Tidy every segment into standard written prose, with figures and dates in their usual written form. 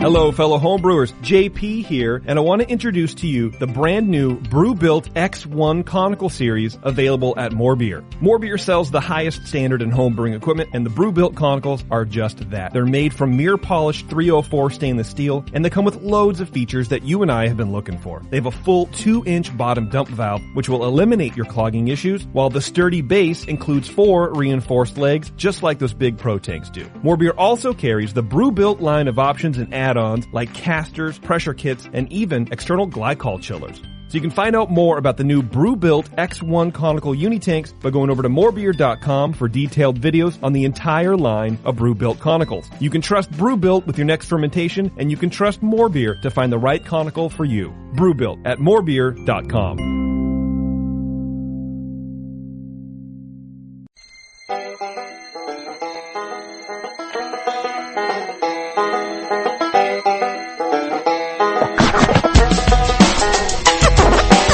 Hello, fellow homebrewers. JP here, and I want to introduce to you the brand new Brew Built X1 Conical Series available at More Beer. More Beer sells the highest standard in homebrewing equipment, and the Brew Built Conicals are just that. They're made from mirror polished 304 stainless steel, and they come with loads of features that you and I have been looking for. They have a full 2-inch bottom dump valve, which will eliminate your clogging issues, while the sturdy base includes 4 reinforced legs, just like those big pro tanks do. More Beer also carries the Brew Built line of options and add-ons like casters, pressure kits, and even external glycol chillers. So you can find out more about the new Brew Built X1 Conical Unitanks by going over to morebeer.com for detailed videos on the entire line of Brew Built Conicals. You can trust Brew Built with your next fermentation, and you can trust More Beer to find the right conical for you. Brew Built at morebeer.com.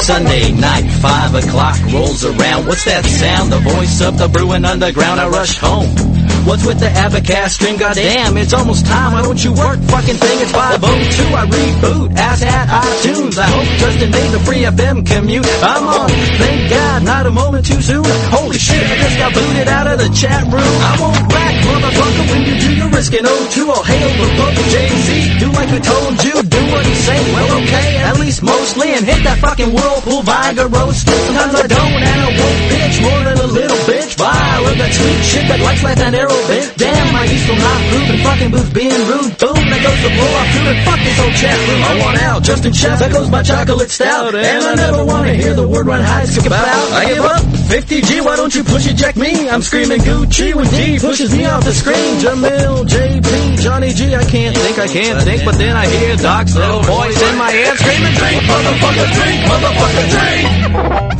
Sunday night, 5 o'clock rolls around. What's that sound? The voice of the brewing underground. I rush home. What's with the Abacast stream? Goddamn, it's almost time. Why don't you work? Fucking thing, it's 5:02. I reboot. Ass at iTunes. I hope Justin made the free FM commute. I'm on. Thank God, not a moment too soon. Holy shit, I just got booted out of the chat room. I won't rack, motherfucker, when you do your risking. O2, all hail the fucking Jay-Z. Do like we told you, do what he say. Well, okay, at least mostly, and hit that fucking whirlpool Viagra roast. Sometimes I don't, and I won't bitch more than a little bitch. Bye, I love that sweet shit that likes like that arrow bit. Damn, I used to not proving fucking booth being rude. Boom, that goes the blow off to it. Fuck this old chat room. I want out, Justin Chef. That goes my chocolate stout, and I never want to hear the word run high skip about. I give up. 50G, why don't you push eject me? I'm screaming Gucci when D pushes me off the screen. Jamil, JP, Johnny G, I can't think, but then I hear Doc's little voice in my ear screaming, drink, motherfucker, drink, motherfucker, drink.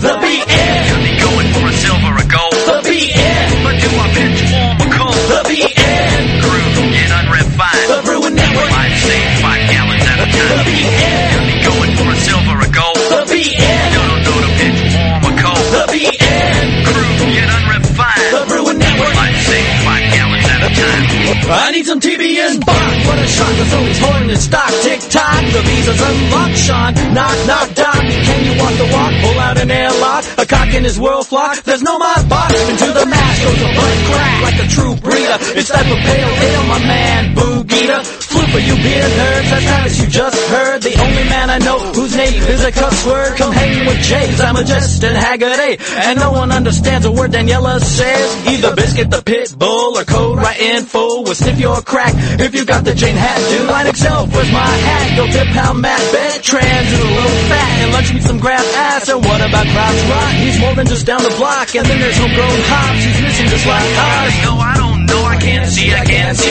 The BN. Got me going for a silver or gold. The BN. But do I pitch warm or cold? The BN. Crew, get unread fine. The Brewing Network. I'd say 5 gallons at a time. The BN. Got me going for a silver or gold. The BN. Don't know to pitch warm or cold. The BN. Crew, get unread fine. The Brewing Network. I'd say 5 gallons at a time. I need some TBN Bach. What a shot, the Sony's horn in stock. Tick-tock, the visa's unlocked, Sean. Knock, knock, doc. Can you walk the walk? Pull out an airlock. A cock in his whirl flock. There's no mod box. Into the mash goes a butt crack like a true breeder. It's that for pale ale, my man, Boogita. Flooper, you beer nerds. That's Travis you just heard. The only man I know whose name is a cuss word. Come hang with Jays. I'm a Justin Haggerty. And no one understands a word Daniela says. Either biscuit the pit bull or code right in full. Will sniff your crack if you got the Jane hat, dude. Line Excel, where's my hat? Go tip pound Matt Bet. Trans is a little fat. And lunch meat some grab ass. And what about Crouch Rock? He's more than just down the block. And then there's homegrown hops. He's missing just like ours. No, I don't know. I can't see.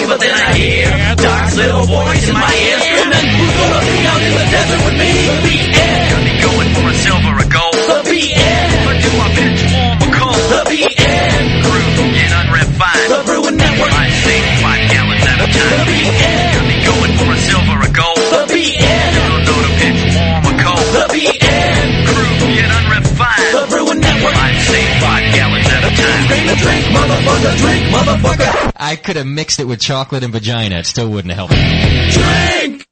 But then I hear Doc's little voice in my ear screaming, who's gonna be out in the desert with me? The BN. Got me going for a silver or gold. The BN. But do I pitch warm or cold? The BN. Crew, get unread fine. The Brewing Network. I say 5 gallons at a time. The BN. Got me going for a silver or gold. The BN. Don't know to pitch warm or cold. The BN. Crew, get unread fine. The Brewing Network. I say 5 gallons at a time. Drink, motherfucker, drink, motherfucker. I could have mixed it with chocolate and vagina. It still wouldn't have helped. Drink!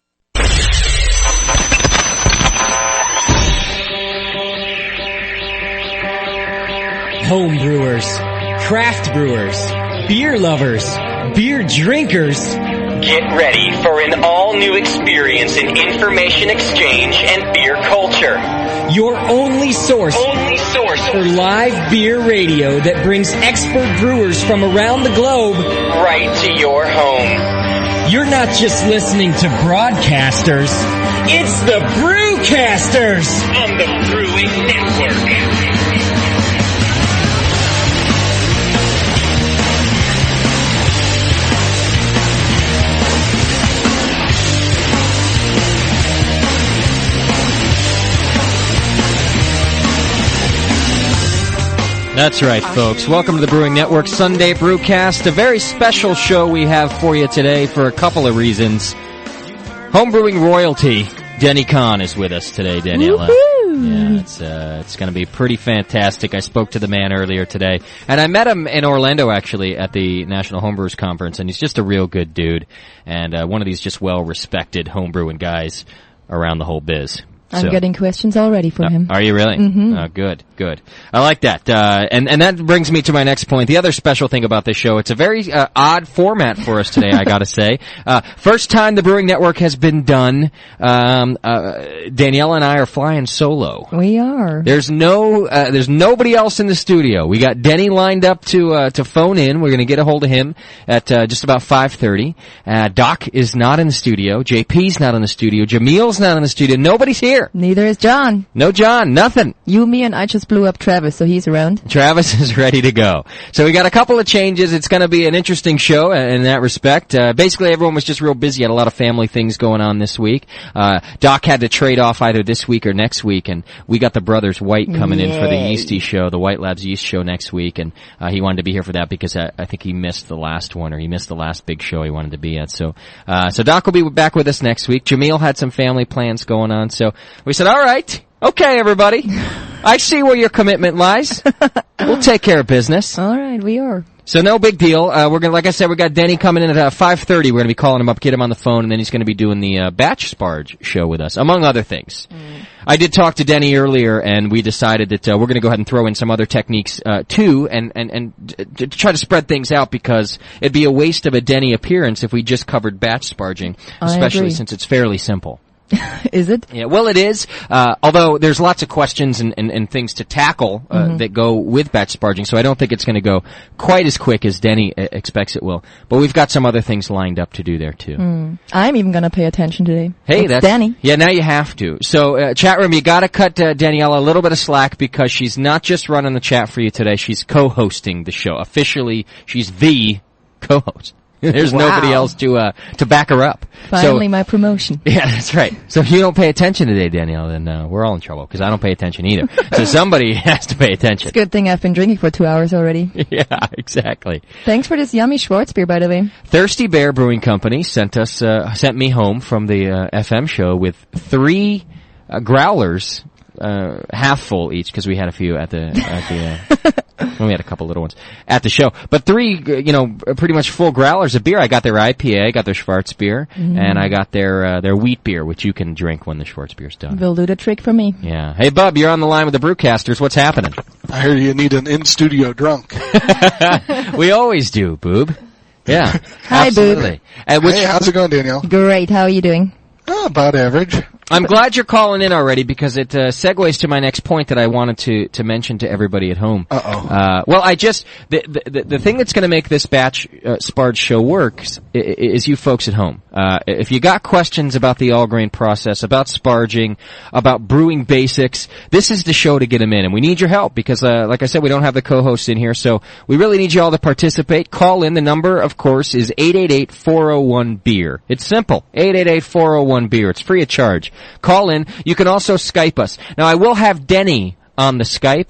Home brewers, craft brewers, beer lovers, beer drinkers. Get ready for an all-new experience in information exchange and beer culture. Your only source for live beer radio that brings expert brewers from around the globe right to your home. You're not just listening to broadcasters, it's the Brewcasters on the Brewing Network. That's right, folks. Welcome to the Brewing Network Sunday Brewcast, a very special show we have for you today for a couple of reasons. Homebrewing royalty, Denny Conn is with us today, Daniela. Woo-hoo. Yeah, it's going to be pretty fantastic. I spoke to the man earlier today, and I met him in Orlando actually at the National Homebrewers Conference, and he's just a real good dude, and one of these just well-respected homebrewing guys around the whole biz. I'm getting questions already for him. Are you really? Mm-hmm. Good. I like that. And that brings me to my next point. The other special thing about this show, it's a very odd format for us today, I gotta say. First time the Brewing Network has been done. Danielle and I are flying solo. We are. There's nobody else in the studio. We got Denny lined up to phone in. We're gonna get a hold of him at just about 5:30. Doc is not in the studio. JP's not in the studio. Jamil's not in the studio. Nobody's here. Neither is John. No John, nothing. You, me, and I just blew up Travis, so he's around. Travis is ready to go. So we got a couple of changes. It's going to be an interesting show in that respect. Basically, everyone was just real busy. Had a lot of family things going on this week. Doc had to trade off either this week or next week, and we got the Brothers White coming in for the Yeasty show, the White Labs Yeast show next week, and he wanted to be here for that because I think he missed the last one, or he missed the last big show he wanted to be at. So Doc will be back with us next week. Jamil had some family plans going on, so we said, all right, okay, everybody. I see where your commitment lies. We'll take care of business. All right, we are. So no big deal. We're gonna, like I said, we got Denny coming in at 5:30. We're gonna be calling him up, get him on the phone, and then he's gonna be doing the batch sparge show with us, among other things. I did talk to Denny earlier, and we decided that we're gonna go ahead and throw in some other techniques too, and to try to spread things out, because it'd be a waste of a Denny appearance if we just covered batch sparging, especially since it's fairly simple. Is it? Yeah, well, it is. Although there's lots of questions and things to tackle that go with batch sparging, so I don't think it's going to go quite as quick as Denny expects it will. But we've got some other things lined up to do there too. I'm even going to pay attention today. Hey, that's Denny. Yeah, now you have to. So, chat room, you got to cut Daniela a little bit of slack, because she's not just running the chat for you today; she's co-hosting the show. Officially, she's the co-host. There's nobody else to back her up. Finally, my promotion. Yeah, that's right. So if you don't pay attention today, Danielle, then we're all in trouble, because I don't pay attention either. So somebody has to pay attention. It's a good thing I've been drinking for 2 hours already. Yeah, exactly. Thanks for this yummy Schwartz beer, by the way. Thirsty Bear Brewing Company sent me home from the FM show with 3 growlers, half full each, because we had a few at the we had a couple little ones at the show, but 3, pretty much full growlers of beer. I got their IPA, I got their Schwartz beer, and I got their wheat beer, which you can drink when the Schwartz beer's done. Will do the trick for me. Yeah. Hey, Bub, you're on the line with the Brewcasters. What's happening? I hear you need an in-studio drunk. We always do, Boob. Yeah. Hi, absolutely. Boob. Hey, how's it going, Danielle? Great. How are you doing? About average. I'm glad you're calling in already, because it segues to my next point that I wanted to mention to everybody at home. Well, the thing that's going to make this batch sparge show work is you folks at home. If you got questions about the all grain process, about sparging, about brewing basics, this is the show to get them in, and we need your help, because like I said, we don't have the co-hosts in here, so we really need you all to participate. Call in. The number, of course, is 888-401-BEER. It's simple. 888-401-BEER. It's free of charge. Call in. You can also Skype us. Now, I will have Denny on the Skype,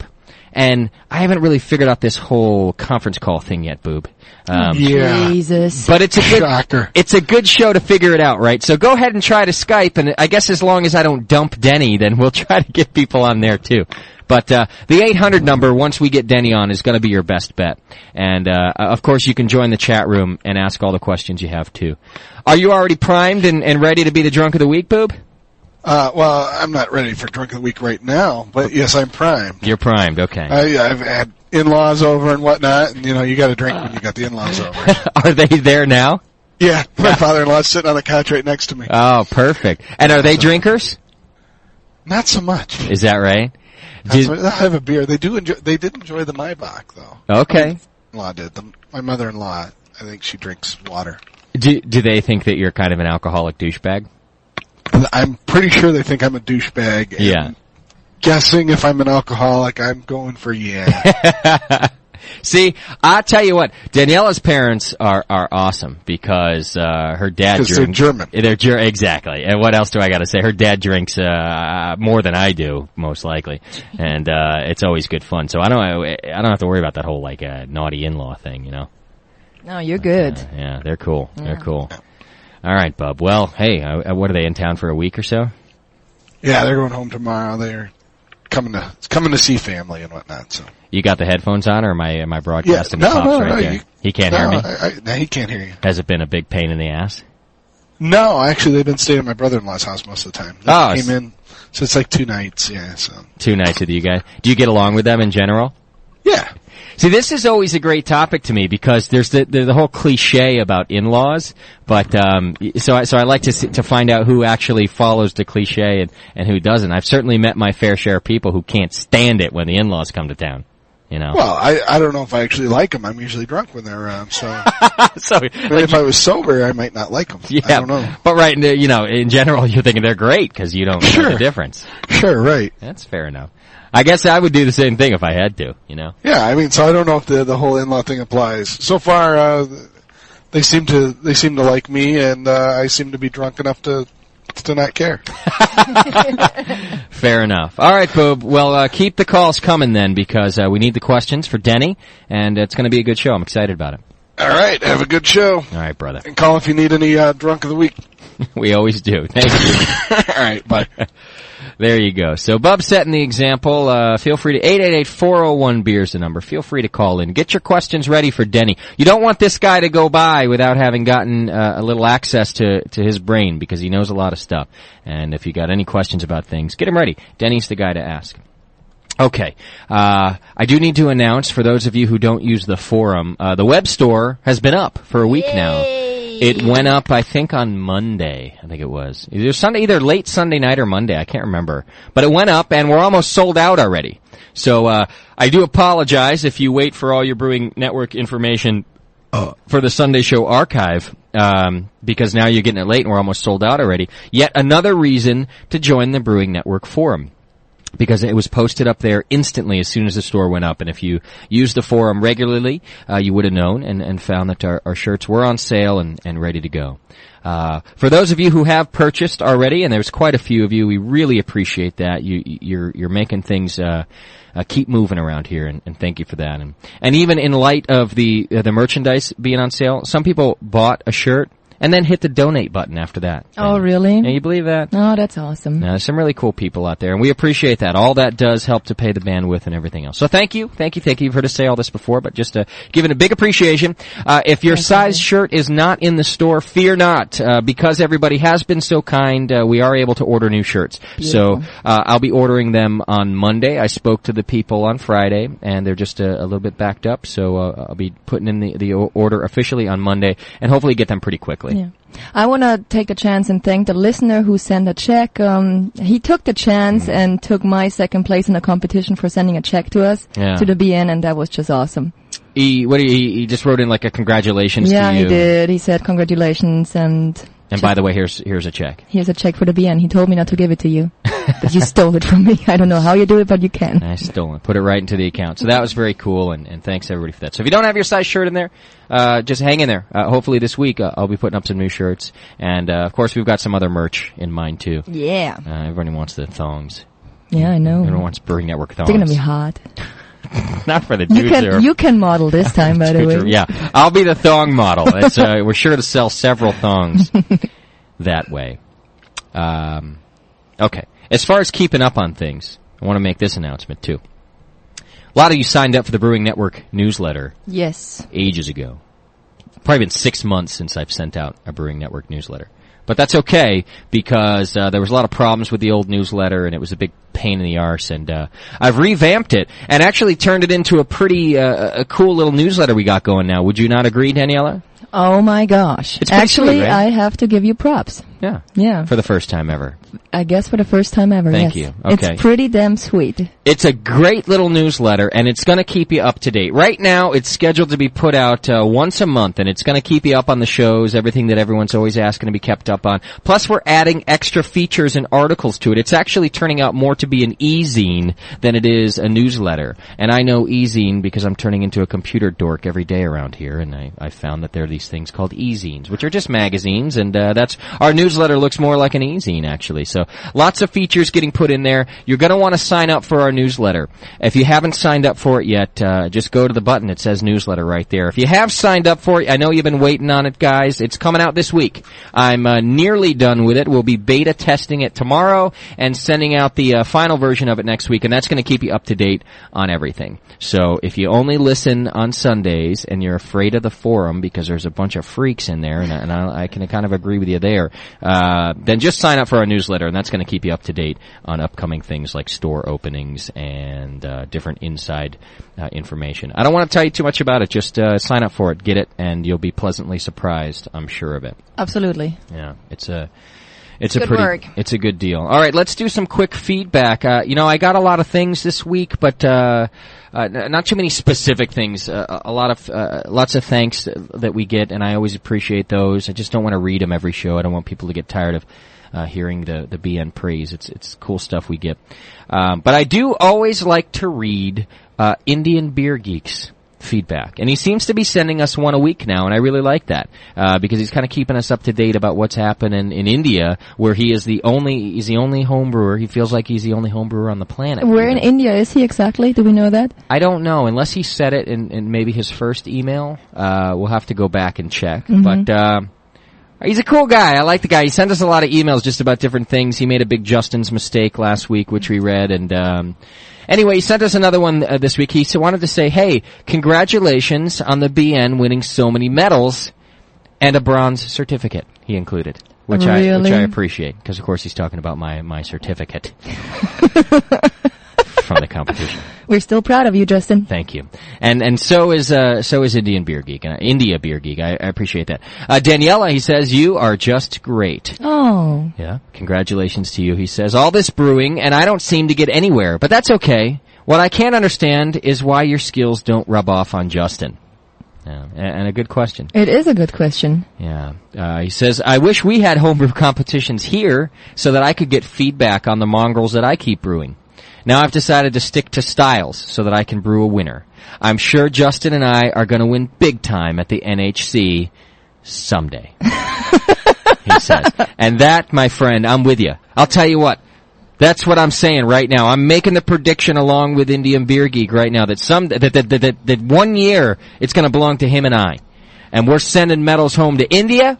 and I haven't really figured out this whole conference call thing yet, Boob. Yeah. Jesus. But it's a good show to figure it out, right? So go ahead and try to Skype, and I guess as long as I don't dump Denny, then we'll try to get people on there too. But the 800 number, once we get Denny on, is going to be your best bet. And of course, you can join the chat room and ask all the questions you have too. Are you already primed and ready to be the drunk of the week, Boob? Well, I'm not ready for drunk of the week right now, but yes, I'm primed. You're primed, okay. I've had in-laws over and whatnot, and you got to drink when you got the in-laws over. Are they there now? Yeah, my father-in-law's sitting on the couch right next to me. Oh, perfect. And are they drinkers? Not so much. Is that right? They'll have a beer. They did enjoy the Maybach, though. Okay. My mother-in-law did. My mother-in-law, I think she drinks water. Do they think that you're kind of an alcoholic douchebag? I'm pretty sure they think I'm a douchebag. Yeah. Guessing if I'm an alcoholic, I'm going for yeah. See, I'll tell you what, Daniela's parents are awesome, because her dad drinks. Because they're German. Exactly. And what else do I got to say? Her dad drinks more than I do, most likely, and it's always good fun. So I don't have to worry about that whole naughty in-law thing, No, you're good. Yeah, they're cool. Yeah. They're cool. All right, Bub. Well, hey, what are they in town for a week or so? Yeah, they're going home tomorrow. coming to see family and whatnot. So You got the headphones on, or am I broadcasting the no, pops no, right no, there? He can't hear me? No, he can't hear you. Has it been a big pain in the ass? No, actually, they've been staying at my brother-in-law's house most of the time. They came in, so it's like 2 nights, yeah. So 2 nights with you guys. Do you get along with them in general? Yeah. See, this is always a great topic to me because there's the whole cliche about in-laws, but so I like to find out who actually follows the cliche and who doesn't. I've certainly met my fair share of people who can't stand it when the in-laws come to town. You know. Well, I don't know if I actually like them. I'm usually drunk when they're around, so. So maybe if I was sober, I might not like them. Yeah, I don't know. But right, you know, in general, you're thinking they're great because you don't know the difference. Sure, right. That's fair enough. I guess I would do the same thing if I had to, you know. Yeah, I mean, so I don't know if the whole in-law thing applies. So far, they seem to like me, and I seem to be drunk enough to not care. Fair enough. All right, Boob. Well, keep the calls coming then, because we need the questions for Denny, and it's going to be a good show. I'm excited about it. All right, have a good show. All right, brother. And call if you need any drunk of the week. We always do. Thank you. All right, bye. There you go. So Bub's setting the example. Feel free to 888-401-BEER's the number. Feel free to call in. Get your questions ready for Denny. You don't want this guy to go by without having gotten a little access to his brain, because he knows a lot of stuff. And if you got any questions about things, get him ready. Denny's the guy to ask. Okay. I do need to announce, for those of you who don't use the forum, the web store has been up for a week now. It went up, I think, on Monday. I think it was. It was Sunday, either late Sunday night or Monday. I can't remember. But it went up, and we're almost sold out already. So I do apologize if you wait for all your Brewing Network information for the Sunday Show archive, because now you're getting it late and we're almost sold out already. Yet another reason to join the Brewing Network forum, because it was posted up there instantly as soon as the store went up. And if you use the forum regularly, you would have known and found that our shirts were on sale and ready to go. For those of you who have purchased already, and there's quite a few of you, we really appreciate that. You're making things keep moving around here, and thank you for that. And even in light of the merchandise being on sale, some people bought a shirt and then hit the donate button after that. Oh, really? Can you believe that? Oh, that's awesome. There's some really cool people out there, and we appreciate that. All that does help to pay the bandwidth and everything else. So thank you. You've heard us say all this before, but just giving a big appreciation. If your size shirt is not in the store, fear not, because everybody has been so kind. We are able to order new shirts. Beautiful. So I'll be ordering them on Monday. I spoke to the people on Friday, and they're just a little bit backed up. So I'll be putting in the order officially on Monday, and hopefully get them pretty quickly. Yeah. I want to take a chance and thank the listener who sent a check. He took the chance and took my second place in the competition for sending a check to us, to the BN, and that was just awesome. He just wrote in like a congratulations to you. Yeah, he did. He said congratulations and by the way, here's a check. Here's a check for the BN. He told me not to give it to you, but you stole it from me. I don't know how you do it, but you can. I stole it. Put it right into the account. So that was very cool, and thanks everybody for that. So if you don't have your size shirt in there, just hang in there. Hopefully this week I'll be putting up some new shirts, and of course we've got some other merch in mind too. Yeah. Everybody wants the thongs. Yeah, I know. Everyone wants Brewing Network thongs. They're gonna be hot. Not for the dudes. You can model this time, by the way. Yeah, I'll be the thong model. We're sure to sell several thongs that way. Okay. As far as keeping up on things, I want to make this announcement too. A lot of you signed up for the Brewing Network newsletter. Yes. Ages ago. Probably been 6 months since I've sent out a Brewing Network newsletter. But that's okay, because there was a lot of problems with the old newsletter, and it was a big pain in the arse, and I've revamped it and actually turned it into a pretty a cool little newsletter we got going now. Would you not agree, Daniela? Oh my gosh. It's actually, right? I have to give you props. Yeah. Yeah. For the first time ever. I guess for the first time ever, Thank yes. you. Okay. It's pretty damn sweet. It's a great little newsletter, and it's going to keep you up to date. Right now, it's scheduled to be put out once a month, and it's going to keep you up on the shows, everything that everyone's always asking to be kept up on. Plus, we're adding extra features and articles to it. It's actually turning out more to be an e-zine than it is a newsletter. And I know e-zine because I'm turning into a computer dork every day around here, and I found that there are these things called e-zines, which are just magazines, and that's our new newsletter looks more like an e-zine, actually. So lots of features getting put in there. You're going to want to sign up for our newsletter. If you haven't signed up for it yet, just go to the button. It says newsletter right there. If you have signed up for it, I know you've been waiting on it, guys. It's coming out this week. I'm nearly done with it. We'll be beta testing it tomorrow and sending out the final version of it next week, and that's going to keep you up to date on everything. So if you only listen on Sundays and you're afraid of the forum because there's a bunch of freaks in there, and I can kind of agree with you there, then just sign up for our newsletter, and that's going to keep you up to date on upcoming things like store openings and different inside information. I don't want to tell you too much about it. Just sign up for it, get it, and you'll be pleasantly surprised, I'm sure of it. Absolutely. Yeah, it's good work. It's a good deal. All right, let's do some quick feedback. I got a lot of things this week, but not too many specific things. Lots of thanks that we get, and I always appreciate those. I just don't want to read them every show. I don't want people to get tired of hearing the BN praise. It's cool stuff we get. But I do always like to read Indian Beer Geek's feedback, and he seems to be sending us one a week now, and I really like that because he's kind of keeping us up to date about what's happening in India, where he's the only home brewer. He feels like he's the only home brewer on the planet. Where in India is he exactly? Do we know that? I don't know, unless he said it in maybe his first email. We'll have to go back and check. But he's a cool guy. I like the guy. He sent us a lot of emails just about different things. He made a big Justin's mistake last week, which we read, and anyway, he sent us another one this week. He wanted to say, hey, congratulations on the BN winning so many medals and a bronze certificate, he included, which I appreciate, because, of course, he's talking about my certificate from the competition. We're still proud of you, Justin. Thank you. And so is Indian Beer Geek, India Beer Geek. I appreciate that. Daniela, he says, you are just great. Oh. Yeah. Congratulations to you, he says. All this brewing, and I don't seem to get anywhere, but that's okay. What I can't understand is why your skills don't rub off on Justin. Yeah, and a good question. It is a good question. Yeah. He says, I wish we had homebrew competitions here so that I could get feedback on the mongrels that I keep brewing. Now I've decided to stick to styles so that I can brew a winner. I'm sure Justin and I are going to win big time at the NHC someday, he says. And that, my friend, I'm with you. I'll tell you what. That's what I'm saying right now. I'm making the prediction along with Indian Beer Geek right now that 1 year it's going to belong to him and I. And we're sending medals home to India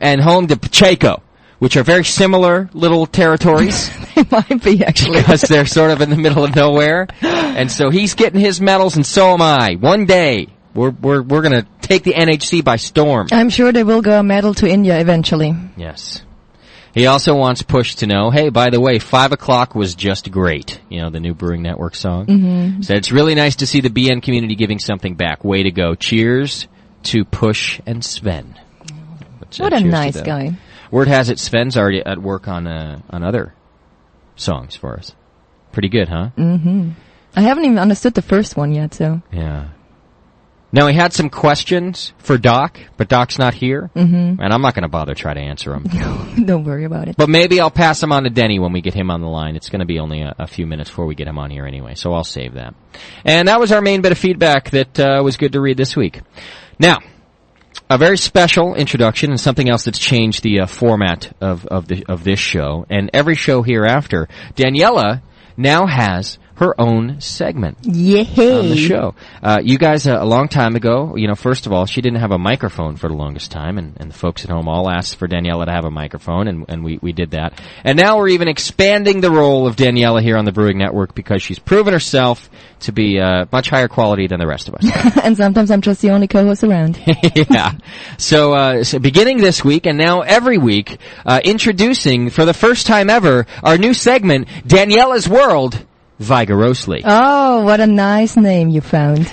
and home to Pacheco, which are very similar little territories. They might be, actually. Because they're sort of in the middle of nowhere. And so he's getting his medals, and so am I. One day, we're going to take the NHC by storm. I'm sure they will go a medal to India eventually. Yes. He also wants Push to know, hey, by the way, 5 o'clock was just great. You know, the new Brewing Network song. Mm-hmm. So it's really nice to see the BN community giving something back. Way to go. Cheers to Push and Sven. What a nice guy. Word has it Sven's already at work on other songs for us. Pretty good, huh? Mm-hmm. I haven't even understood the first one yet, so. Yeah. Now, he had some questions for Doc, but Doc's not here, and I'm not going to bother try to answer them. Don't worry about it. But maybe I'll pass them on to Denny when we get him on the line. It's going to be only a few minutes before we get him on here anyway, so I'll save that. And that was our main bit of feedback that was good to read this week. Now, a very special introduction and something else that's changed the format of this show and every show hereafter. Daniela now has her own segment on the show. You guys, a long time ago, first of all, she didn't have a microphone for the longest time, and the folks at home all asked for Daniela to have a microphone, and we did that. And now we're even expanding the role of Daniela here on the Brewing Network because she's proven herself to be much higher quality than the rest of us. And sometimes I'm just the only co-host around. Yeah. So beginning this week, and now every week, introducing, for the first time ever, our new segment, Daniela's World, Vigorously. Oh, what a nice name you found.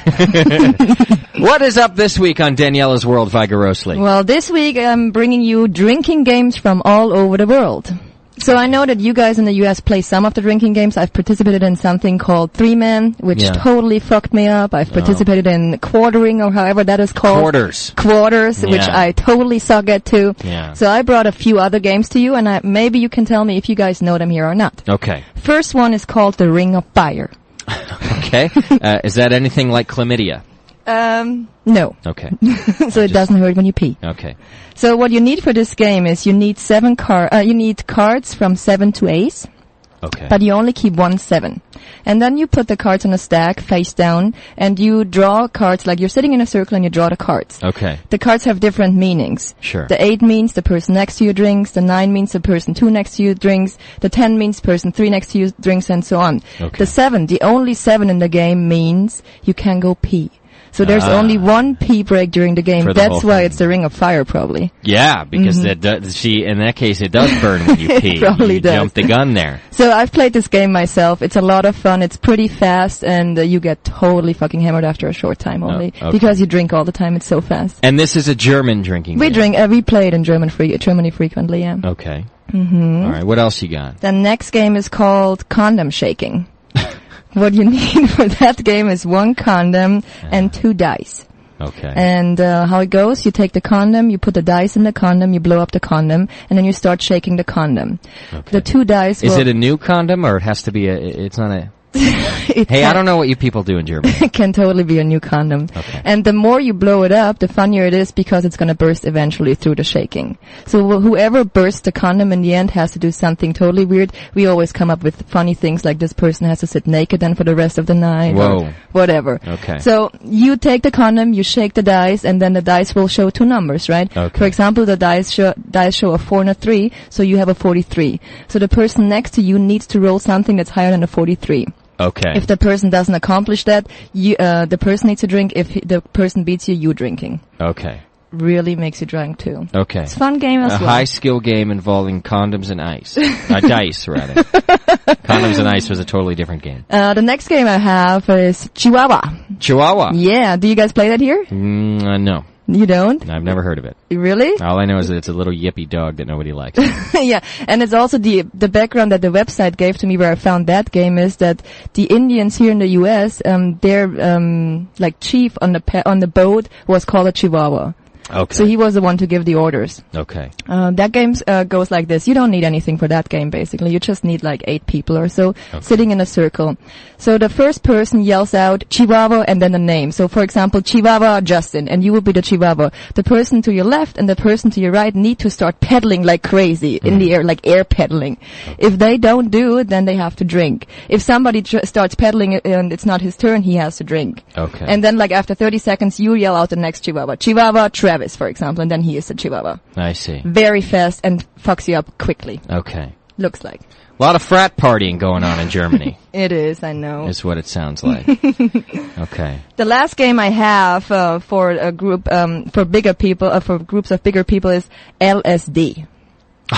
What is up this week on Daniela's World, Vigorously? Well, this week I'm bringing you drinking games from all over the world. So I know that you guys in the U.S. play some of the drinking games. I've participated in something called Three Man, which totally fucked me up. I've participated in quartering, or however that is called. Quarters, which I totally suck at too. Yeah. So I brought a few other games to you, and maybe you can tell me if you guys know them here or not. Okay. First one is called the Ring of Fire. Okay. Is that anything like chlamydia? No. Okay. So it doesn't hurt when you pee. Okay. So what you need for this game is you need you need cards from 7 to ace. Okay. But you only keep 1 7. And then you put the cards on a stack face down and you draw cards like you're sitting in a circle and you draw the cards. Okay. The cards have different meanings. Sure. The 8 means the person next to you drinks, the 9 means the person 2 next to you drinks, the 10 means person 3 next to you drinks, and so on. Okay. The 7, the only 7 in the game means you can go pee. So there's only one pee break during the game. That's why it's the Ring of Fire, probably. Yeah, because in that case, it does burn when you pee. It probably does. Jump the gun there. So I've played this game myself. It's a lot of fun. It's pretty fast, and you get totally fucking hammered after a short time only. Okay. Because you drink all the time. It's so fast. And this is a German drinking game. We play it in Germany frequently, yeah. Okay. All right, what else you got? The next game is called Condom Shaking. What you need for that game is 1 condom and 2 dice. Okay. And how it goes, you take the condom, you put the dice in the condom, you blow up the condom, and then you start shaking the condom. Okay. The 2 dice Is it a new condom, or it has to be it's not a... Hey, I don't know what you people do in Germany. It can totally be a new condom. Okay. And the more you blow it up, the funnier it is because it's going to burst eventually through the shaking. So whoever bursts the condom in the end has to do something totally weird. We always come up with funny things like this person has to sit naked then for the rest of the night. Whoa. Or whatever. Okay. So you take the condom, you shake the dice, and then the dice will show 2 numbers, right? Okay. For example, the dice show a 4 and a 3, so you have a 43. So the person next to you needs to roll something that's higher than a 43. Okay. If the person doesn't accomplish that, the person needs to drink. If the person beats you, drinking. Okay. Really makes you drunk too. Okay. It's a fun game as well. A high skill game involving condoms and ice. Dice, rather. Condoms and ice was a totally different game. The next game I have is Chihuahua. Chihuahua? Yeah. Do you guys play that here? No. You don't? I've never heard of it. Really? All I know is that it's a little yippy dog that nobody likes. Yeah, and it's also the background that the website gave to me where I found that game is that the Indians here in the U.S., their like chief on the boat was called a Chihuahua. Okay. So he was the one to give the orders. Okay. That game goes like this. You don't need anything for that game, basically. You just need like 8 people or so sitting in a circle. So the first person yells out Chihuahua and then the name. So for example, Chihuahua Justin, and you will be the Chihuahua. The person to your left and the person to your right need to start pedaling like crazy in the air, like air pedaling. If they don't do it, then they have to drink. If somebody starts pedaling and it's not his turn, he has to drink. Okay. And then like after 30 seconds, you yell out the next Chihuahua. Chihuahua Travis, for example, and then he is the Chihuahua. I see. Very fast and fucks you up quickly. Okay. Looks like. A lot of frat partying going on in Germany. It is, I know. Is what it sounds like. Okay. The last game I have for a group, for bigger people, for groups of bigger people is LSD.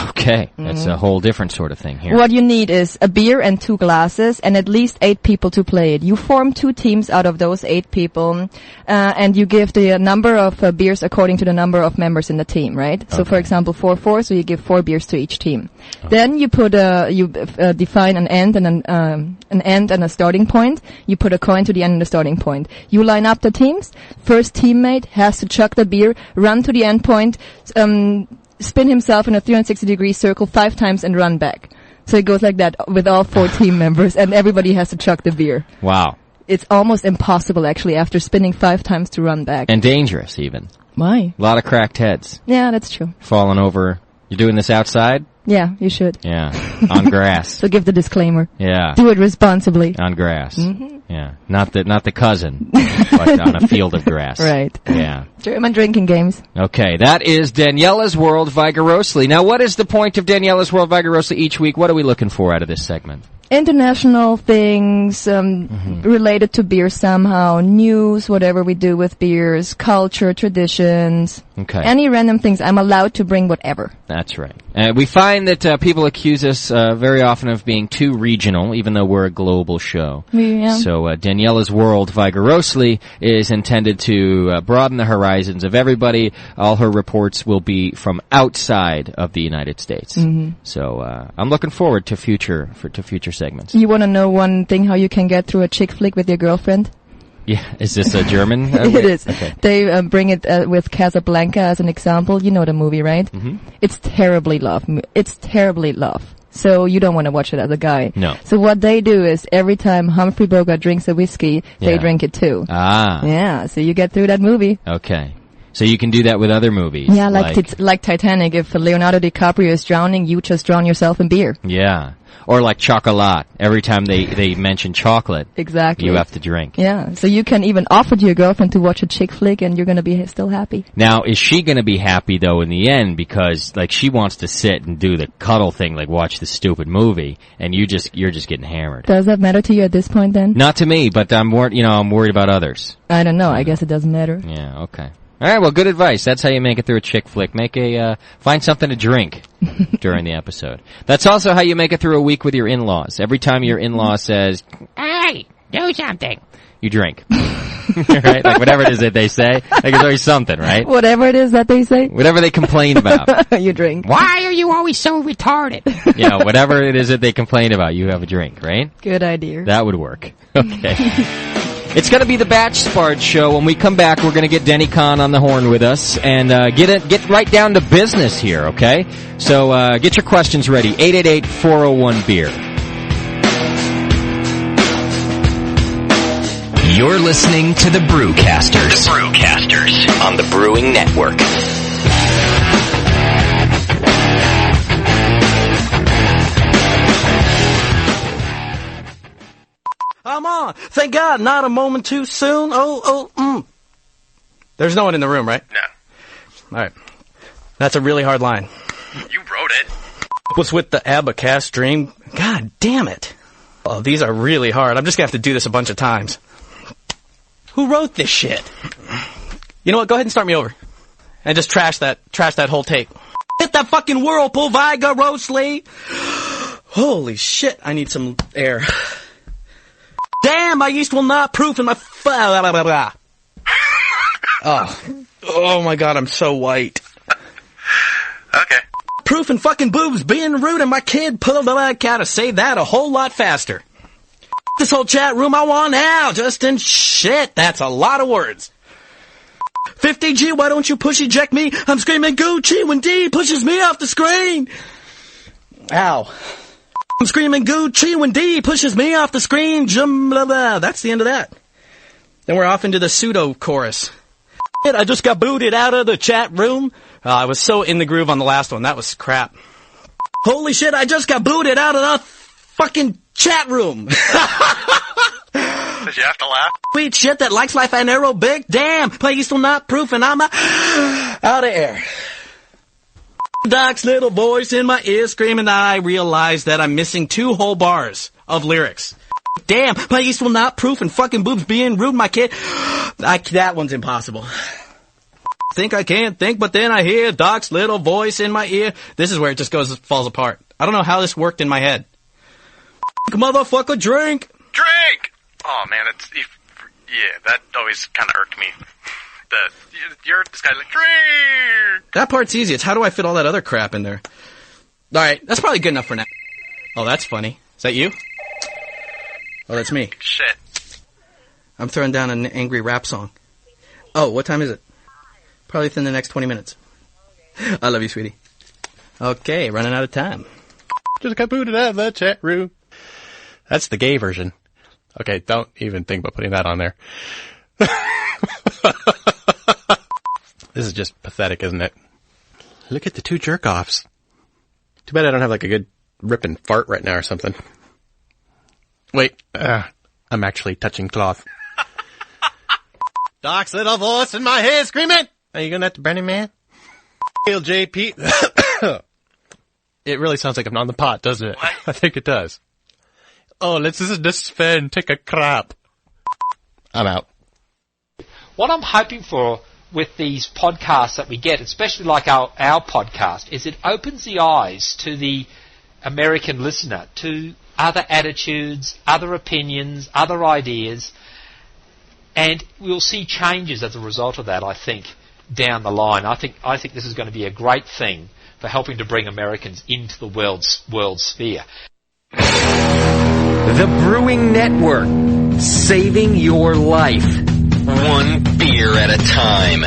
Okay. That's a whole different sort of thing here. What you need is a beer and 2 glasses and at least 8 people to play it. You form 2 teams out of those 8 people, and you give the number of beers according to the number of members in the team, right? Okay. So for example, 4-4, so you give 4 beers to each team. Okay. Then you put define an end and an end and a starting point. You put a coin to the end and the starting point. You line up the teams. First teammate has to chuck the beer, run to the end point, spin himself in a 360-degree circle 5 times and run back. So it goes like that with all 4 team members, and everybody has to chuck the beer. Wow. It's almost impossible, actually, after spinning 5 times to run back. And dangerous, even. Why? A lot of cracked heads. Yeah, that's true. Falling over. You're doing this outside? Yeah, you should. Yeah. On grass. So give the disclaimer. Yeah. Do it responsibly. On grass. Mm-hmm. Yeah. Not the cousin, but on a field of grass. Right. Yeah. German drinking games. Okay. That is Daniela's World Vigorously. Now, what is the point of Daniela's World Vigorously each week? What are we looking for out of this segment? International things related to beer somehow, news, whatever we do with beers, culture, traditions, any random things. I'm allowed to bring whatever. That's right. We find that people accuse us very often of being too regional, even though we're a global show. Yeah. So Daniela's World Vigorously is intended to broaden the horizons of everybody. All her reports will be from outside of the United States. Mm-hmm. So I'm looking forward to future segments. You want to know one thing, how you can get through a chick flick with your girlfriend? Yeah, is this a German? It is. Okay. They bring it with Casablanca as an example. You know the movie, right? Mm-hmm. It's terribly love. So you don't want to watch it as a guy. No. So what they do is every time Humphrey Bogart drinks a whiskey, they drink it too. Ah. Yeah, so you get through that movie. Okay. So you can do that with other movies. Yeah, like Titanic. If Leonardo DiCaprio is drowning, you just drown yourself in beer. Yeah. Or like chocolat. Every time they mention chocolate, exactly, you have to drink. Yeah. So you can even offer to your girlfriend to watch a chick flick and you're going to be still happy. Now, is she going to be happy though in the end because like she wants to sit and do the cuddle thing, like watch the stupid movie, and you're just getting hammered? Does that matter to you at this point then? Not to me, but I'm worried about others. I don't know. I guess it doesn't matter. Yeah, okay. All right, well, good advice. That's how you make it through a chick flick. Find something to drink during the episode. That's also how you make it through a week with your in-laws. Every time your in-law says, "Hey, do something," you drink. Right? Like whatever it is that they say, like it's always something, right? Whatever it is that they say. Whatever they complain about. You drink. Why are you always so retarded? Whatever it is that they complain about, you have a drink, right? Good idea. That would work. Okay. It's going to be the Batch Sparge Show. When we come back, we're going to get Denny Conn on the horn with us and get right down to business here, okay? So get your questions ready. 888-401-BEER. You're listening to the Brewcasters. The Brewcasters on the Brewing Network. I'm on. Thank God, not a moment too soon. There's no one in the room, right? No. All right. That's a really hard line. You wrote it. What's with the Abacast dream? God damn it. Oh, these are really hard. I'm just gonna have to do this a bunch of times. Who wrote this shit? You know what? Go ahead and start me over. And just trash that whole tape. Hit that fucking whirlpool vigorously. Holy shit, I need some air. Damn, my yeast will not proof in my Oh my God, I'm so white. Okay. Proof and fucking boobs being rude and my kid pulled out. Gotta say that a whole lot faster. This whole chat room I want now, Justin. Shit, that's a lot of words. 50G, why don't you push eject me? I'm screaming Gucci when D pushes me off the screen. Ow. I'm screaming Gucci when D pushes me off the screen. Blah, blah. That's the end of that. Then we're off into the pseudo chorus. I just got booted out of the chat room. I was so in the groove on the last one. That was crap. Holy shit, I just got booted out of the fucking chat room. Did you have to laugh? Sweet shit that likes life anaerobic. Damn, play still not proof and I'm out of air. Doc's little voice in my ear screaming. I realize that I'm missing 2 whole bars of lyrics. Damn, my yeast will not proof and fucking boobs being rude, my kid. That one's impossible. Think I can't think, but then I hear Doc's little voice in my ear. This is where it just falls apart. I don't know how this worked in my head. Motherfucker, drink. Drink! Oh man, that always kind of irked me. You're this guy like, drink! That part's easy. It's how do I fit all that other crap in there? Alright, that's probably good enough for now. Oh, that's funny. Is that you? Oh, that's me. Shit. I'm throwing down an angry rap song. Oh, what time is it? Probably within the next 20 minutes. I love you, sweetie. Okay, running out of time. Just got booted out of the chat room. That's the gay version. Okay, don't even think about putting that on there. This is just pathetic, isn't it? Look at the 2 jerk-offs. Too bad I don't have like a good ripping fart right now or something. Wait, I'm actually touching cloth. Doc's little voice in my head screaming, "Are you gonna have to burn him, man?" Hail JP. It really sounds like I'm on the pot, doesn't it? What? I think it does. Oh, let's just fan, take a crap. I'm out. What I'm hoping for with these podcasts that we get, especially like our podcast, is it opens the eyes to the American listener to other attitudes, other opinions, other ideas, and we'll see changes as a result of that, I think, down the line. I think this is going to be a great thing for helping to bring Americans into the world sphere. The Brewing Network, saving your life. One beer at a time.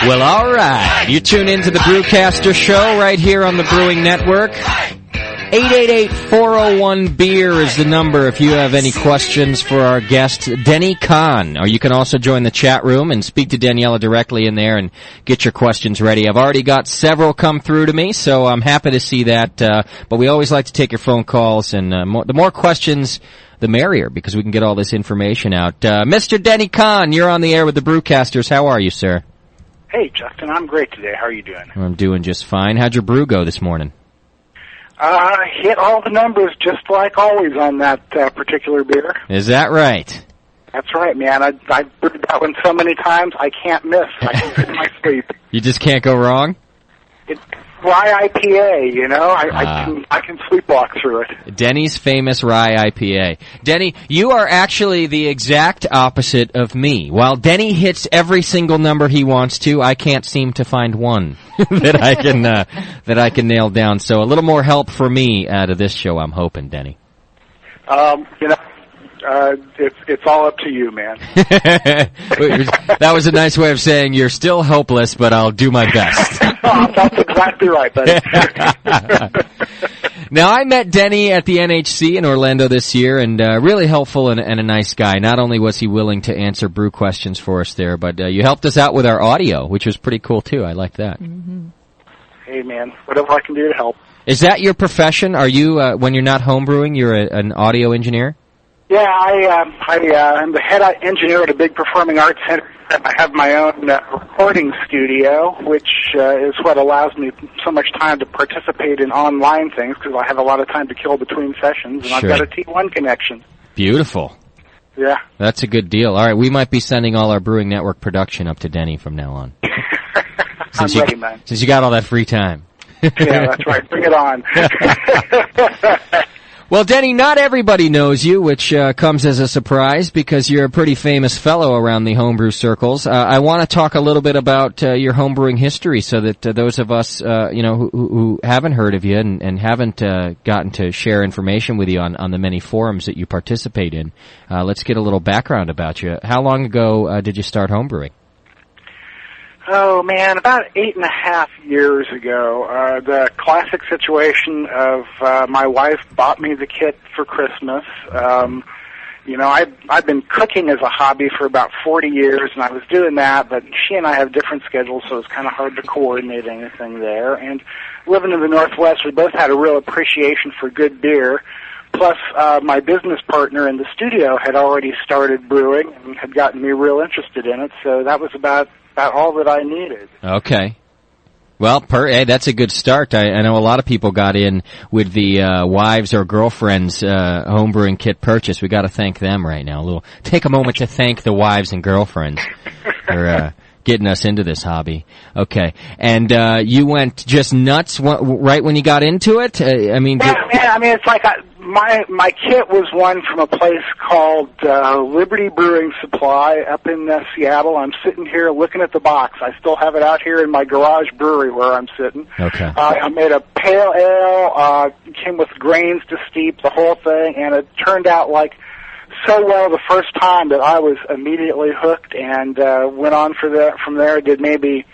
Well, all right. You tune into the Brewcaster Show right here on the Brewing Network. 888-401-BEER is the number if you have any questions for our guest, Denny Conn. Or you can also join the chat room and speak to Daniela directly in there and get your questions ready. I've already got several come through to me, so I'm happy to see that. But we always like to take your phone calls, and the more questions, the merrier, because we can get all this information out. Mr. Denny Conn, you're on the air with the Brewcasters. How are you, sir? Hey, Justin, I'm great today. How are you doing? I'm doing just fine. How'd your brew go this morning? Hit all the numbers just like always on that particular beer. Is that right? That's right, man. I've brewed that one so many times, I can't miss. I can fit in my sleep. You just can't go wrong? It's rye IPA, you know? I can sleepwalk through it. Denny's famous rye IPA. Denny, you are actually the exact opposite of me. While Denny hits every single number he wants to, I can't seem to find one that I can nail down. So a little more help for me out of this show, I'm hoping, Denny. It's all up to you, man. That was a nice way of saying you're still hopeless, but I'll do my best. That's exactly right, buddy. Now, I met Denny at the NHC in Orlando this year, and really helpful and a nice guy. Not only was he willing to answer brew questions for us there, but you helped us out with our audio, which was pretty cool, too. I like that. Mm-hmm. Hey, man, whatever I can do to help. Is that your profession? Are you, when you're not homebrewing, you're an audio engineer? Yeah, I'm the head engineer at a big performing arts center. I have my own recording studio, which is what allows me so much time to participate in online things because I have a lot of time to kill between sessions, and Sure. I've got a T1 connection. Beautiful. Yeah. That's a good deal. All right, we might be sending all our Brewing Network production up to Denny from now on. I'm ready, man. Since you got all that free time. Yeah, that's right. Bring it on. Well, Denny, not everybody knows you, which comes as a surprise because you're a pretty famous fellow around the homebrew circles. I want to talk a little bit about your homebrewing history so that those of us, who haven't heard of you and haven't gotten to share information with you on the many forums that you participate in, let's get a little background about you. How long ago did you start homebrewing? Oh, man, about 8.5 years ago, the classic situation of my wife bought me the kit for Christmas. I've been cooking as a hobby for about 40 years, and I was doing that, but she and I have different schedules, so it's kind of hard to coordinate anything there. And living in the Northwest, we both had a real appreciation for good beer. Plus, my business partner in the studio had already started brewing and had gotten me real interested in it, so that was about all that I needed. Okay. Well, hey, that's a good start. I know a lot of people got in with the wives or girlfriends homebrewing kit purchase. We got to thank them right now. Take a moment to thank the wives and girlfriends for getting us into this hobby. Okay. And you went just nuts right when you got into it? It's like my kit was one from a place called Liberty Brewing Supply up in Seattle. I'm sitting here looking at the box. I still have it out here in my garage brewery where I'm sitting. Okay. I made a pale ale, came with grains to steep, the whole thing, and it turned out like so well the first time that I was immediately hooked and went on from there. Did maybe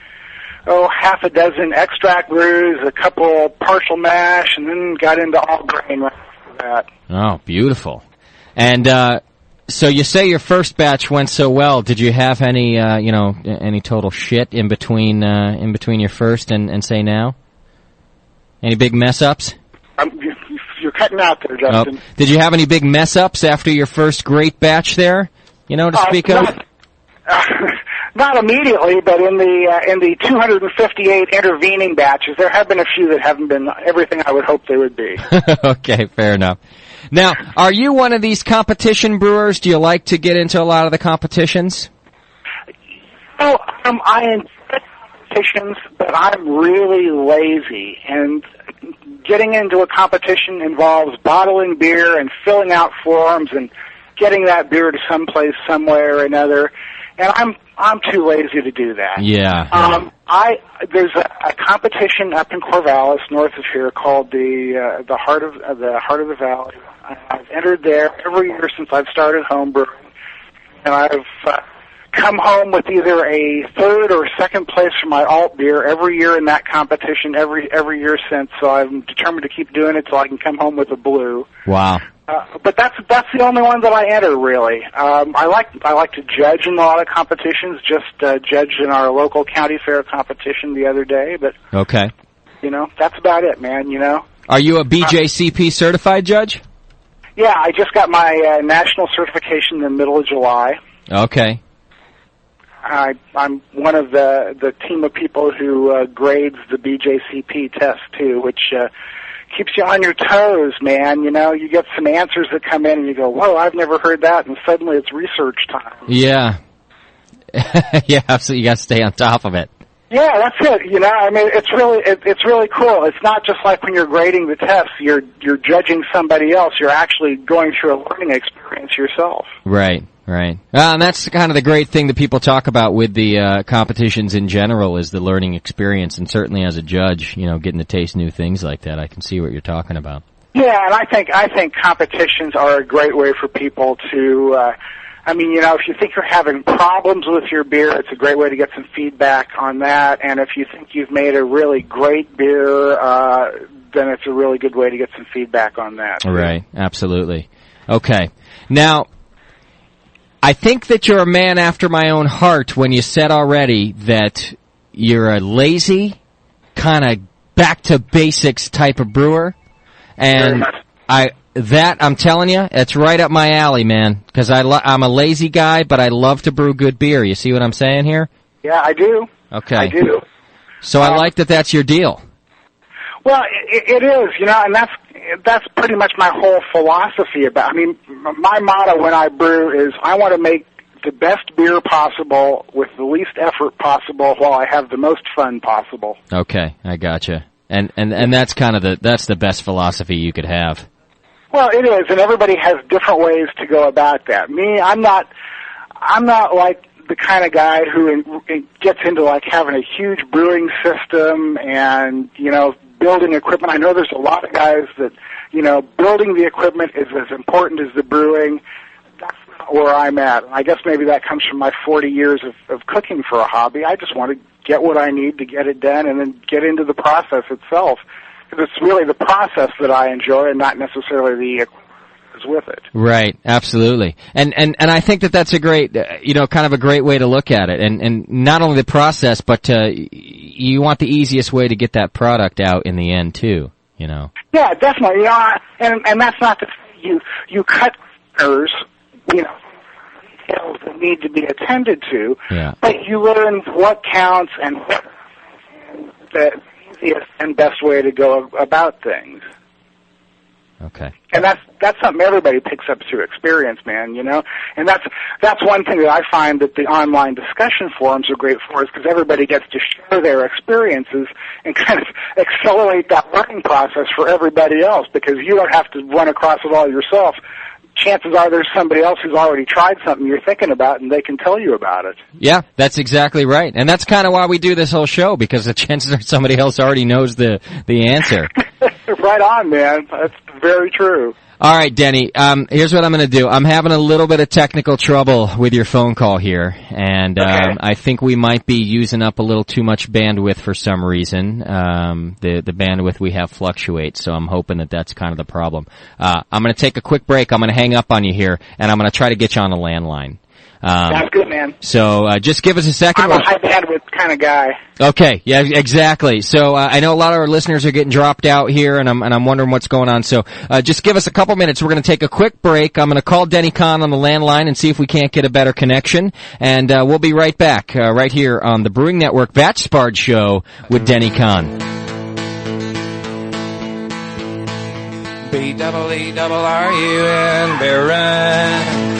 half a dozen extract brews, a couple partial mash, and then got into all grain right after that. Oh, beautiful. And so you say your first batch went so well. Did you have any any total shit in between your first and say now? Any big mess ups? You're cutting out there, Justin. Oh. Did you have any big mess ups after your first great batch there? To speak of? Not immediately, but in the 258 intervening batches, there have been a few that haven't been everything I would hope they would be. Okay, fair enough. Now, are you one of these competition brewers? Do you like to get into a lot of the competitions? I enjoy competitions, but I'm really lazy, and getting into a competition involves bottling beer and filling out forms and getting that beer to someplace, somewhere or another, and I'm too lazy to do that. Yeah. There's a competition up in Corvallis, north of here, called the Heart of the Valley. I've entered there every year since I've started homebrewing, and I've come home with either a third or second place for my alt beer every year in that competition, every year since. So I'm determined to keep doing it so I can come home with a blue. Wow. But that's the only one that I enter, really. I like to judge in a lot of competitions. Just judged in our local county fair competition the other day. But okay, that's about it, man. Are you a BJCP certified judge? Yeah, I just got my national certification in the middle of July. Okay. I'm one of the team of people who grades the BJCP test too, which keeps you on your toes, man. You get some answers that come in and you go, whoa, I've never heard that, and suddenly it's research time. Yeah. Yeah, absolutely. You got to stay on top of it. Yeah, that's it. It's really cool. It's not just like when you're grading the tests, you're judging somebody else. You're actually going through a learning experience yourself. Right. And that's kind of the great thing that people talk about with the competitions in general is the learning experience, and certainly as a judge, getting to taste new things like that. I can see what you're talking about. Yeah, and I think competitions are a great way for people to. If you think you're having problems with your beer, it's a great way to get some feedback on that. And if you think you've made a really great beer, then it's a really good way to get some feedback on that. Right, absolutely. Okay. Now, I think that you're a man after my own heart when you said already that you're a lazy, kind of back-to-basics type of brewer. And I'm telling you, it's right up my alley, man, because I'm a lazy guy, but I love to brew good beer. You see what I'm saying here? Yeah, I do. Okay. I do. So I like that that's your deal. Well, it is, and that's pretty much my whole philosophy about. My motto when I brew is I want to make the best beer possible with the least effort possible while I have the most fun possible. Okay, I gotcha. And that's kind of that's the best philosophy you could have. Well, it is, and everybody has different ways to go about that. Me, I'm not like the kind of guy who gets into like having a huge brewing system and building equipment. I know there's a lot of guys that building the equipment is as important as the brewing. That's not where I'm at. I guess maybe that comes from my 40 years of cooking for a hobby. I just want to get what I need to get it done and then get into the process itself. Because it's really the process that I enjoy and not necessarily the equipment that's with it. Right, absolutely. And I think that's a great, kind of a great way to look at it. And not only the process, but you want the easiest way to get that product out in the end, too, Yeah, definitely. And that's not to say you cut corners, details that need to be attended to, but you learn what counts and what the easiest and best way to go about things. Okay. And that's something everybody picks up through experience, man, And that's one thing that I find that the online discussion forums are great for, is because everybody gets to share their experiences and kind of accelerate that learning process for everybody else, because you don't have to run across it all yourself. Chances are there's somebody else who's already tried something you're thinking about, and they can tell you about it. Yeah, that's exactly right. And that's kind of why we do this whole show, because the chances are somebody else already knows the answer. Right on, man. That's very true. All right, Denny, here's what I'm going to do. I'm having a little bit of technical trouble with your phone call here, and I think we might be using up a little too much bandwidth for some reason. The bandwidth we have fluctuates, so I'm hoping that that's kind of the problem. I'm going to take a quick break. I'm going to hang up on you here, and I'm going to try to get you on the landline. Sounds good, man. So just give us a second. I'm a high bandwidth kind of guy. Okay, yeah, exactly. So I know a lot of our listeners are getting dropped out here, and I'm wondering what's going on. So just give us a couple minutes. We're going to take a quick break. I'm going to call Denny Conn on the landline and see if we can't get a better connection, and we'll be right back right here on the Brewing Network Batch Sparge Show with Denny Conn. B-double-E-double-R-U-N, Baron.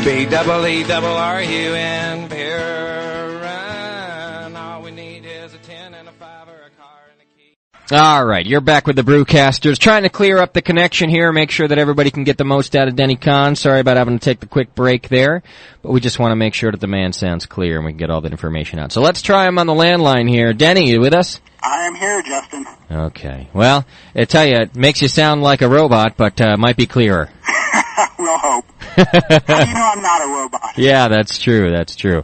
B-double-E-double-R-U-N, Baron. All we need is a 10 and a 5 or a car and a key. All right, you're back with the Brewcasters, trying to clear up the connection here, make sure that everybody can get the most out of Denny Conn. Sorry about having to take the quick break there, but we just want to make sure that the man sounds clear and we can get all that information out. So let's try him on the landline here. Denny, you with us? I am here, Justin. Okay. Well, I tell you, it makes you sound like a robot, but might be clearer. We'll hope. How do you know I'm not a robot? Yeah, that's true. That's true.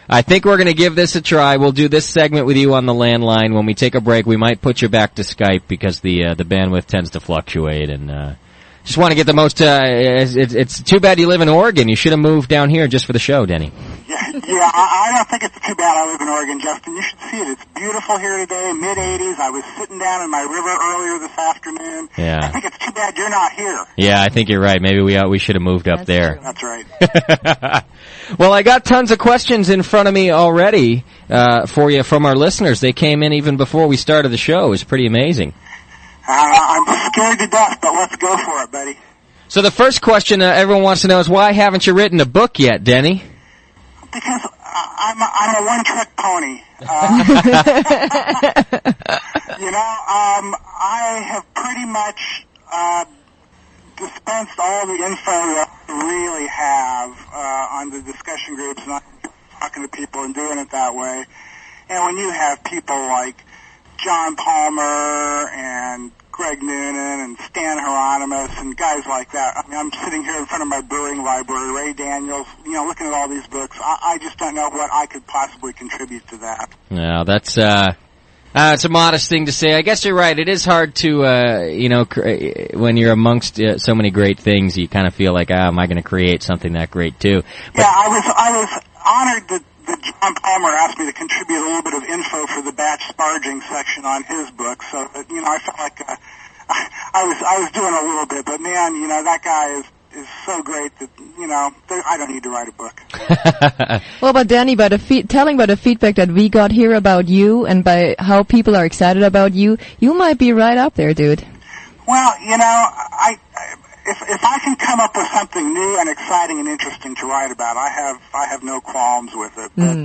I think we're going to give this a try. We'll do this segment with you on the landline. When we take a break, we might put you back to Skype because the bandwidth tends to fluctuate. And just want to get the most. It's too bad you live in Oregon. You should have moved down here just for the show, Denny. Yeah, I don't think it's too bad I live in Oregon, Justin. You should see it. It's beautiful here today, mid-80s. I was sitting down in my river earlier this afternoon. Yeah. I think it's too bad you're not here. Yeah, I think you're right. Maybe we should have moved up there. That's right. Well, I got tons of questions in front of me already for you from our listeners. They came in even before we started the show. It was pretty amazing. I'm scared to death, but let's go for it, buddy. So the first question everyone wants to know is, why haven't you written a book yet, Denny? Because I'm a one-trick pony. I have pretty much dispensed all the info that I really have on the discussion groups, and I'm talking to people and doing it that way. And when you have people like John Palmer and Greg Noonan and Stan Hieronymus and guys like that. I mean, I'm sitting here in front of my brewing library, Ray Daniels, looking at all these books. I just don't know what I could possibly contribute to that. No, that's it's a modest thing to say. I guess you're right. It is hard to, when you're amongst so many great things, you kind of feel like, am I going to create something that great too? But yeah, I was honored that John Palmer asked me to contribute a little bit of info for the batch sparging section on his book, so that, I felt like I was doing a little bit, but man, that guy is so great that I don't need to write a book. Well, but Danny, telling about the feedback that we got here about you and by how people are excited about you, you might be right up there, dude. Well, if I can come up with something new and exciting and interesting to write about, I have no qualms with it. But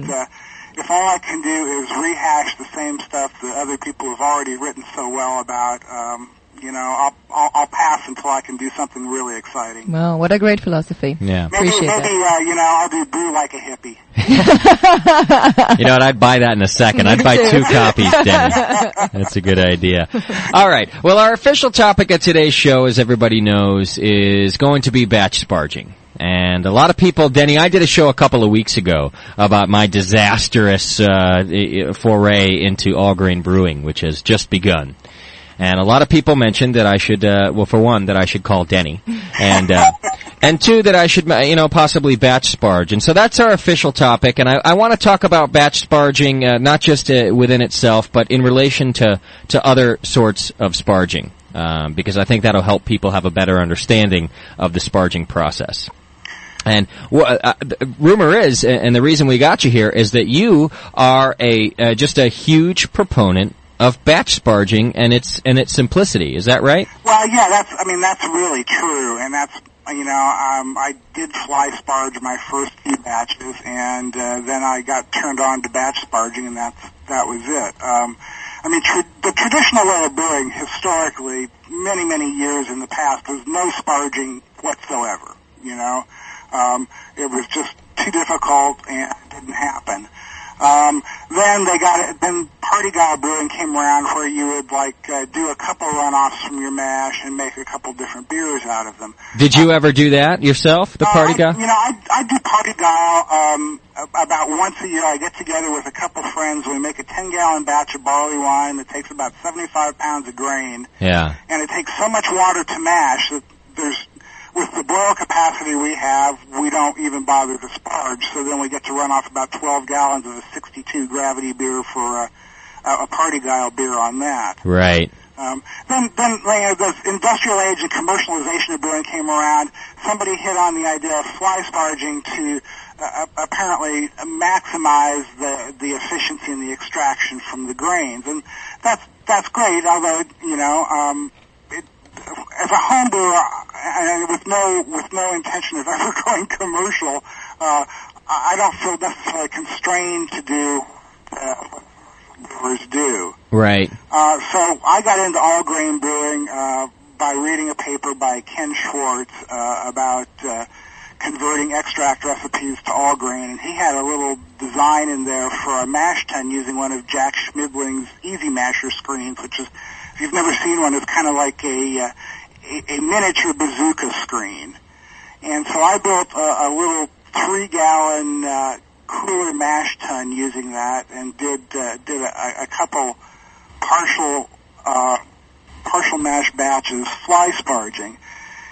if all I can do is rehash the same stuff that other people have already written so well about, I'll pass until I can do something really exciting. Wow, what a great philosophy. Yeah, appreciate that. I'll do brew like a hippie. You know what? I'd buy that in a second. I'd buy 2 copies, Denny. That's a good idea. All right. Well, our official topic of today's show, as everybody knows, is going to be batch sparging. And a lot of people, Denny, I did a show a couple of weeks ago about my disastrous foray into all-grain brewing, which has just begun. And a lot of people mentioned that I should, for one, that I should call Denny, and 2, that I should, possibly batch sparge. And so that's our official topic. And I want to talk about batch sparging, not just within itself, but in relation to other sorts of sparging, because I think that'll help people have a better understanding of the sparging process. And rumor is, and the reason we got you here, is that you are just a huge proponent of batch sparging and its simplicity. Is that right? Well, yeah, that's really true, and that's I did fly sparge my first few batches, and then I got turned on to batch sparging, and that was it. The traditional way of brewing, historically, many years in the past, was no sparging whatsoever. It was just too difficult and it didn't happen. Then Party Guile Brewing came around, where you would do a couple runoffs from your mash and make a couple different beers out of them. Did you ever do that yourself, the Party Guile? I do Party Guile about once a year. I get together with a couple friends. We make a 10-gallon batch of barley wine that takes about 75 pounds of grain. Yeah. And it takes so much water to mash that with the boil capacity we have, we don't even bother to sparge, so then we get to run off about 12 gallons of a 62 gravity beer for a Party Guile beer on that. Right. Then the industrial age and commercialization of brewing came around. Somebody hit on the idea of fly sparging to apparently maximize the efficiency and the extraction from the grains, and that's great. Although as a home brewer, and with no intention of ever going commercial, I don't feel necessarily constrained to do what brewers do. Right. So I got into all grain brewing by reading a paper by Ken Schwartz about converting extract recipes to all grain, and he had a little design in there for a mash tun using one of Jack Schmidling's Easy Masher screens, which is, if you've never seen one, it's kind of like a miniature bazooka screen. And so I built a little 3-gallon cooler mash tun using that, and did a couple partial mash batches fly sparging.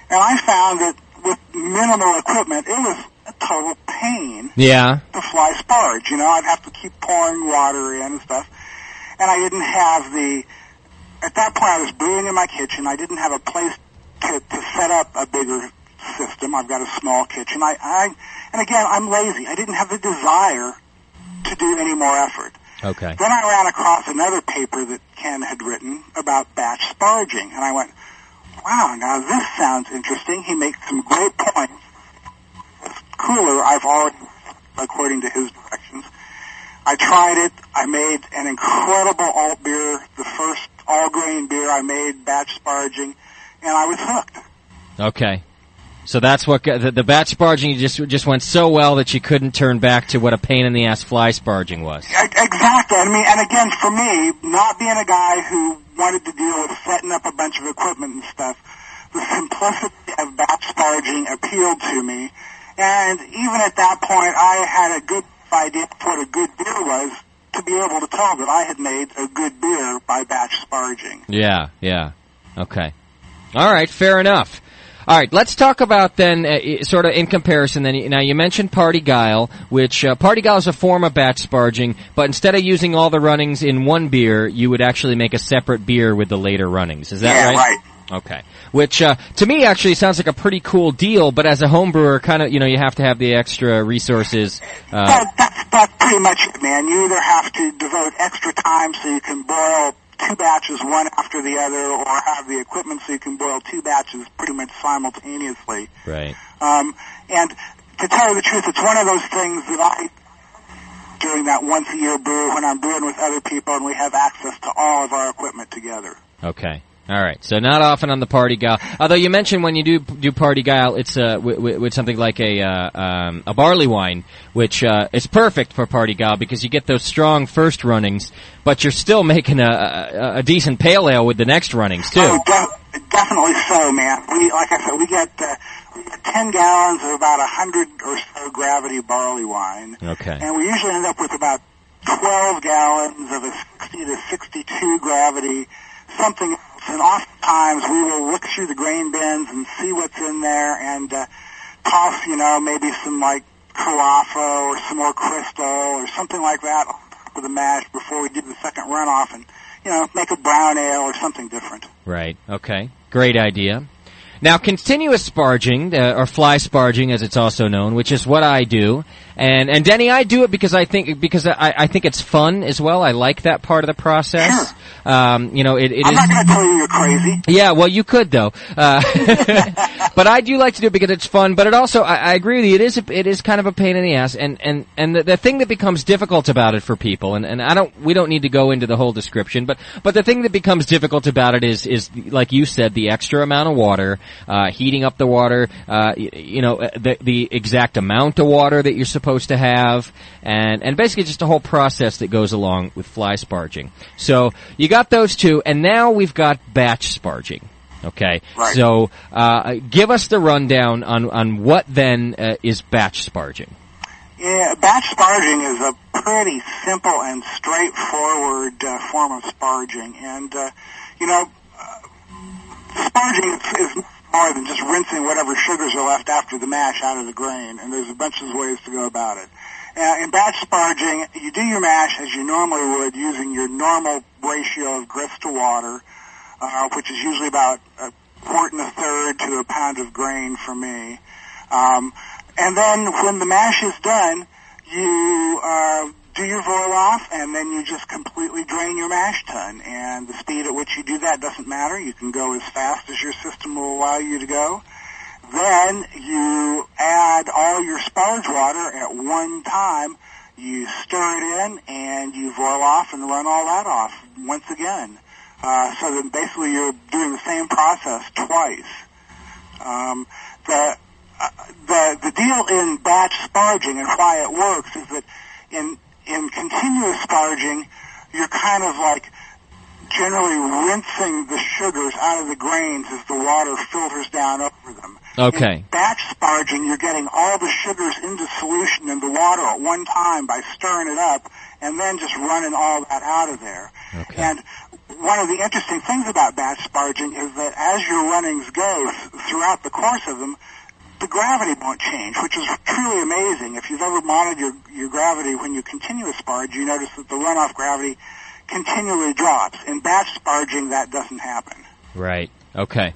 And I found that with minimal equipment, it was a total pain to fly sparge. You know, I'd have to keep pouring water in and stuff. And I didn't have at that point I was brewing in my kitchen. I didn't have a place to set up a bigger system. I've got a small kitchen. And again, I'm lazy. I didn't have the desire to do any more effort. Okay. Then I ran across another paper that Ken had written about batch sparging, and I went, wow, now this sounds interesting. He makes some great points. This cooler I've already, according to his directions. I tried it. I made an incredible alt beer, the first all-grain beer I made, batch sparging, and I was hooked. Okay. So that's what the batch sparging just went so well that you couldn't turn back to what a pain in the ass fly sparging was. Exactly. I mean, and again, for me, not being a guy who wanted to deal with setting up a bunch of equipment and stuff, the simplicity of batch sparging appealed to me. And even at that point, I had a good idea of what a good beer was, to be able to tell that I had made a good beer by batch sparging. Yeah. Okay. All right, fair enough. All right, let's talk about then, sort of in comparison. Then, now you mentioned Party Guile, which Party Guile is a form of batch sparging, but instead of using all the runnings in one beer, you would actually make a separate beer with the later runnings. Is that right? Yeah, right. Okay. Which to me actually sounds like a pretty cool deal, but as a home brewer, kind of, you have to have the extra resources. That's pretty much it, man. You either have to devote extra time so you can boil 2 batches one after the other, or have the equipment so you can boil 2 batches pretty much simultaneously. Right. And to tell you the truth, it's one of those things that during that once-a-year brew, when I'm brewing with other people and we have access to all of our equipment together. Okay. All right. So not often on the Party Guile. Although you mentioned when you do Party Guile, it's with something like a barley wine, which is perfect for Party Guile because you get those strong first runnings, but you're still making a decent pale ale with the next runnings too. Oh, definitely so, man. Like I said, we get 10 gallons of about 100 or so gravity barley wine. Okay. And we usually end up with about 12 gallons of a 60 to 62 gravity something else. And oftentimes we will look through the grain bins and see what's in there and toss, maybe some like Carafa or some more Crystal or something like that on top of the mash before we do the second runoff and, make a brown ale or something different. Right. Okay. Great idea. Now, continuous sparging, or fly sparging as it's also known, which is what I do. And Denny, I do it because I think it's fun as well. I like that part of the process. Sure. I'm not going to tell you you're crazy. Yeah, well, you could though. But I do like to do it because it's fun. But it also, I agree with you. It is kind of a pain in the ass. And the thing that becomes difficult about it for people, and we don't need to go into the whole description, but the thing that becomes difficult about it is like you said, the extra amount of water, heating up the water, the exact amount of water that you're supposed to have, and basically just a whole process that goes along with fly sparging. So you got those two, and now we've got batch sparging. Okay, right. So give us the rundown on what then is batch sparging. Yeah, batch sparging is a pretty simple and straightforward form of sparging, and sparging is more than just rinsing whatever sugars are left after the mash out of the grain, and there's a bunch of ways to go about it. In batch sparging, you do your mash as you normally would using your normal ratio of grist to water, which is usually about 1 1/4 to a pound of grain for me. And then when the mash is done, you do your boil off, and then you just completely drain your mash tun. And the speed at which you do that doesn't matter. You can go as fast as your system will allow you to go. Then you add all your sparge water at one time. You stir it in, and you boil off and run all that off once again. So then basically you're doing the same process twice. The deal in batch sparging and why it works is that in continuous sparging, you're kind of like generally rinsing the sugars out of the grains as the water filters down over them. Okay. In batch sparging, you're getting all the sugars into solution in the water at one time by stirring it up and then just running all that out of there. Okay. And one of the interesting things about batch sparging is that as your runnings go throughout the course of them, the gravity won't change, which is truly amazing. If you've ever monitored your gravity when you continue a sparge, you notice that the runoff gravity continually drops. In batch sparging, that doesn't happen. Right. Okay.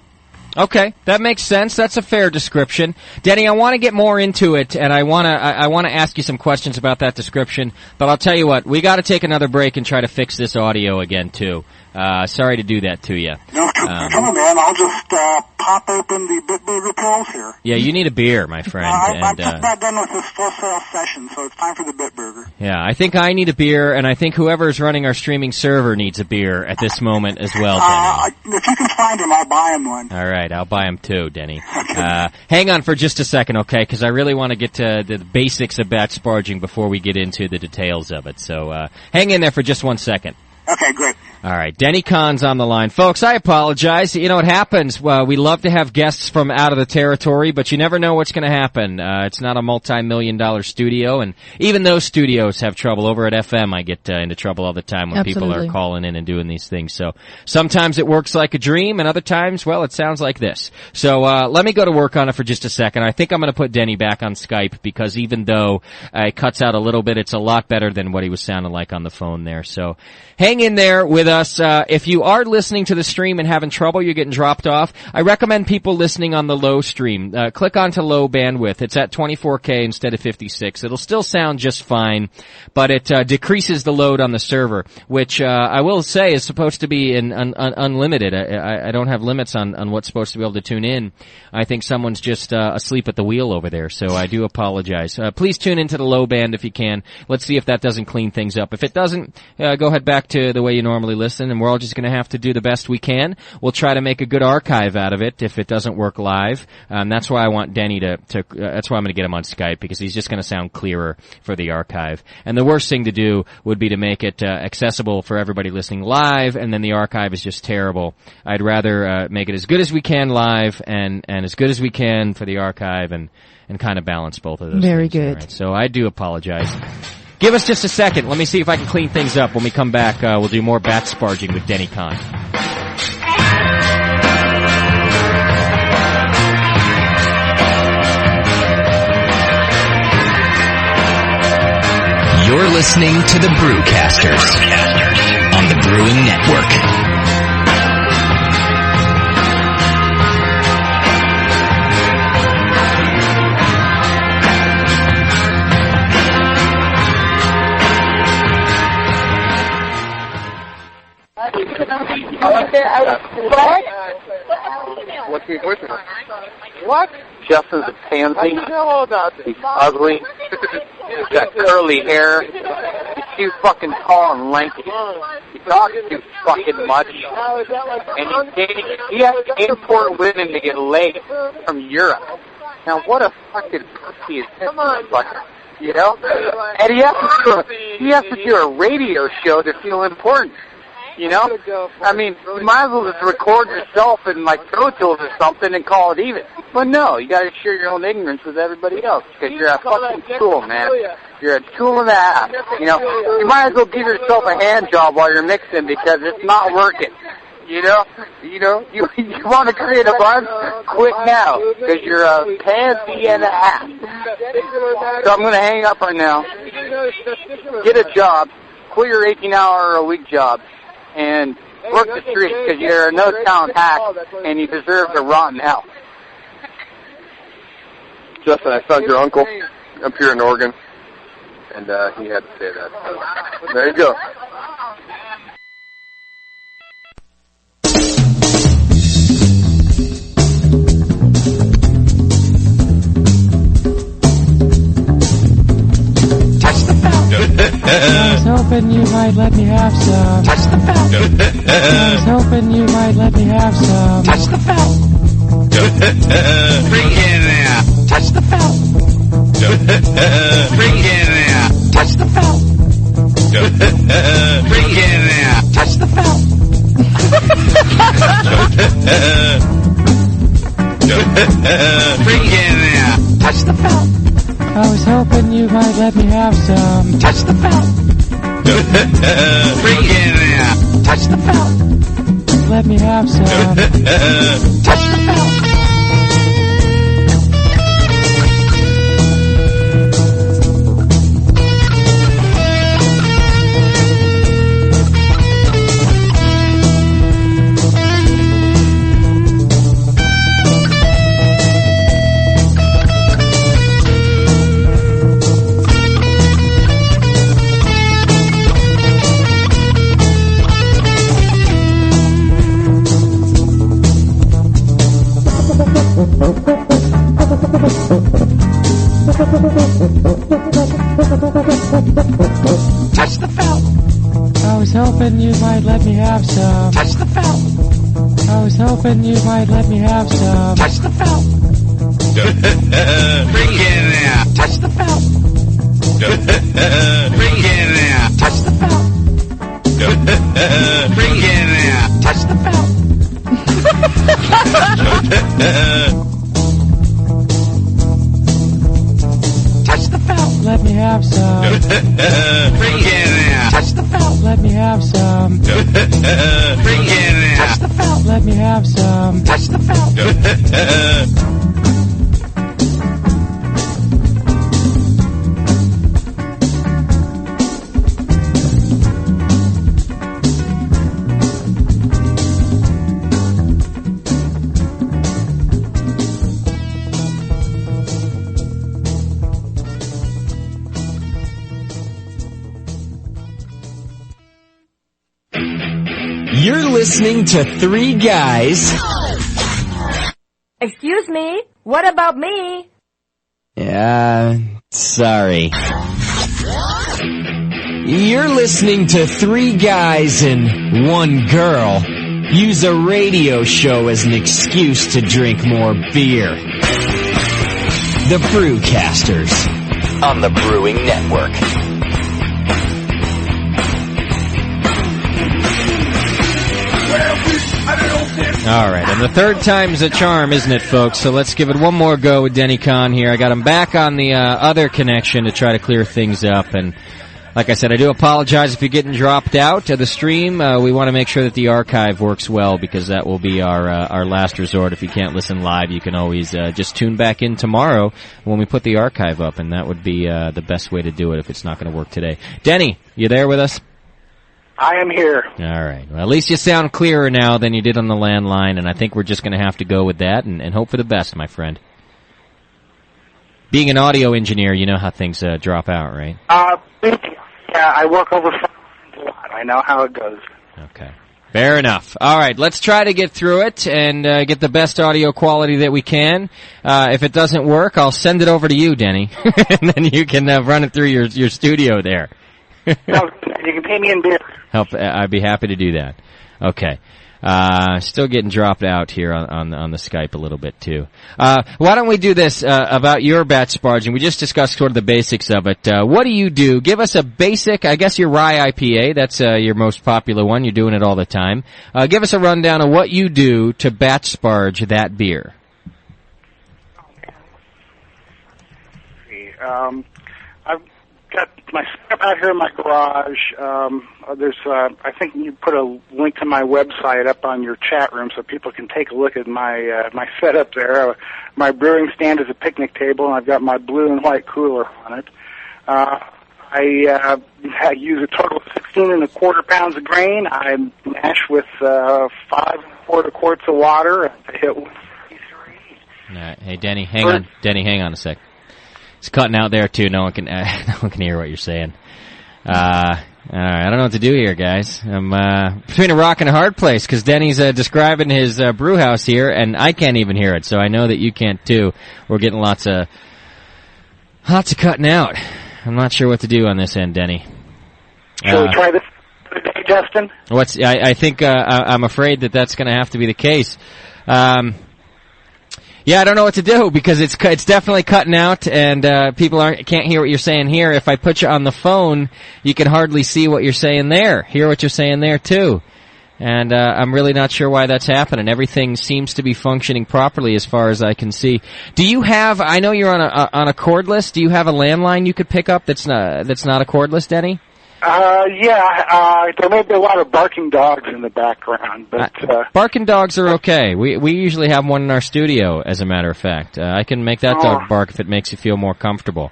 Okay, that makes sense. That's a fair description. Denny, I want to get more into it, and I want to ask you some questions about that description, but I'll tell you what, we got to take another break and try to fix this audio again, too. Sorry to do that to you. No trouble, man. I'll just pop open the Bitburger pills here. Yeah, you need a beer, my friend. I'm just about done with this full sale session, so it's time for the Bitburger. Yeah, I think I need a beer, and I think whoever's running our streaming server needs a beer at this moment as well, Denny. If you can find him, I'll buy him one. All right, I'll buy him too, Denny. Hang on for just a second, okay, because I really want to get to the basics of batch sparging before we get into the details of it. So hang in there for just 1 second. Okay, great. All right, Denny Conn's on the line. Folks, I apologize. You know, it happens. We love to have guests from out of the territory, but you never know what's going to happen. It's not a multi-million-dollar studio, and even those studios have trouble. Over at FM, I get into trouble all the time when people are calling in and doing these things. So sometimes it works like a dream, and other times, well, it sounds like this. So let me go to work on it for just a second. I think I'm going to put Denny back on Skype, because even though it cuts out a little bit, it's a lot better than what he was sounding like on the phone there. So hang in there with us. If you are listening to the stream and having trouble, you're getting dropped off, I recommend people listening on the low stream. Click onto low bandwidth. It's at 24K instead of 56. It'll still sound just fine, but it decreases the load on the server, which I will say is supposed to be unlimited. I don't have limits on what's supposed to be able to tune in. I think someone's just asleep at the wheel over there, so I do apologize. Please tune into the low band if you can. Let's see if that doesn't clean things up. If it doesn't, go ahead back to the way you normally listen, and we're all just going to have to do the best we can. We'll try to make a good archive out of it if it doesn't work live. That's why I want Denny that's why I'm going to get him on Skype, because he's just going to sound clearer for the archive. And the worst thing to do would be to make it accessible for everybody listening live, and then the archive is just terrible. I'd rather make it as good as we can live and as good as we can for the archive, and kind of balance both of those Very things. good. Right. So I do apologize. Give us just a second. Let me see if I can clean things up. When we come back, we'll do more bat sparging with Denny Conn. You're listening to the Brewcasters on the Brewing Network. What's he with? What? Justin's a pansy. He's ugly. He's got curly hair. He's too fucking tall and lanky. He talks too fucking much. And he has to import women to get laid from Europe. Now what a fucking pussy is this motherfucker? You know? And he has to do a radio show to feel important. You know? I mean, you might as well just record yourself in, like, Pro Tools or something and call it even. But no, you gotta share your own ignorance with everybody else, because you're a fucking tool, man. You're a tool in the ass. You know? You might as well give yourself a hand job while you're mixing, because it's not working. You know? You want to create a buzz? Quit now, because you're a pansy and a ass. So I'm gonna hang up right now. Get a job. Quit your 18-hour-a-week job. And work the streets, because you're a no-talent hack, and you deserve to rot in hell. Justin, I found your uncle up here in Oregon, and he had to say that. There you go. I was hoping you might let me have some. Touch the belt. I was hoping you might let me have some. Touch the belt. Bring it in there. Touch the belt. Bring it in there. Touch the belt. Bring it in there. Touch the belt. let me have some. Touch the felt. Bring it in. Touch the felt. Let me have some. Touch the felt. Touch the felt. I was hoping you might let me have some. Touch the felt. I was hoping you might let me have some. Touch the felt. Bring it in. Touch the felt. Bring it in. Touch the felt. Bring it in. Touch the felt. Touch the felt. Let me have some. Bring it in. Touch the felt. Let me have some. Bring it in. Touch the felt. Let me have some. Touch the felt. You're listening to Three Guys. Excuse me? What about me? Sorry. You're listening to Three Guys and One Girl use a radio show as an excuse to drink more beer. The Brewcasters on the Brewing Network. All right, and the third time's a charm, isn't it, folks? So let's give it one more go with Denny Conn here. I got him back on the other connection to try to clear things up. And like I said, I do apologize if you're getting dropped out of the stream. We want to make sure that the archive works well, because that will be our last resort. If you can't listen live, you can always just tune back in tomorrow when we put the archive up, and that would be the best way to do it if it's not going to work today. Denny, you there with us? I am here. All right. Well, at least you sound clearer now than you did on the landline, and I think we're just going to have to go with that and hope for the best, my friend. Being an audio engineer, you know how things drop out, right? Yeah, I work over a lot. I know how it goes. Okay. Fair enough. All right, let's try to get through it and get the best audio quality that we can. If it doesn't work, I'll send it over to you, Denny, and then you can run it through your studio there. You can pay me in beer. I'd be happy to do that. Okay. Still getting dropped out here on the Skype a little bit too. Why don't we do this about your batch sparging? We just discussed sort of the basics of it. What do you do? Give us a basic. I guess your rye IPA. That's your most popular one. You're doing it all the time. Give us a rundown of what you do to batch sparge that beer. I've got my setup out here in my garage. There's, I think you put a link to my website up on your chat room so people can take a look at my my setup there. My brewing stand is a picnic table, and I've got my blue and white cooler on it. I use a total of 16 1/4 pounds of grain. I mash with 5 1/4 quarts of water. I hit 133. All right. Hey, Denny, hang on. Denny, hang on a sec. It's cutting out there too. No one can hear what you're saying. All right, I don't know what to do here, guys. I'm between a rock and a hard place because Denny's describing his brew house here, and I can't even hear it. So I know that you can't too. We're getting lots of cutting out. I'm not sure what to do on this end, Denny. Shall we try this today, Justin? I think I'm afraid that's going to have to be the case. Yeah, I don't know what to do because it's definitely cutting out, and people can't hear what you're saying here. If I put you on the phone, you can hardly see what you're saying there. Hear what you're saying there too. And I'm really not sure why that's happening. Everything seems to be functioning properly as far as I can see. Do you have? I know you're on a cordless. Do you have a landline you could pick up that's not a cordless, Denny? There may be a lot of barking dogs in the background, but barking dogs are okay. We usually have one in our studio, as a matter of fact. I can make that dog bark if it makes you feel more comfortable.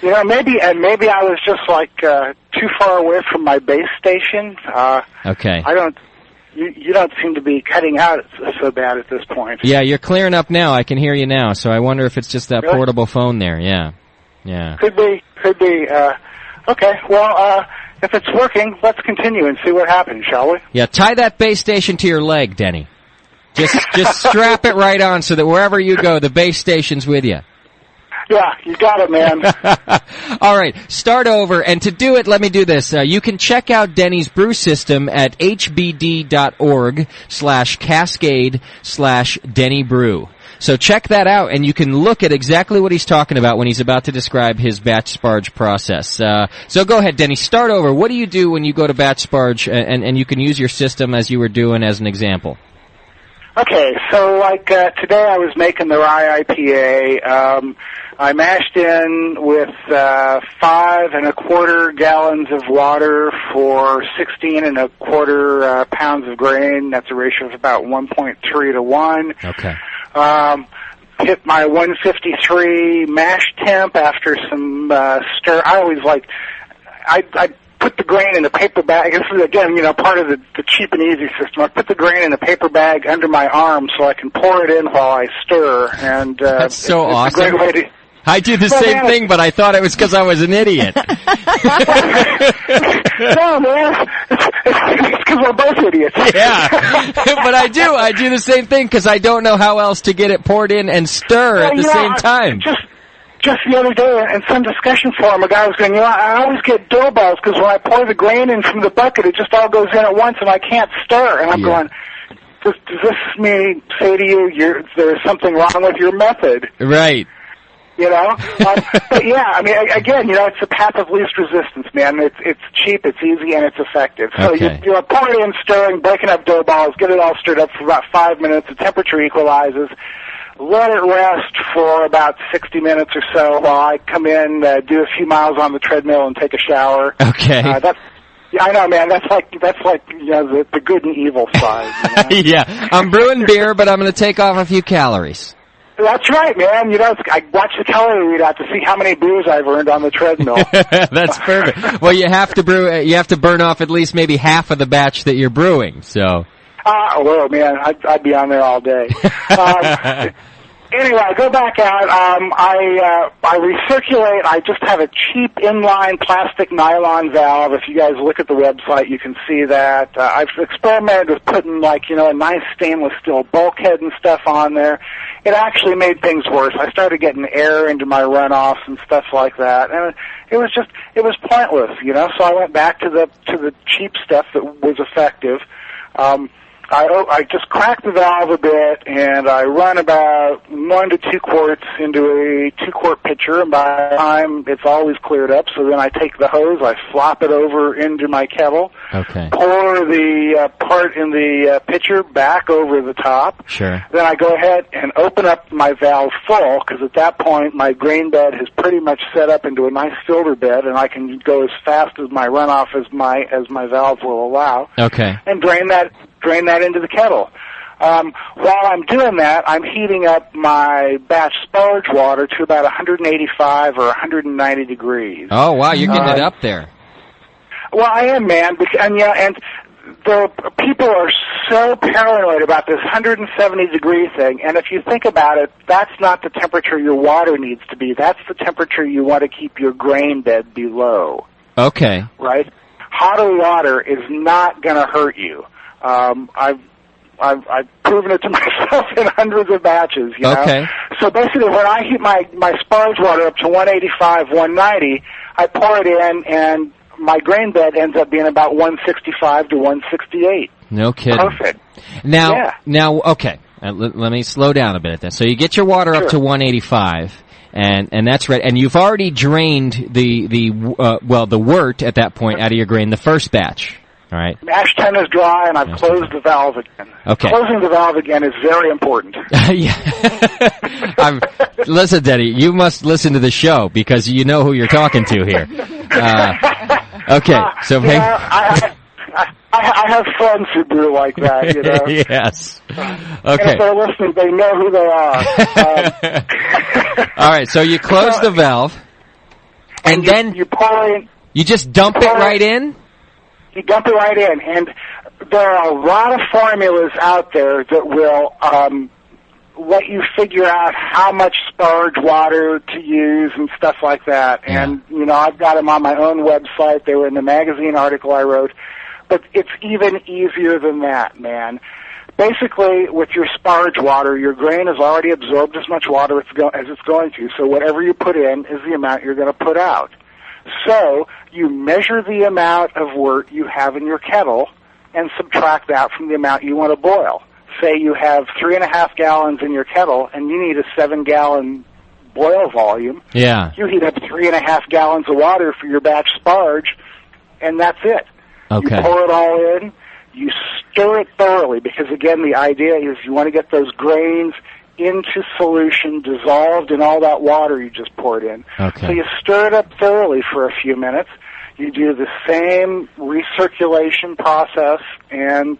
Maybe I was just too far away from my base station. Okay. You don't seem to be cutting out so bad at this point. Yeah, you're clearing up now. I can hear you now. So I wonder if it's just that portable phone there. Yeah. Could be. Okay. Well, if it's working, let's continue and see what happens, shall we? Yeah. Tie that base station to your leg, Denny. Just strap it right on so that wherever you go, the base station's with you. Yeah, you got it, man. All right, start over. And to do it, let me do this. You can check out Denny's brew system at hbd.org/cascade/Denny Brew. So check that out, and you can look at exactly what he's talking about when he's about to describe his batch sparge process. So go ahead, Denny. Start over. What do you do when you go to batch sparge, and you can use your system as you were doing as an example? Okay, so today I was making the rye IPA. I mashed in with 5 1/4 gallons of water for 16 1/4 pounds of grain. That's a ratio of about 1.3 to 1. Okay. Hit my 153 mash temp after some stir. I always I put the grain in a paper bag. This is, again, part of the cheap and easy system. I put the grain in a paper bag under my arm so I can pour it in while I stir. And that's so awesome. A great way to... I do the same thing, but I thought it was because I was an idiot. No, man. It's because we're both idiots. Yeah. But I do the same thing because I don't know how else to get it poured in and stir at the same time. Just the other day in some discussion forum, a guy was going, I always get dough balls because when I pour the grain in from the bucket, it just all goes in at once and I can't stir. And I'm going, does this mean say to you, there's something wrong with your method? Right. But yeah, I mean, again, it's the path of least resistance, man. It's cheap, it's easy, and it's effective. So okay. you pour it in, stirring, breaking up dough balls, get it all stirred up for about 5 minutes. The temperature equalizes. Let it rest for about 60 minutes or so while I come in, do a few miles on the treadmill, and take a shower. Okay. I know, man. That's like the good and evil side. Yeah, I'm brewing beer, but I'm going to take off a few calories. That's right, man. I watch the calorie readout to see how many brews I've earned on the treadmill. That's perfect. Well, you have to burn off at least maybe half of the batch that you're brewing. So. Well, man, I'd be on there all day. Anyway, I go back out. I recirculate. I just have a cheap inline plastic nylon valve. If you guys look at the website, you can see that. I've experimented with putting a nice stainless steel bulkhead and stuff on there. It actually made things worse. I started getting air into my runoffs and stuff like that, and it was pointless, So I went back to the cheap stuff that was effective. I just crack the valve a bit, and I run about 1 to 2 quarts into a 2-quart pitcher, and by the time it's always cleared up, so then I take the hose, I flop it over into my kettle, okay. Pour the part in the pitcher back over the top. Sure. Then I go ahead and open up my valve full, because at that point my grain bed has pretty much set up into a nice filter bed, and I can go as fast as my runoff as my valve will allow. Okay. And drain that into the kettle. While I'm doing that, I'm heating up my batch sparge water to about 185 or 190 degrees. Oh, wow, you're getting it up there. Well, I am, man, and the people are so paranoid about this 170-degree thing, and if you think about it, that's not the temperature your water needs to be. That's the temperature you want to keep your grain bed below. Okay. Right? Hotter water is not going to hurt you. I've proven it to myself in hundreds of batches, Okay. So basically, when I heat my sparge water up to 185, 190, I pour it in, and my grain bed ends up being about 165 to 168. No kidding. Perfect. Now, okay. Let me slow down a bit at that. So you get your water up to 185, And that's right. And you've already drained the wort at that point out of your grain, the first batch. All right. Mash tun is dry, and I've closed the valve again. Okay. Closing the valve again is very important. Listen, Denny, you must listen to the show because you know who you're talking to here. Okay, so I have friends who brew like that, you know. Yes. Okay. And if they're listening, they know who they are. All right, so you close the valve, and then you pour in. You just dump it right in. You dump it right in, and there are a lot of formulas out there that will let you figure out how much sparge water to use and stuff like that. Yeah. And, you know, I've got them on my own website. They were in the magazine article I wrote. But it's even easier than that, man. Basically, with your sparge water, your grain has already absorbed as much water as it's going to. So whatever you put in is the amount you're going to put out. So you measure the amount of wort you have in your kettle and subtract that from the amount you want to boil. Say you have 3.5 gallons in your kettle and you need a 7-gallon boil volume. Yeah. You heat up 3.5 gallons of water for your batch sparge, and that's it. Okay. You pour it all in. You stir it thoroughly because, again, the idea is you want to get those grains into solution, dissolved in all that water you just poured in. Okay. So you stir it up thoroughly for a few minutes. You do the same recirculation process and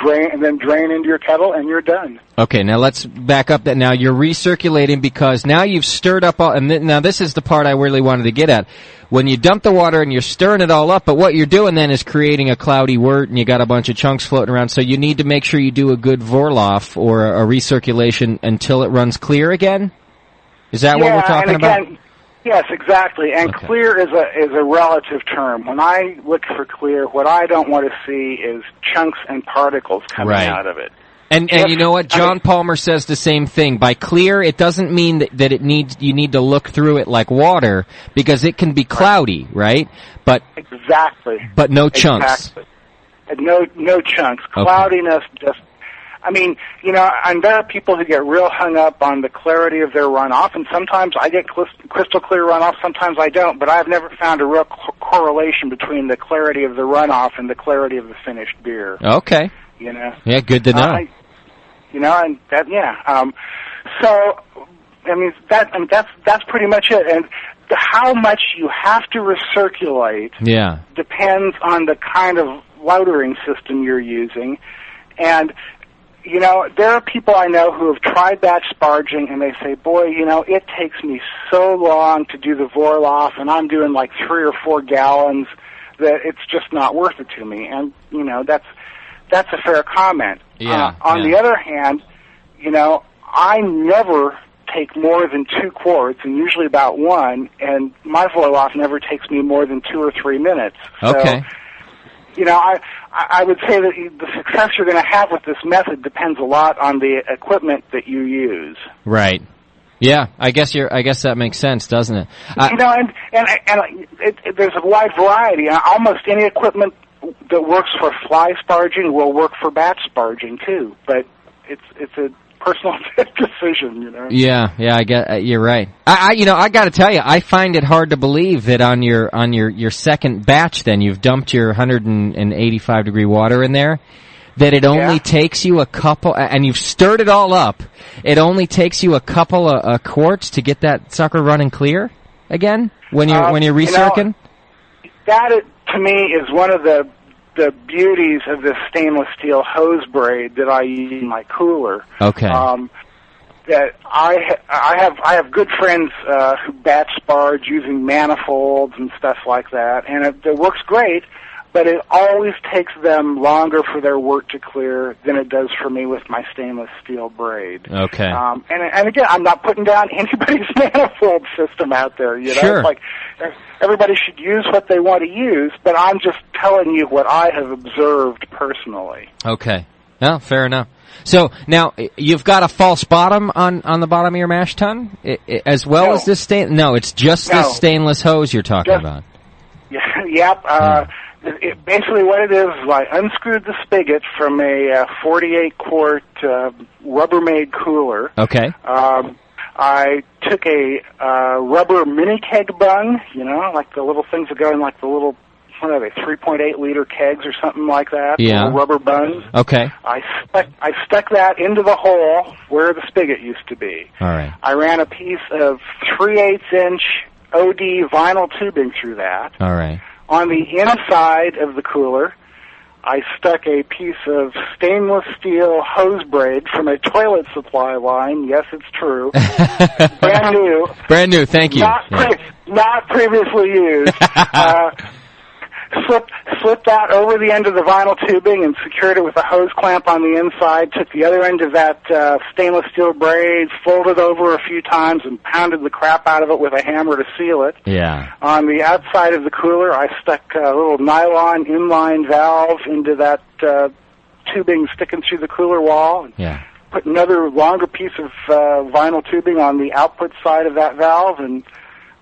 then drain into your kettle, and you're done. Okay, now let's back up that. Now you're recirculating because now you've stirred up all, and now this is the part I really wanted to get at. When you dump the water and you're stirring it all up, but what you're doing then is creating a cloudy wort, and you got a bunch of chunks floating around, so you need to make sure you do a good Vorlauf or a recirculation until it runs clear again? Is that what we're talking about? Yes, exactly. And okay. Clear is a relative term. When I look for clear, what I don't want to see is chunks and particles coming out of it. And you know what? John Palmer says the same thing. By clear, it doesn't mean that you need to look through it like water because it can be cloudy, right? But exactly. But no chunks. Exactly. No chunks. Cloudiness just. I mean, you know, and there are people who get real hung up on the clarity of their runoff, and sometimes I get crystal clear runoff, sometimes I don't, but I've never found a real correlation between the clarity of the runoff and the clarity of the finished beer. Okay. You know? Yeah, good to know. You know, and that, so, I mean, that's pretty much it, and how much you have to recirculate depends on the kind of loutering system you're using, and you know, there are people I know who have tried batch sparging, and they say, boy, you know, it takes me so long to do the Vorlauf, and I'm doing like 3 or 4 gallons that it's just not worth it to me. And, you know, that's a fair comment. On the other hand, you know, I never take more than 2 quarts, and usually about 1, and my Vorlauf never takes me more than 2 or 3 minutes. Okay. So, you know, I would say that the success you're going to have with this method depends a lot on the equipment that you use. Right. Yeah, I guess that makes sense, doesn't it? You know, and there's a wide variety. Almost any equipment that works for fly sparging will work for batch sparging too. But it's a personal decision, you know. Yeah, you're right. I got to tell you, I find it hard to believe that on your second batch, then you've dumped your 185 degree water in there, that it only takes you a couple, and you've stirred it all up. It only takes you a couple of quarts to get that sucker running clear again when you're recircing. You know, that to me is one of the beauties of this stainless steel hose braid that I use in my cooler. Okay. That I have good friends who batch sparge using manifolds and stuff like that, and it works great. But it always takes them longer for their work to clear than it does for me with my stainless steel braid. Okay. And again, I'm not putting down anybody's manifold system out there. You know, sure. It's like everybody should use what they want to use, but I'm just telling you what I have observed personally. Okay. No, fair enough. So now you've got a false bottom on the bottom of your mash tun, as well as this No, it's just this stainless hose you're talking about. Yep. Basically what it is I unscrewed the spigot from a 48-quart Rubbermaid cooler. Okay. I took a rubber mini keg bung, like the little things that go in like the little, what are they, 3.8 liter kegs or something like that. Yeah. Little rubber bungs. Okay. I stuck that into the hole where the spigot used to be. All right. I ran a piece of 3/8-inch OD vinyl tubing through that. All right. On the inside of the cooler, I stuck a piece of stainless steel hose braid from a toilet supply line. Yes, it's true. Brand new. Brand new, thank you. Not previously used. Slipped that over the end of the vinyl tubing and secured it with a hose clamp on the inside. Took the other end of that stainless steel braid, folded over a few times, and pounded the crap out of it with a hammer to seal it. Yeah. On the outside of the cooler, I stuck a little nylon inline valve into that tubing sticking through the cooler wall. Yeah. Put another longer piece of vinyl tubing on the output side of that valve, and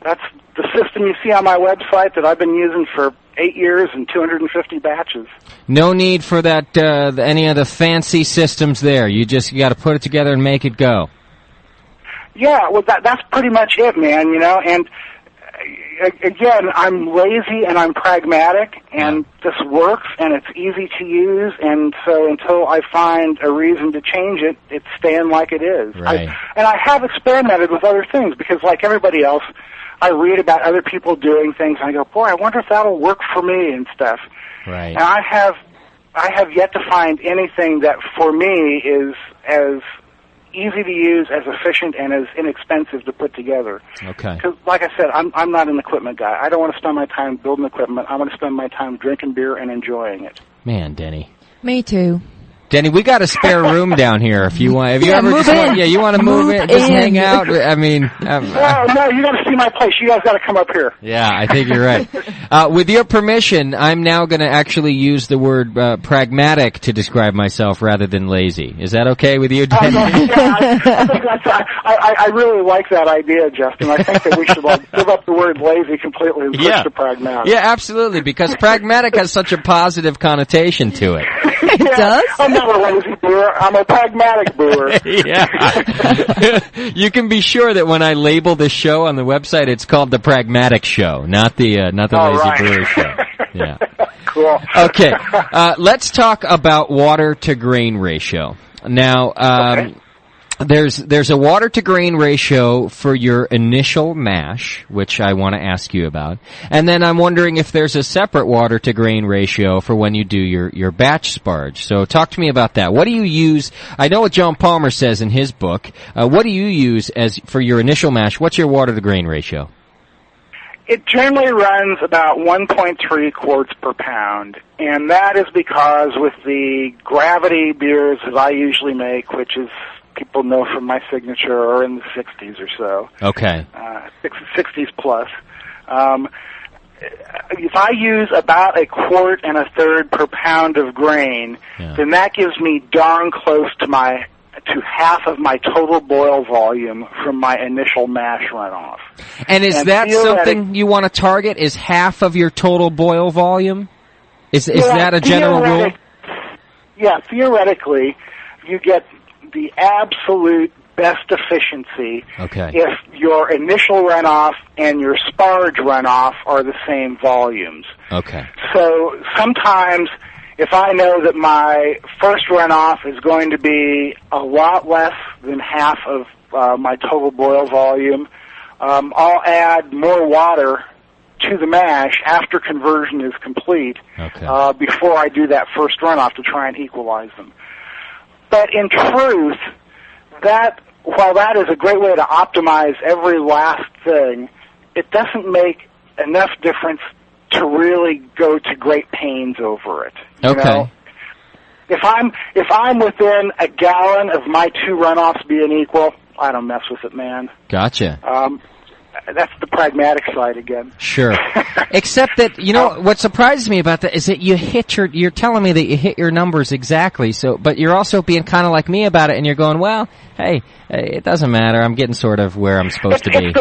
that's the system you see on my website that I've been using for 8 years and 250 batches. No need for that any of the fancy systems there. You got to put it together and make it go. Yeah, well, that's pretty much it, man, and again, I'm lazy and I'm pragmatic, and this works, and it's easy to use, and so until I find a reason to change it, it's staying like it is. Right. I have experimented with other things, because like everybody else, I read about other people doing things, and I go, boy, I wonder if that'll work for me and stuff. Right. And I have yet to find anything that, for me, is as easy to use, as efficient, and as inexpensive to put together. Okay. Because, like I said, I'm not an equipment guy. I don't want to spend my time building equipment. I want to spend my time drinking beer and enjoying it. Man, Denny. Me too. Denny, we got a spare room down here if you want. Have you ever move just in. you want to move in, just hang out? I mean, No, you got to see my place. You guys got to come up here. yeah, I think you're right. With your permission, I'm now going to actually use the word pragmatic to describe myself rather than lazy. Is that okay with you, Denny? I really like that idea, Justin. I think that we should give up the word lazy completely and switch to pragmatic. Yeah, absolutely, because pragmatic has such a positive connotation to it. It does? I'm not a lazy brewer. I'm a pragmatic brewer. Yeah. You can be sure that when I label this show on the website, it's called the Pragmatic Show, not the Lazy Brewer Show. Yeah. Cool. Okay. Let's talk about water to grain ratio. Now, there's a water to grain ratio for your initial mash, which I want to ask you about. And then I'm wondering if there's a separate water to grain ratio for when you do your batch sparge. So talk to me about that. What do you use? I know what John Palmer says in his book. What do you use for your initial mash? What's your water to grain ratio? It generally runs about 1.3 quarts per pound, and that is because with the gravity beers that I usually make, which is people know from my signature, are in the 60s or so. Okay. 60s plus. If I use about 1 1/4 per pound of grain, then that gives me darn close to half of my total boil volume from my initial mash runoff. And is that something you want to target? Is half of your total boil volume? Is that a general rule? Yeah, theoretically, you get the absolute best efficiency if your initial runoff and your sparge runoff are the same volumes. Okay. So sometimes if I know that my first runoff is going to be a lot less than half of my total boil volume, I'll add more water to the mash after conversion is complete before I do that first runoff to try and equalize them. But in truth, while that is a great way to optimize every last thing, it doesn't make enough difference to really go to great pains over it. You know? If I'm within a gallon of my 2 runoffs being equal, I don't mess with it, man. Gotcha. That's the pragmatic side again. Sure. Except that, what surprises me about that is that you're telling me that you hit your numbers exactly, but you're also being kind of like me about it, and you're going, well, hey, it doesn't matter. I'm getting sort of where I'm supposed to be.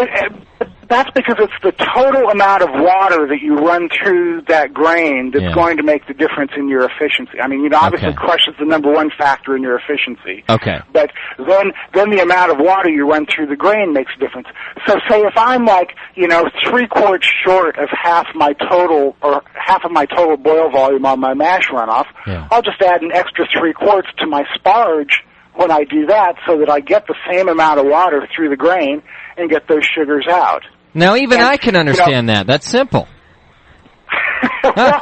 That's because it's the total amount of water that you run through that grain that's going to make the difference in your efficiency. I mean, obviously crush is the number one factor in your efficiency. Okay. But then the amount of water you run through the grain makes a difference. So say if I'm like, 3 quarts short of half of my total boil volume on my mash runoff, I'll just add an extra 3 quarts to my sparge when I do that so that I get the same amount of water through the grain and get those sugars out. Now, even I can understand that. That's simple.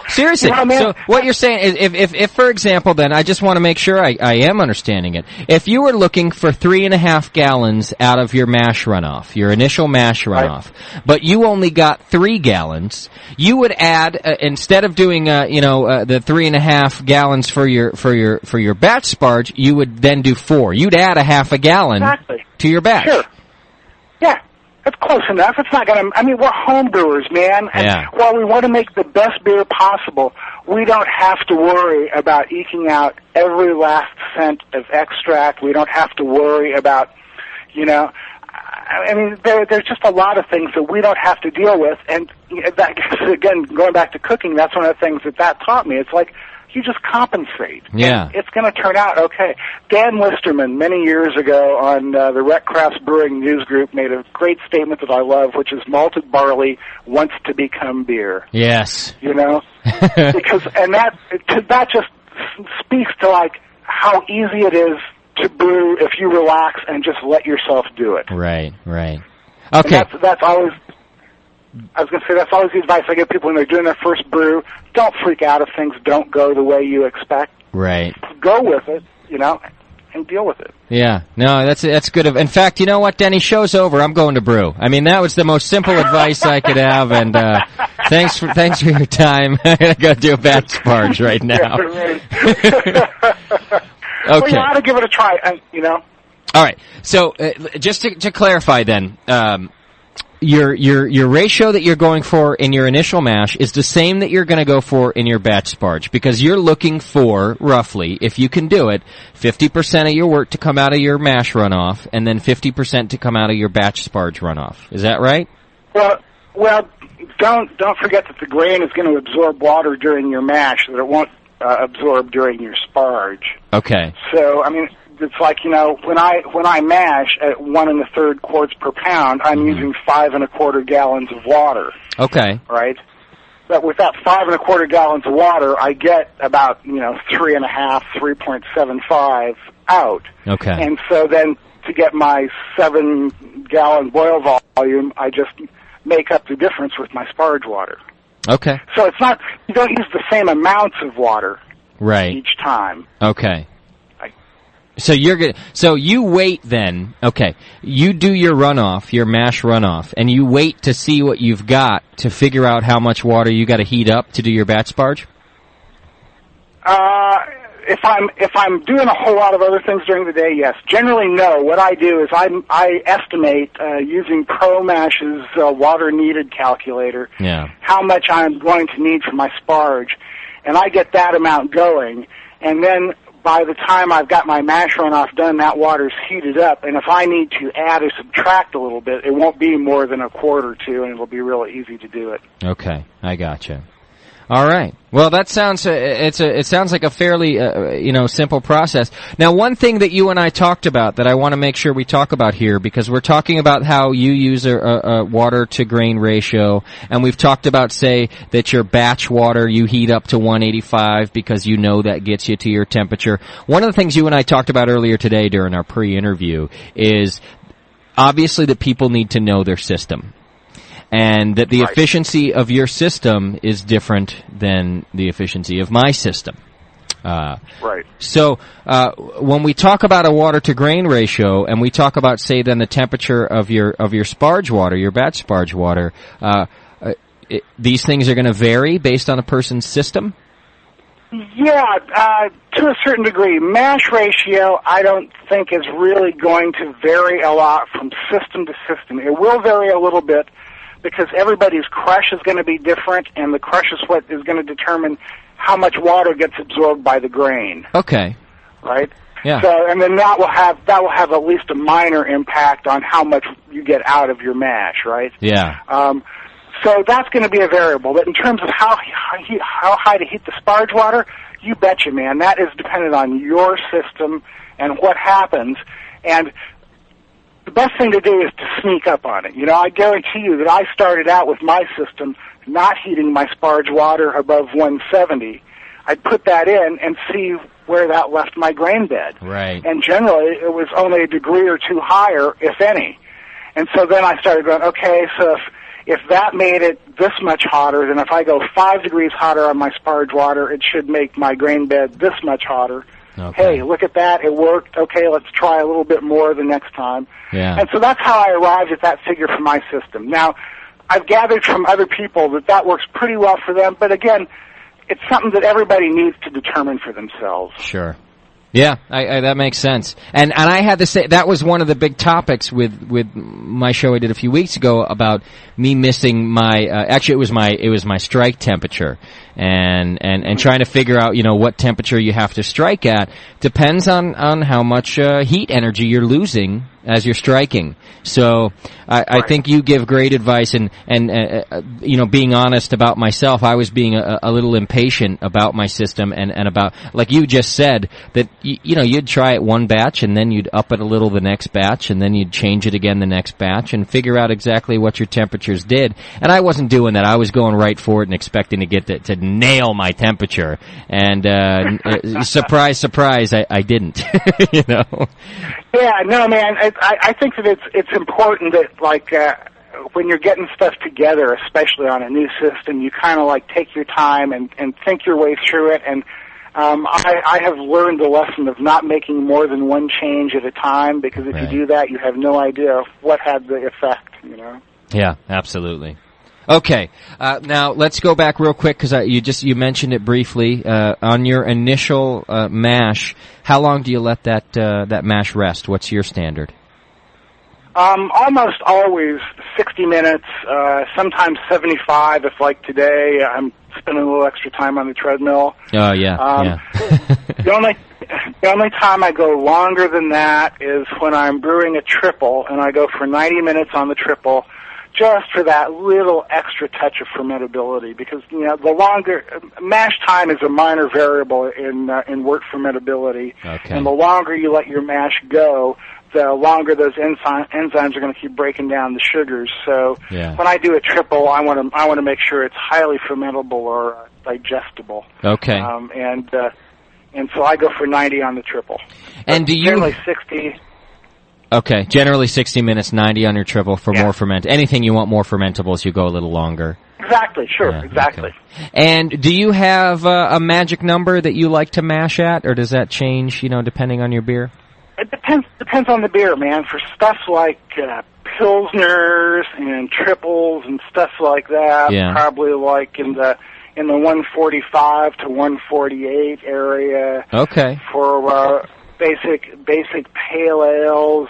Seriously. So what you're saying is, if for example, then I just want to make sure I am understanding it. If you were looking for 3.5 gallons out of your mash runoff, your initial mash runoff, but you only got 3 gallons, you would add instead of doing the 3.5 gallons for your batch sparge, you would then do 4. You'd add a half a gallon to your batch. Sure. Yeah. That's close enough. It's not going to... I mean, we're home brewers, man. And while we want to make the best beer possible, we don't have to worry about eking out every last cent of extract. We don't have to worry about, I mean, there's just a lot of things that we don't have to deal with. And that, again, going back to cooking, that's one of the things that taught me. It's like, you just compensate. Yeah. And it's going to turn out okay. Dan Listerman, many years ago on the Rec Crafts Brewing News Group, made a great statement that I love, which is malted barley wants to become beer. Yes. Because, and that just speaks to like how easy it is to brew if you relax and just let yourself do it. Right. Okay. And that's always... I was going to say, that's always the advice I give people when they're doing their first brew. Don't freak out if things don't go the way you expect. Right. Go with it, and deal with it. Yeah. No, that's good. In fact, you know what, Denny? Show's over. I'm going to brew. I mean, that was the most simple advice I could have, and thanks for your time. I got to go do a batch sparge right now. Okay. Well, you ought to give it a try, All right. So, just to clarify then, your ratio that you're going for in your initial mash is the same that you're going to go for in your batch sparge, because you're looking for, roughly, if you can do it, 50% of your work to come out of your mash runoff, and then 50% to come out of your batch sparge runoff. Is that right? Well, don't forget that the grain is going to absorb water during your mash that it won't absorb during your sparge. Okay. So, I mean, it's like, when I mash at 1 1/3 quarts per pound, I'm using 5 1/4 gallons of water. Okay. Right? But with that 5 1/4 gallons of water, I get about, 3.5, 3.75 out. Okay. And so then to get my 7-gallon boil volume, I just make up the difference with my sparge water. Okay. So it's not, you don't use the same amounts of water each time. Okay. So so you wait then, okay, you do your runoff, your mash runoff, and you wait to see what you've got to figure out how much water you got to heat up to do your batch sparge? If I'm doing a whole lot of other things during the day, yes. Generally, no. What I do is I estimate using ProMash's water needed calculator how much I'm going to need for my sparge, and I get that amount going, and then by the time I've got my mash runoff done, that water's heated up, and if I need to add or subtract a little bit, it won't be more than a quart or two, and it'll be real easy to do it. Okay, I gotcha. All right. Well, that sounds it sounds like a fairly simple process. Now, one thing that you and I talked about that I want to make sure we talk about here, because we're talking about how you use a water to grain ratio, and we've talked about, say, that your batch water you heat up to 185 because you know that gets you to your temperature. One of the things you and I talked about earlier today during our pre-interview is obviously that people need to know their system. And that the efficiency of your system is different than the efficiency of my system. So, when we talk about a water to grain ratio, and we talk about, say, then the temperature of your sparge water, your batch sparge water, these things are going to vary based on a person's system? Yeah, to a certain degree. Mash ratio, I don't think, is really going to vary a lot from system to system. It will vary a little bit, because everybody's crush is going to be different, and the crush is what is going to determine how much water gets absorbed by the grain. Okay. Right? Yeah. So, and then that will have at least a minor impact on how much you get out of your mash, right? Yeah. So that's going to be a variable. But in terms of how high to heat the sparge water, you betcha, man. That is dependent on your system and what happens. And the best thing to do is to sneak up on it. You know, I guarantee you that I started out with my system not heating my sparge water above 170. I'd put that in and see where that left my grain bed. Right. And generally, it was only a degree or two higher, if any. And so then I started going, okay, so if that made it this much hotter, then if I go 5 degrees hotter on my sparge water, it should make my grain bed this much hotter. Okay. Hey, look at that. It worked. Okay, let's try a little bit more the next time. Yeah. And so that's how I arrived at that figure for my system. Now, I've gathered from other people that works pretty well for them, but again, it's something that everybody needs to determine for themselves. Sure. Yeah, that makes sense. And I had to say, that was one of the big topics with my show I did a few weeks ago about me missing my, actually it was my strike temperature. And trying to figure out, you know, what temperature you have to strike at depends on how much heat energy you're losing as you're striking. So I think you give great advice, and you know, being honest about myself, I was being a little impatient about my system and about, like you just said, that you know, you'd try it one batch and then you'd up it a little the next batch and then you'd change it again the next batch and figure out exactly what your temperatures did. And I wasn't doing that. I was going right for it and expecting to get to nail my temperature. And surprise, surprise, I didn't. You know. Yeah, no, man. I think that it's important that, like, when you're getting stuff together, especially on a new system, you kind of like take your time and think your way through it. And I have learned the lesson of not making more than one change at a time, because if you do that, you have no idea what had the effect. You know. Yeah, absolutely. Okay, now let's go back real quick, because you mentioned it briefly on your initial mash. How long do you let that mash rest? What's your standard? Almost always 60 minutes, sometimes 75 if, like today, I'm spending a little extra time on the treadmill. Oh, yeah. The only time I go longer than that is when I'm brewing a triple, and I go for 90 minutes on the triple, just for that little extra touch of fermentability, because, you know, the longer mash time is a minor variable in wort fermentability, and the longer you let your mash go, the longer those enzymes are going to keep breaking down the sugars. So when I do a triple, I want to make sure it's highly fermentable or digestible. Okay. And so I go for 90 on the triple. And do you generally 60? Okay, generally 60 minutes, 90 on your triple for more anything you want more fermentables, you go a little longer. Exactly, sure, exactly. Okay. And do you have a magic number that you like to mash at, or does that change, you know, depending on your beer? It depends on the beer, man. For stuff like pilsners and triples and stuff like that, probably like in the 145 to 148 area. Okay. For basic pale ales,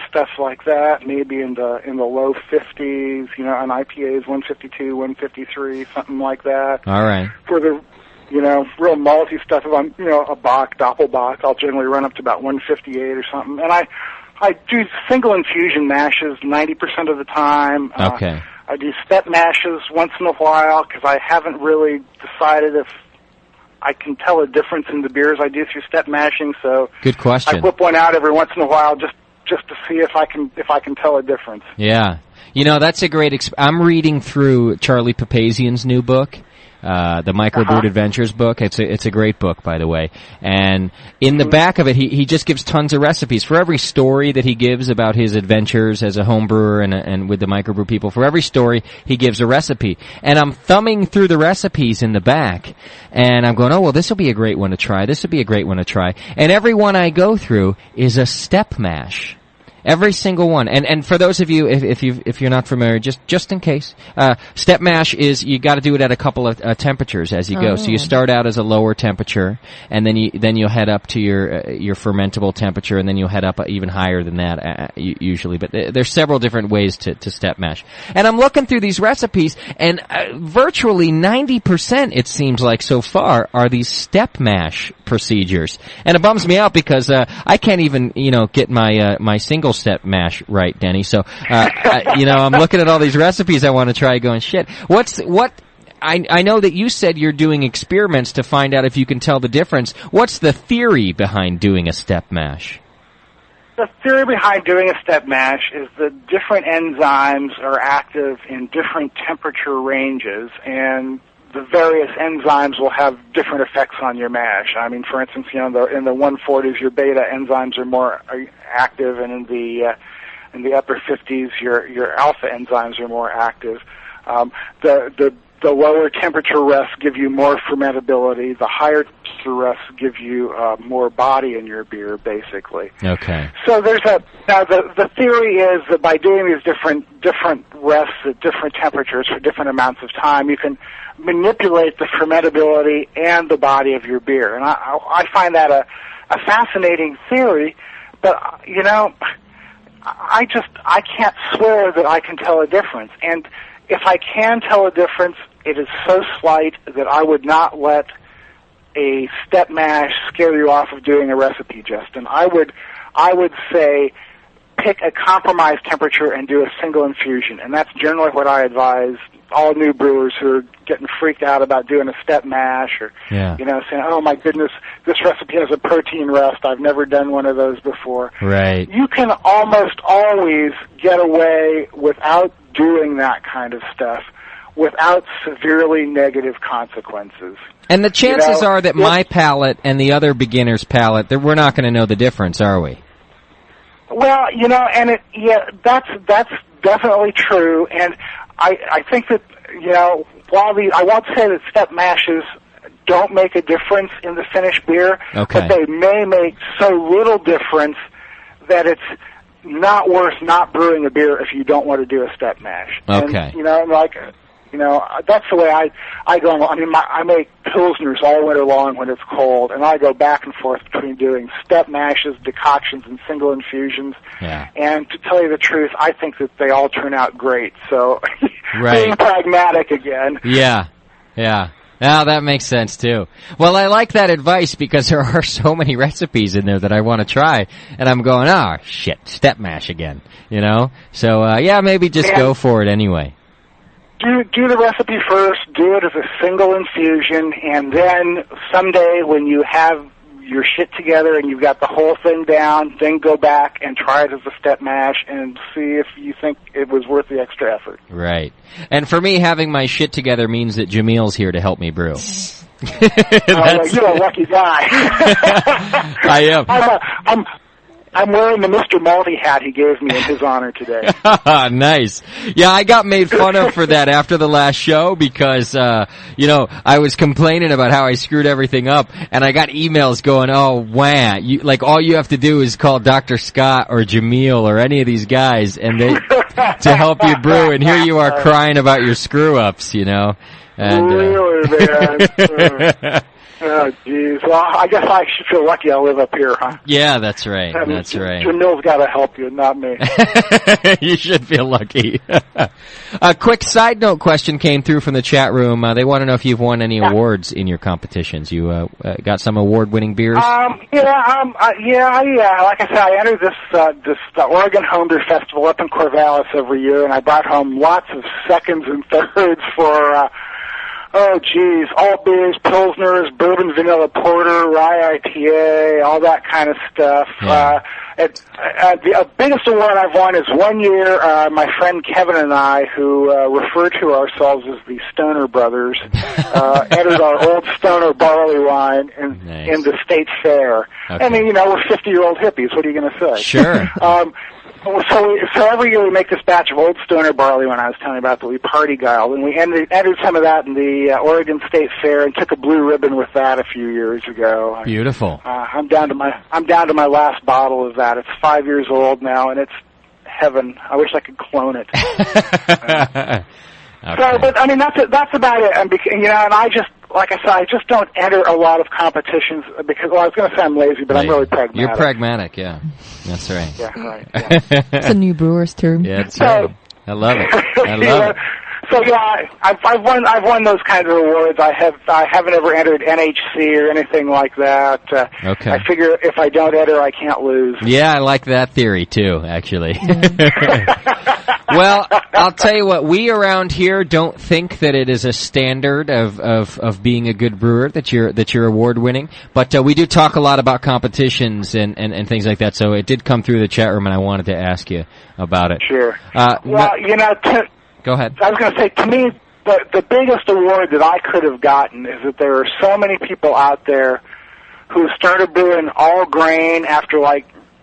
stuff like that, maybe in the low 50s, you know, on IPAs 152, 153, something like that. All right. For the, you know, real malty stuff, if I'm, you know, a Bock, Doppelbock, I'll generally run up to about 158 or something. And I do single infusion mashes 90% of the time. Okay. I do step mashes once in a while, because I haven't really decided if I can tell a difference in the beers I do through step mashing. So good question. I whip one out every once in a while just to see if I can tell a difference. Yeah. You know, that's a great I'm reading through Charlie Papazian's new book, the Microbrewed Adventures book. It's a great book, by the way. And in the back of it, he just gives tons of recipes. For every story that he gives about his adventures as a home brewer and with the microbrew people, for every story, he gives a recipe. And I'm thumbing through the recipes in the back, and I'm going, oh, well, this will be a great one to try. This will be a great one to try. And every one I go through is a step mash. Every single one. And for those of you, if you're not familiar, just in case, step mash is, you gotta do it at a couple of temperatures as you go. So you start out as a lower temperature, and then you'll head up to your fermentable temperature, and then you'll head up even higher than that, usually. But there's several different ways to step mash. And I'm looking through these recipes, and virtually 90%, it seems like so far, are these step mash procedures. And it bums me out because I can't even, get my single step mash right, Denny. So, I'm looking at all these recipes I want to try, going, shit. I know that you said you're doing experiments to find out if you can tell the difference. What's the theory behind doing a step mash? The theory behind doing a step mash is that different enzymes are active in different temperature ranges, and the various enzymes will have different effects on your mash. I mean, for instance, in the 140s, your beta enzymes are more active, and in the upper 50s, your alpha enzymes are more active. The lower temperature rests give you more fermentability. The higher temperature rests give you more body in your beer, basically. Okay. So the theory is that by doing these different rests at different temperatures for different amounts of time, you can manipulate the fermentability and the body of your beer. And I find that a fascinating theory, but I can't swear that I can tell a difference. And if I can tell a difference, it is so slight that I would not let a step mash scare you off of doing a recipe, Justin. I would say pick a compromise temperature and do a single infusion, and that's generally what I advise all new brewers who are getting freaked out about doing a step mash or saying, oh my goodness, this recipe has a protein rest, I've never done one of those before. Right. You can almost always get away without doing that kind of stuff without severely negative consequences. And the chances are that my palate and the other beginner's palate, that we're not going to know the difference, are we? Well, that's definitely true, and I think that, while I won't say that step mashes don't make a difference in the finished beer, but they may make so little difference that it's not worth not brewing a beer if you don't want to do a step mash. Okay. And, that's the way I go. I mean, I make Pilsners all winter long when it's cold, and I go back and forth between doing step mashes, decoctions, and single infusions. Yeah. And to tell you the truth, I think that they all turn out great. So, right. Being pragmatic again. Yeah. Now that makes sense too. Well, I like that advice because there are so many recipes in there that I want to try, and I'm going, shit, step mash again, So, maybe just go for it anyway. Do the recipe first, do it as a single infusion, and then someday when you have your shit together and you've got the whole thing down, then go back and try it as a step mash and see if you think it was worth the extra effort. Right. And for me, having my shit together means that Jamil's here to help me brew. You're a lucky guy. I am. I'm wearing the Mr. Malty hat he gave me in his honor today. Nice. Yeah, I got made fun of for that after the last show because, I was complaining about how I screwed everything up, and I got emails going, all you have to do is call Dr. Scott or Jamil or any of these guys and to help you brew, and here you are crying about your screw-ups, And, really, man. Oh, geez. Well, I guess I should feel lucky I live up here, huh? Yeah, that's right. That's right. Jamil's got to help you, not me. You should feel lucky. A quick side note question came through from the chat room. They want to know if you've won any awards in your competitions. You got some award-winning beers? Like I said, I entered this Oregon Homebrew Festival up in Corvallis every year, and I brought home lots of seconds and thirds for all beers, Pilsners, bourbon vanilla porter, rye IPA, all that kind of stuff. Yeah. The biggest award I've won is one year, my friend Kevin and I, who refer to ourselves as the Stoner Brothers, entered our old Stoner barley wine in the state fair. Okay. I mean, we're 50-year-old hippies. What are you going to say? Sure. So every year we make this batch of old stoner barley. When I was telling you about that, we party guiled, and we entered some of that in the Oregon State Fair, and took a blue ribbon with that a few years ago. Beautiful. I'm down to my last bottle of that. It's 5 years old now, and it's heaven. I wish I could clone it. Okay. So, but I mean, that's about it. And and I just, like I said, I just don't enter a lot of competitions because, I was going to say I'm lazy, but I'm really pragmatic. You're pragmatic, yeah. That's right. Yeah, right. Yeah. It's a new brewer's term. Yeah, that's right. I love it. I love it. So yeah, I've won those kinds of awards. I haven't ever entered NHC or anything like that. Okay. I figure if I don't enter, I can't lose. Yeah, I like that theory too, actually. Well, I'll tell you what, we around here don't think that it is a standard of being a good brewer that you're award winning, but we do talk a lot about competitions and things like that. So it did come through the chat room, and I wanted to ask you about it. Sure. Go ahead. I was going to say, to me, the biggest award that I could have gotten is that there are so many people out there who started brewing all grain after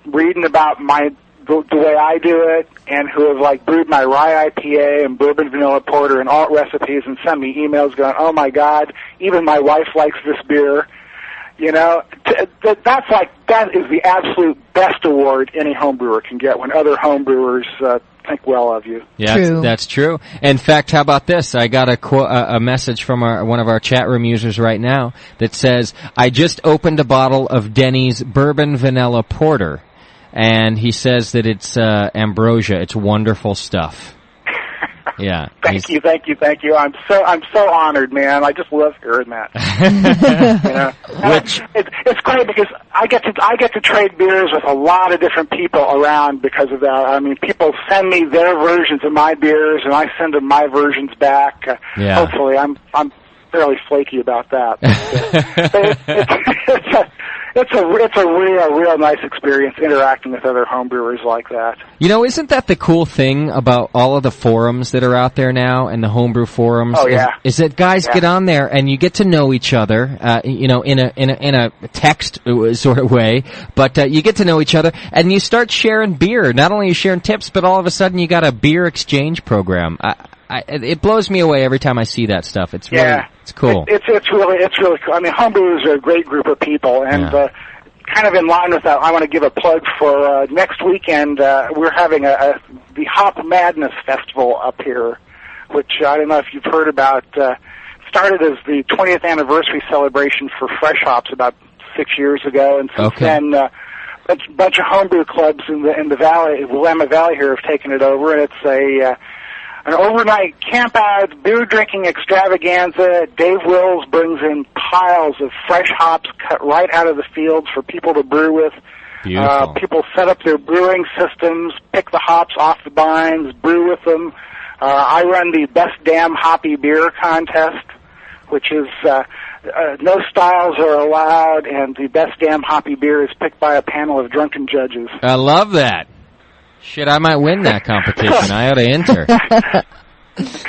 reading about the way I do it, and who have brewed my rye IPA and bourbon vanilla porter and alt recipes, and sent me emails going, "Oh my God, even my wife likes this beer." That is the absolute best award any home brewer can get when other home brewers think well of you. Yeah, that's true. In fact, how about this? I got a message from one of our chat room users right now that says, "I just opened a bottle of Denny's bourbon vanilla porter." And he says that it's ambrosia. It's wonderful stuff. Yeah. Thank you. I'm so honored, man. I just love hearing that. It's great because I get to trade beers with a lot of different people around because of that. I mean, people send me their versions of my beers, and I send them my versions back. Hopefully, I'm fairly flaky about that. It's a real nice experience interacting with other homebrewers like that. Isn't that the cool thing about all of the forums that are out there now and the homebrew forums? Oh, yeah. Is that guys get on there and you get to know each other, in a text sort of way, but you get to know each other and you start sharing beer. Not only are you sharing tips, but all of a sudden you got a beer exchange program. It blows me away every time I see that stuff. It's really, it's cool. It's really cool. I mean, homebrewers are a great group of people, and kind of in line with that, I want to give a plug for next weekend. We're having the Hop Madness Festival up here, which I don't know if you've heard about. Started as the 20th anniversary celebration for Fresh Hops about 6 years ago, and since then, a bunch of homebrew clubs in the valley, Willamette Valley here, have taken it over, and it's an overnight camp-out, beer-drinking extravaganza. Dave Wills brings in piles of fresh hops cut right out of the fields for people to brew with. Beautiful. People set up their brewing systems, pick the hops off the vines, brew with them. I run the Best Damn Hoppy Beer contest, which is no styles are allowed, and the Best Damn Hoppy Beer is picked by a panel of drunken judges. I love that. Shit, I might win that competition. I ought to enter.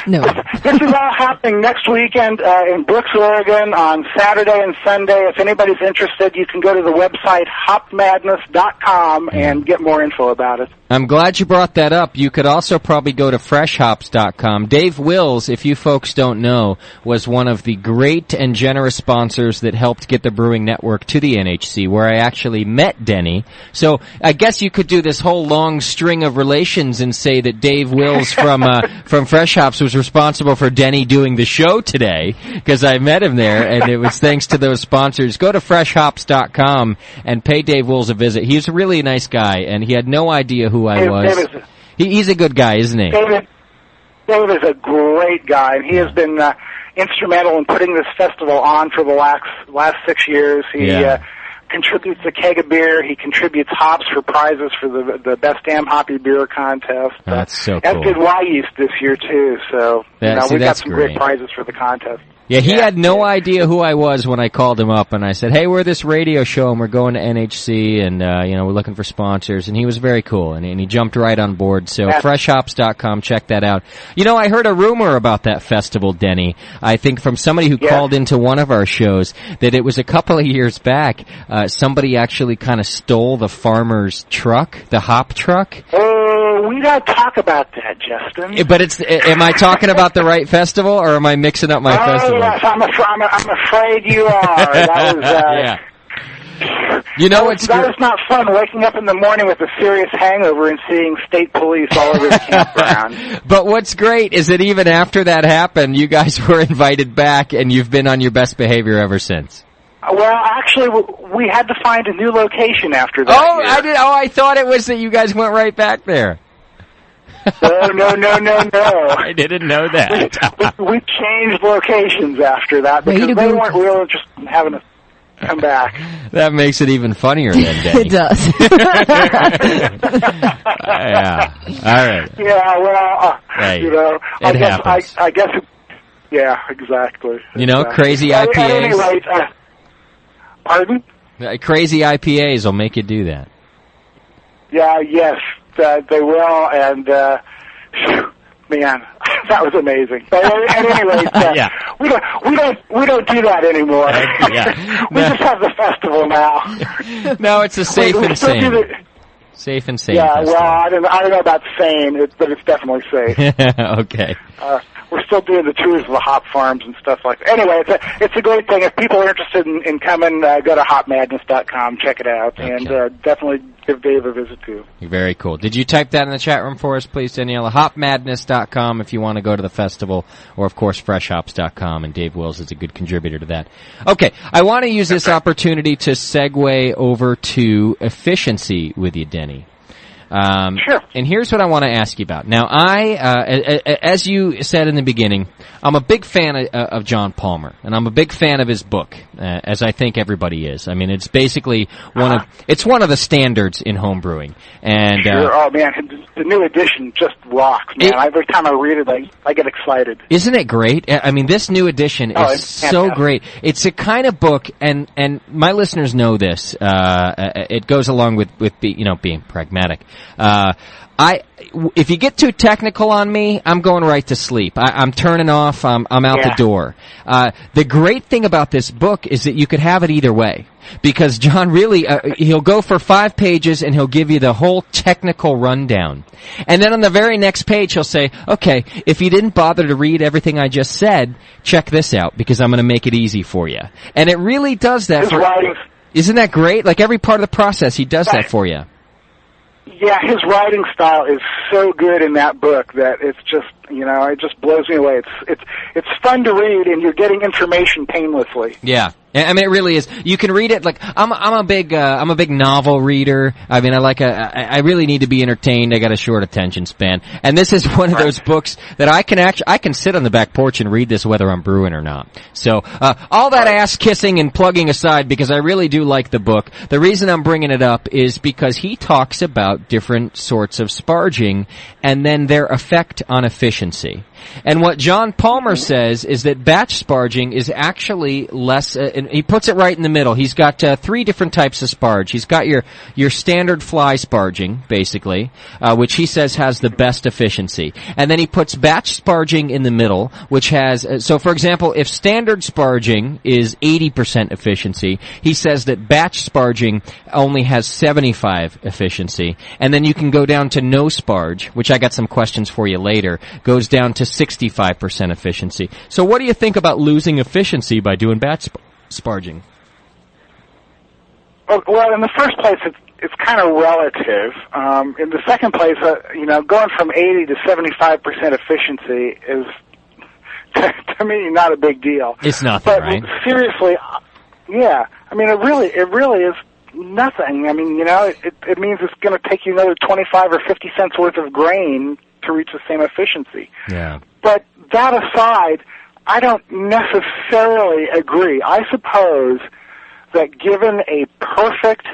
No. This is all happening next weekend in Brooks, Oregon on Saturday and Sunday. If anybody's interested, you can go to the website hopmadness.com and get more info about it. I'm glad you brought that up. You could also probably go to freshhops.com. Dave Wills, if you folks don't know, was one of the great and generous sponsors that helped get the Brewing Network to the NHC, where I actually met Denny. So I guess you could do this whole long string of relations and say that Dave Wills from Fresh Hops was responsible for Denny doing the show today, because I met him there, and it was thanks to those sponsors. Go to freshhops.com and pay Dave Wills a visit. He's a really nice guy, and he had no idea who I was. He's a good guy, isn't he? David is a great guy, and he has been instrumental in putting this festival on for the last 6 years. He contributes a keg of beer. He contributes hops for prizes for the Best Damn Hoppy Beer contest. That's so cool. As did Y-Yeast this year, too. So we got some great prizes for the contest. Yeah, he had no idea who I was when I called him up, and I said, "Hey, we're this radio show, and we're going to NHC, and we're looking for sponsors." And he was very cool, and he jumped right on board. So freshhops.com, check that out. I heard a rumor about that festival, Denny. I think from somebody who called into one of our shows that it was a couple of years back. Somebody actually kind of stole the farmer's truck, the hop truck. Oh We don't talk about that, Justin. But am I talking about the right festival, or am I mixing up my festival? Yes, I'm afraid you are. That was, yeah. You know what's that was not fun, waking up in the morning with a serious hangover and seeing state police all over the campground. But what's great is that even after that happened, you guys were invited back, and you've been on your best behavior ever since. Well, actually, we had to find a new location after that. Oh, I thought it was that you guys went right back there. No. I didn't know that. We changed locations after that because they weren't really just having us come back. That makes it even funnier then, Denny. It does. Yeah. All right. Yeah, well, Hey, you know, it happens. I guess yeah, exactly. You know, exactly. crazy IPAs. At any rate, pardon? Crazy IPAs will make you do that. Yeah, yes, they will, and man, that was amazing. But at any rate, yeah. we don't do that anymore. Yeah. We just have the festival now. No, it's a safe and sane. Safe and sane. Yeah, festival. well, I don't know about sane, but it's definitely safe. Okay. We're still doing the tours of the hop farms and stuff like that. Anyway, it's a great thing. If people are interested in coming, go to hopmadness.com, check it out, and definitely give Dave a visit too. Very cool. Did you type that in the chat room for us, please, Daniela? Hopmadness.com if you want to go to the festival, or of course freshhops.com, and Dave Wills is a good contributor to that. Okay, I want to use this opportunity to segue over to efficiency with you, Denny. Sure. And here's what I want to ask you about. Now, as you said in the beginning, I'm a big fan of John Palmer, and I'm a big fan of his book, as I think everybody is. I mean, it's basically one of the standards in home brewing. And sure. Oh man, the new edition just rocks, man. Every time I read it, I get excited. Isn't it great? I mean, this new edition is so great. It's a kind of book, and my listeners know this. It goes along with being pragmatic. If you get too technical on me, I'm going right to sleep. I'm turning off. I'm out the door. The great thing about this book is that you could have it either way. Because John really, he'll go for 5 pages and he'll give you the whole technical rundown. And then on the very next page he'll say, okay, if you didn't bother to read everything I just said, check this out because I'm going to make it easy for you. And it really does that isn't that great? Like every part of the process, he does that for you. Yeah, his writing style is so good in that book that it's just, it just blows me away. It's fun to read, and you're getting information painlessly. Yeah. I mean, it really is. You can read it like I'm a big novel reader. I mean, I really need to be entertained. I got a short attention span, and this is one of those books that I can sit on the back porch and read this whether I'm brewing or not. So all that ass kissing and plugging aside, because I really do like the book. The reason I'm bringing it up is because he talks about different sorts of sparging and then their effect on efficiency. And what John Palmer says is that batch sparging is actually less, and he puts it right in the middle. He's got 3 different types of sparge. He's got your standard fly sparging, basically, which he says has the best efficiency. And then he puts batch sparging in the middle, which has, so for example, if standard sparging is 80% efficiency, he says that batch sparging only has 75 efficiency. And then you can go down to no sparge, which I got some questions for you later, goes down to 65% efficiency. So what do you think about losing efficiency by doing batch sparging? Well, in the first place, it's kind of relative. In the second place, going from 80 to 75% efficiency is, to me, not a big deal. It's nothing, but right? Seriously, yeah. I mean, it really is nothing. I mean, it means it's going to take you another 25 or 50 cents worth of grain to reach the same efficiency. Yeah. But that aside, I don't necessarily agree. I suppose that given a perfect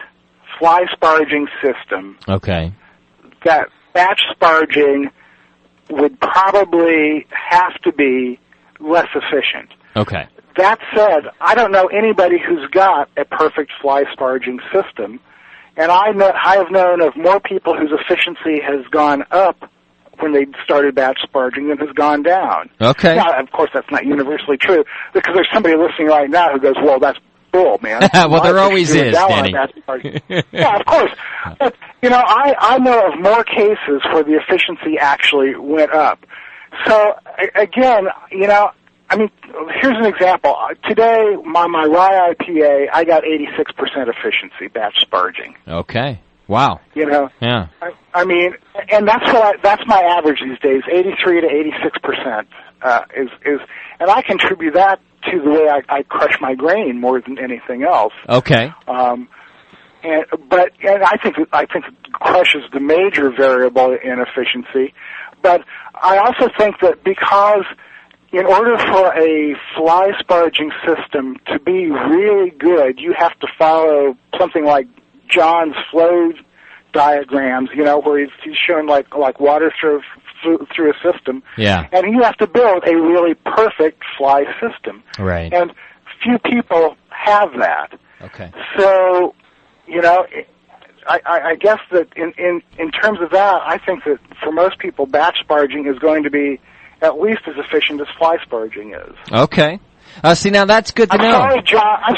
fly sparging system, that batch sparging would probably have to be less efficient. Okay. That said, I don't know anybody who's got a perfect fly sparging system, and I have known of more people whose efficiency has gone up when they started batch sparging than has gone down. Okay. Now, of course, that's not universally true, because there's somebody listening right now who goes, well, that's bull, man. Well, there always is, Denny. Yeah, of course. But, I know of more cases where the efficiency actually went up. So, again, here's an example. Today, my rye IPA, I got 86% efficiency batch sparging. Okay. Wow. Yeah. And that's my average these days, 83 to 86%, and I contribute that to the way I crush my grain more than anything else. Okay. And I think crush is the major variable in efficiency, but I also think that because in order for a fly sparging system to be really good, you have to follow something like John's flow diagrams, where he's showing like water through a system. Yeah. And you have to build a really perfect fly system. Right. And few people have that. Okay. So, I guess that in terms of that, I think that for most people, batch sparging is going to be at least as efficient as fly sparging is. Okay. See, now that's good to know. I'm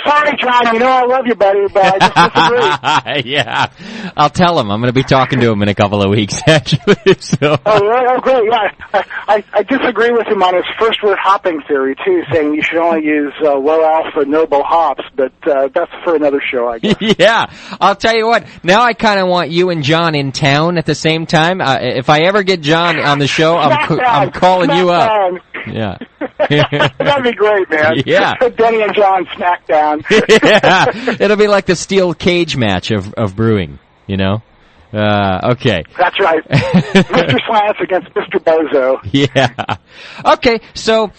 sorry, John. I love you, buddy, but I just disagree. Yeah. I'll tell him. I'm going to be talking to him in a couple of weeks, actually. So. Oh, great. Yeah. I disagree with him on his first word hopping theory, too, saying you should only use low alpha noble hops, but that's for another show, I guess. Yeah. I'll tell you what. Now I kind of want you and John in town at the same time. If I ever get John on the show, I'm calling you up. Yeah. That'd be great, man. Yeah. Denny and John Smackdown. Yeah. It'll be like the steel cage match of brewing, Okay. That's right. Mr. Slants against Mr. Bozo. Yeah. Okay, so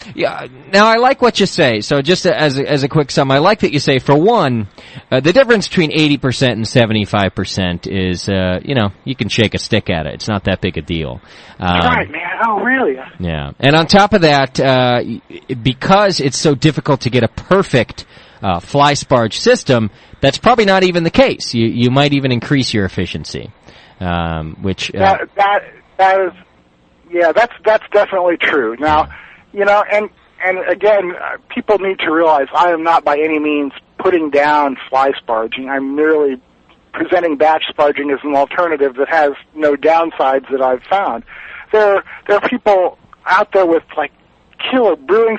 now I like what you say. So just as a quick sum, I like that you say, for one, the difference between 80% and 75% is, you can shake a stick at it. It's not that big a deal. Right, man. Oh, really? Yeah. And on top of that, because it's so difficult to get a perfect fly sparge system, that's probably not even the case. You might even increase your efficiency. Which that is, that's definitely true. Now, and again, people need to realize I am not by any means putting down fly sparging. I'm merely presenting batch sparging as an alternative that has no downsides that I've found. There are people out there with like killer brewing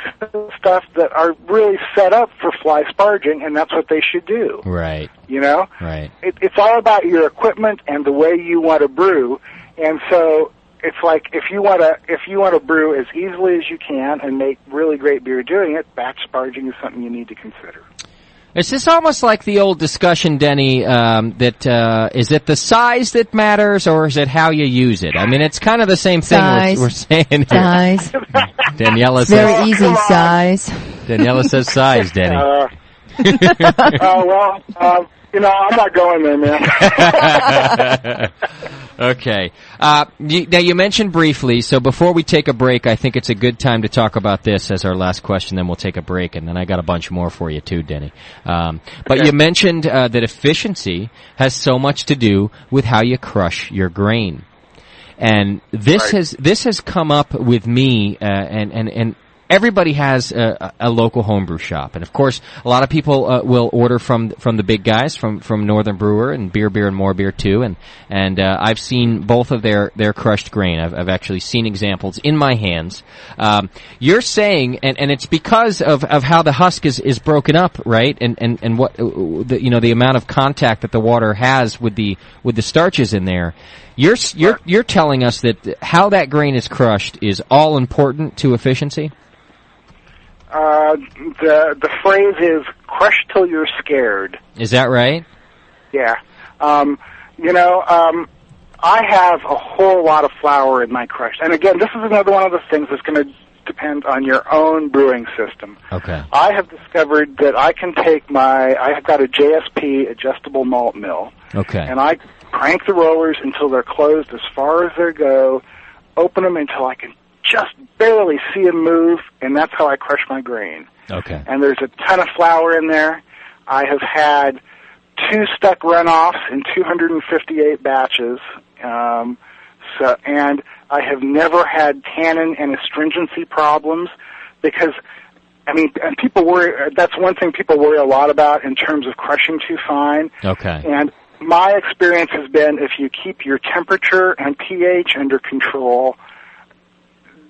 stuff that are really set up for fly sparging, and that's what they should do. Right. Right. It's all about your equipment and the way you want to brew, and so it's like if you want to brew as easily as you can and make really great beer doing it, batch sparging is something you need to consider. Is this almost like the old discussion, Denny, that is it the size that matters, or is it how you use it? I mean, it's kind of the same thing we're saying here. Size. Daniela says... Very easy, size. Daniela says size, Denny. I'm not going there, man. Okay. Now, you mentioned briefly, so before we take a break, I think it's a good time to talk about this as our last question, then we'll take a break, and then I got a bunch more for you too, Denny. But you mentioned that efficiency has so much to do with how you crush your grain. And this has come up with me, and everybody has a local homebrew shop, and of course, a lot of people will order from the big guys, from Northern Brewer and Beer and More Beer too, and I've seen both of their crushed grain. I've actually seen examples in my hands. You're saying, and it's because of how the husk is broken up, right? And what the amount of contact that the water has with the starches in there. You're telling us that how that grain is crushed is all important to efficiency? The phrase is crush till you're scared. Is that right? Yeah. I have a whole lot of flour in my crush. And again, this is another one of the things that's going to depend on your own brewing system. Okay. I have discovered that I can take I have got a JSP adjustable malt mill. Okay. And I crank the rollers until they're closed as far as they go, open them until I can just barely see them move, and that's how I crush my grain. Okay. And there's a ton of flour in there. I have had 2 stuck runoffs in 258 batches, and I have never had tannin and astringency problems because I mean, and people worry, that's one thing people worry a lot about in terms of crushing too fine. Okay. And my experience has been if you keep your temperature and pH under control,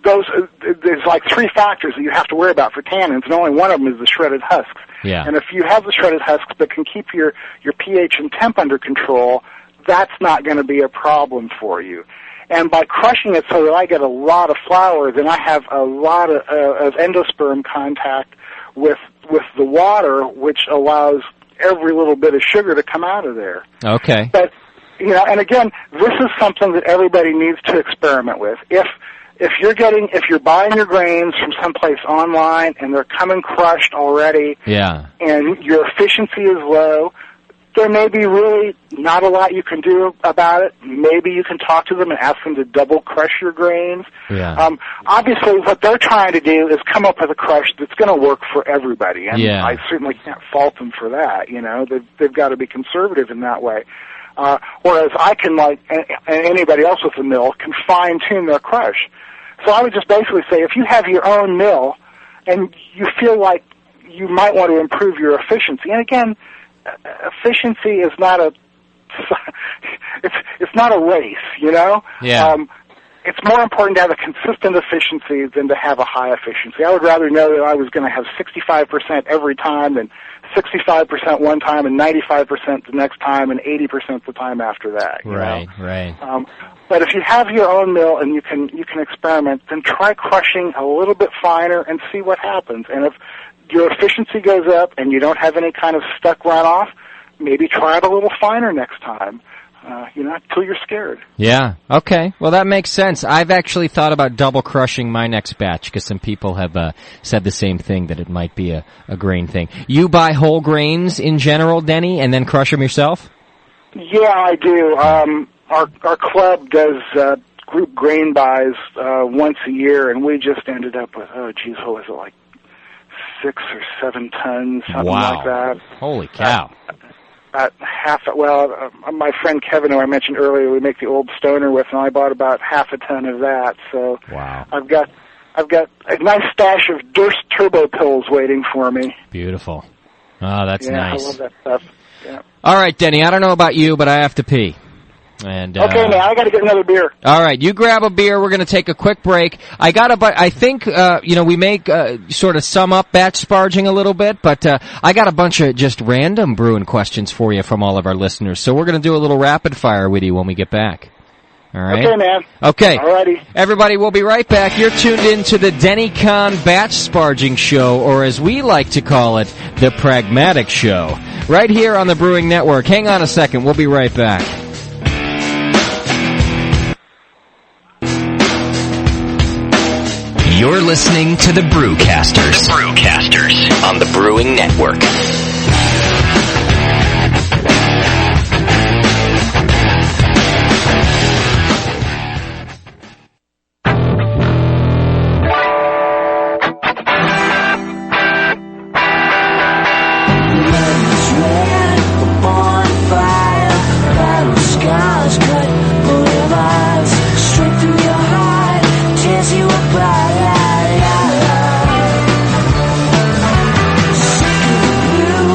there's like 3 factors that you have to worry about for tannins, and only one of them is the shredded husks. Yeah. And if you have the shredded husks but can keep your pH and temp under control, that's not going to be a problem for you. And by crushing it so that I get a lot of flour, then I have a lot of endosperm contact with the water, which allows every little bit of sugar to come out of there. Okay. But, and again, this is something that everybody needs to experiment with. If you're buying your grains from someplace online and they're coming crushed already, and your efficiency is low, there may be really not a lot you can do about it. Maybe you can talk to them and ask them to double crush your grains. Yeah. Obviously, what they're trying to do is come up with a crush that's going to work for everybody, and I certainly can't fault them for that. They've got to be conservative in that way. Whereas I can, like anybody else with a mill, can fine-tune their crush. So I would just basically say, if you have your own mill and you feel like you might want to improve your efficiency, and again, efficiency is not it's not a race, Yeah. It's more important to have a consistent efficiency than to have a high efficiency. I would rather know that I was going to have 65% every time than 65% one time and 95% the next time and 80% the time after that. Right. But if you have your own mill and you can experiment, then try crushing a little bit finer and see what happens. And if your efficiency goes up and you don't have any kind of stuck runoff, maybe try it a little finer next time. Until you're scared. Yeah. Okay. Well, that makes sense. I've actually thought about double crushing my next batch because some people have said the same thing, that it might be a grain thing. You buy whole grains in general, Denny, and then crush them yourself? Yeah, I do. Our club does group grain buys once a year, and we just ended up with, what was it, like 6 or 7 tons, something like that. Holy cow. My friend Kevin, who I mentioned earlier, we make the Old Stoner with, and I bought about half a ton of that. So I've got a nice stash of Durst Turbo pills waiting for me. Beautiful. Oh, that's nice. I love that stuff. Yeah. All right, Denny, I don't know about you, but I have to pee. And, okay, man, I got to get another beer. All right, you grab a beer. We're going to take a quick break. I think we make sort of sum up batch sparging a little bit, but I got a bunch of just random brewing questions for you from all of our listeners. So we're going to do a little rapid fire with you when we get back. All right. Okay, man. Okay. Alrighty. Everybody, we'll be right back. You're tuned in to the Denny Conn Batch Sparging Show, or as we like to call it, the Pragmatic Show, right here on the Brewing Network. Hang on a second. We'll be right back. You're listening to the Brewcasters. The Brewcasters on the Brewing Network. Sick of the blue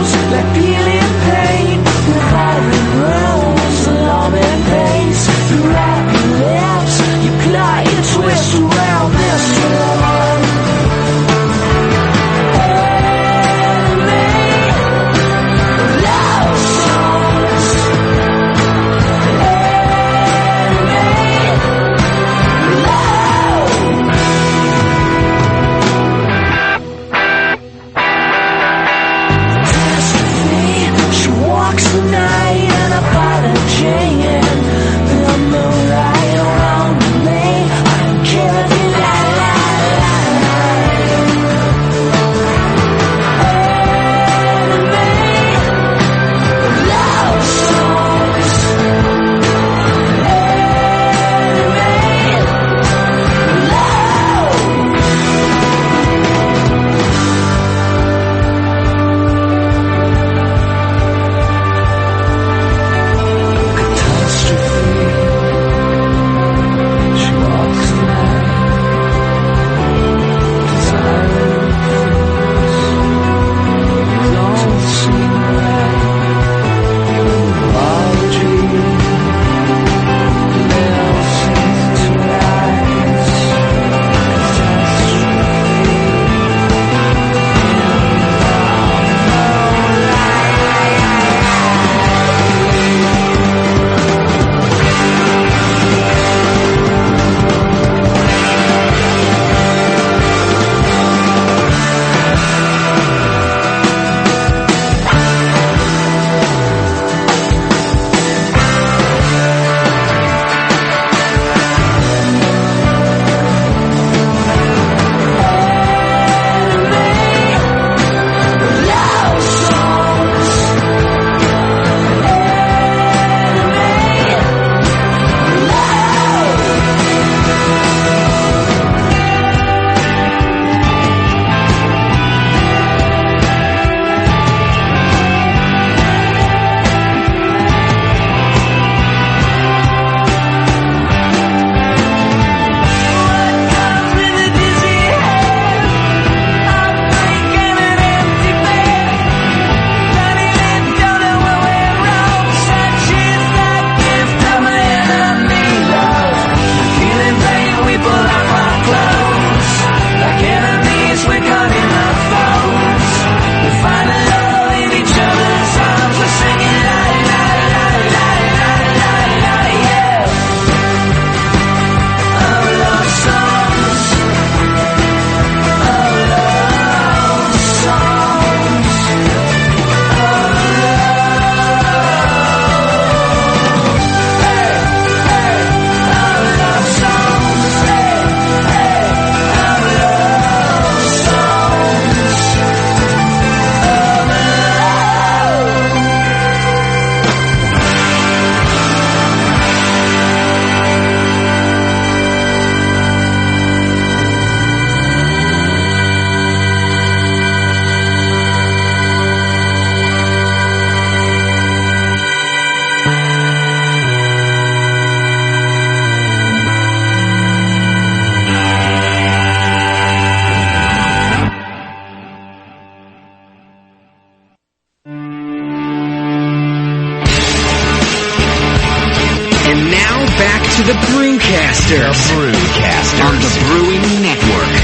back to the Brewcasters. The Brewcasters. On the Brewing Network.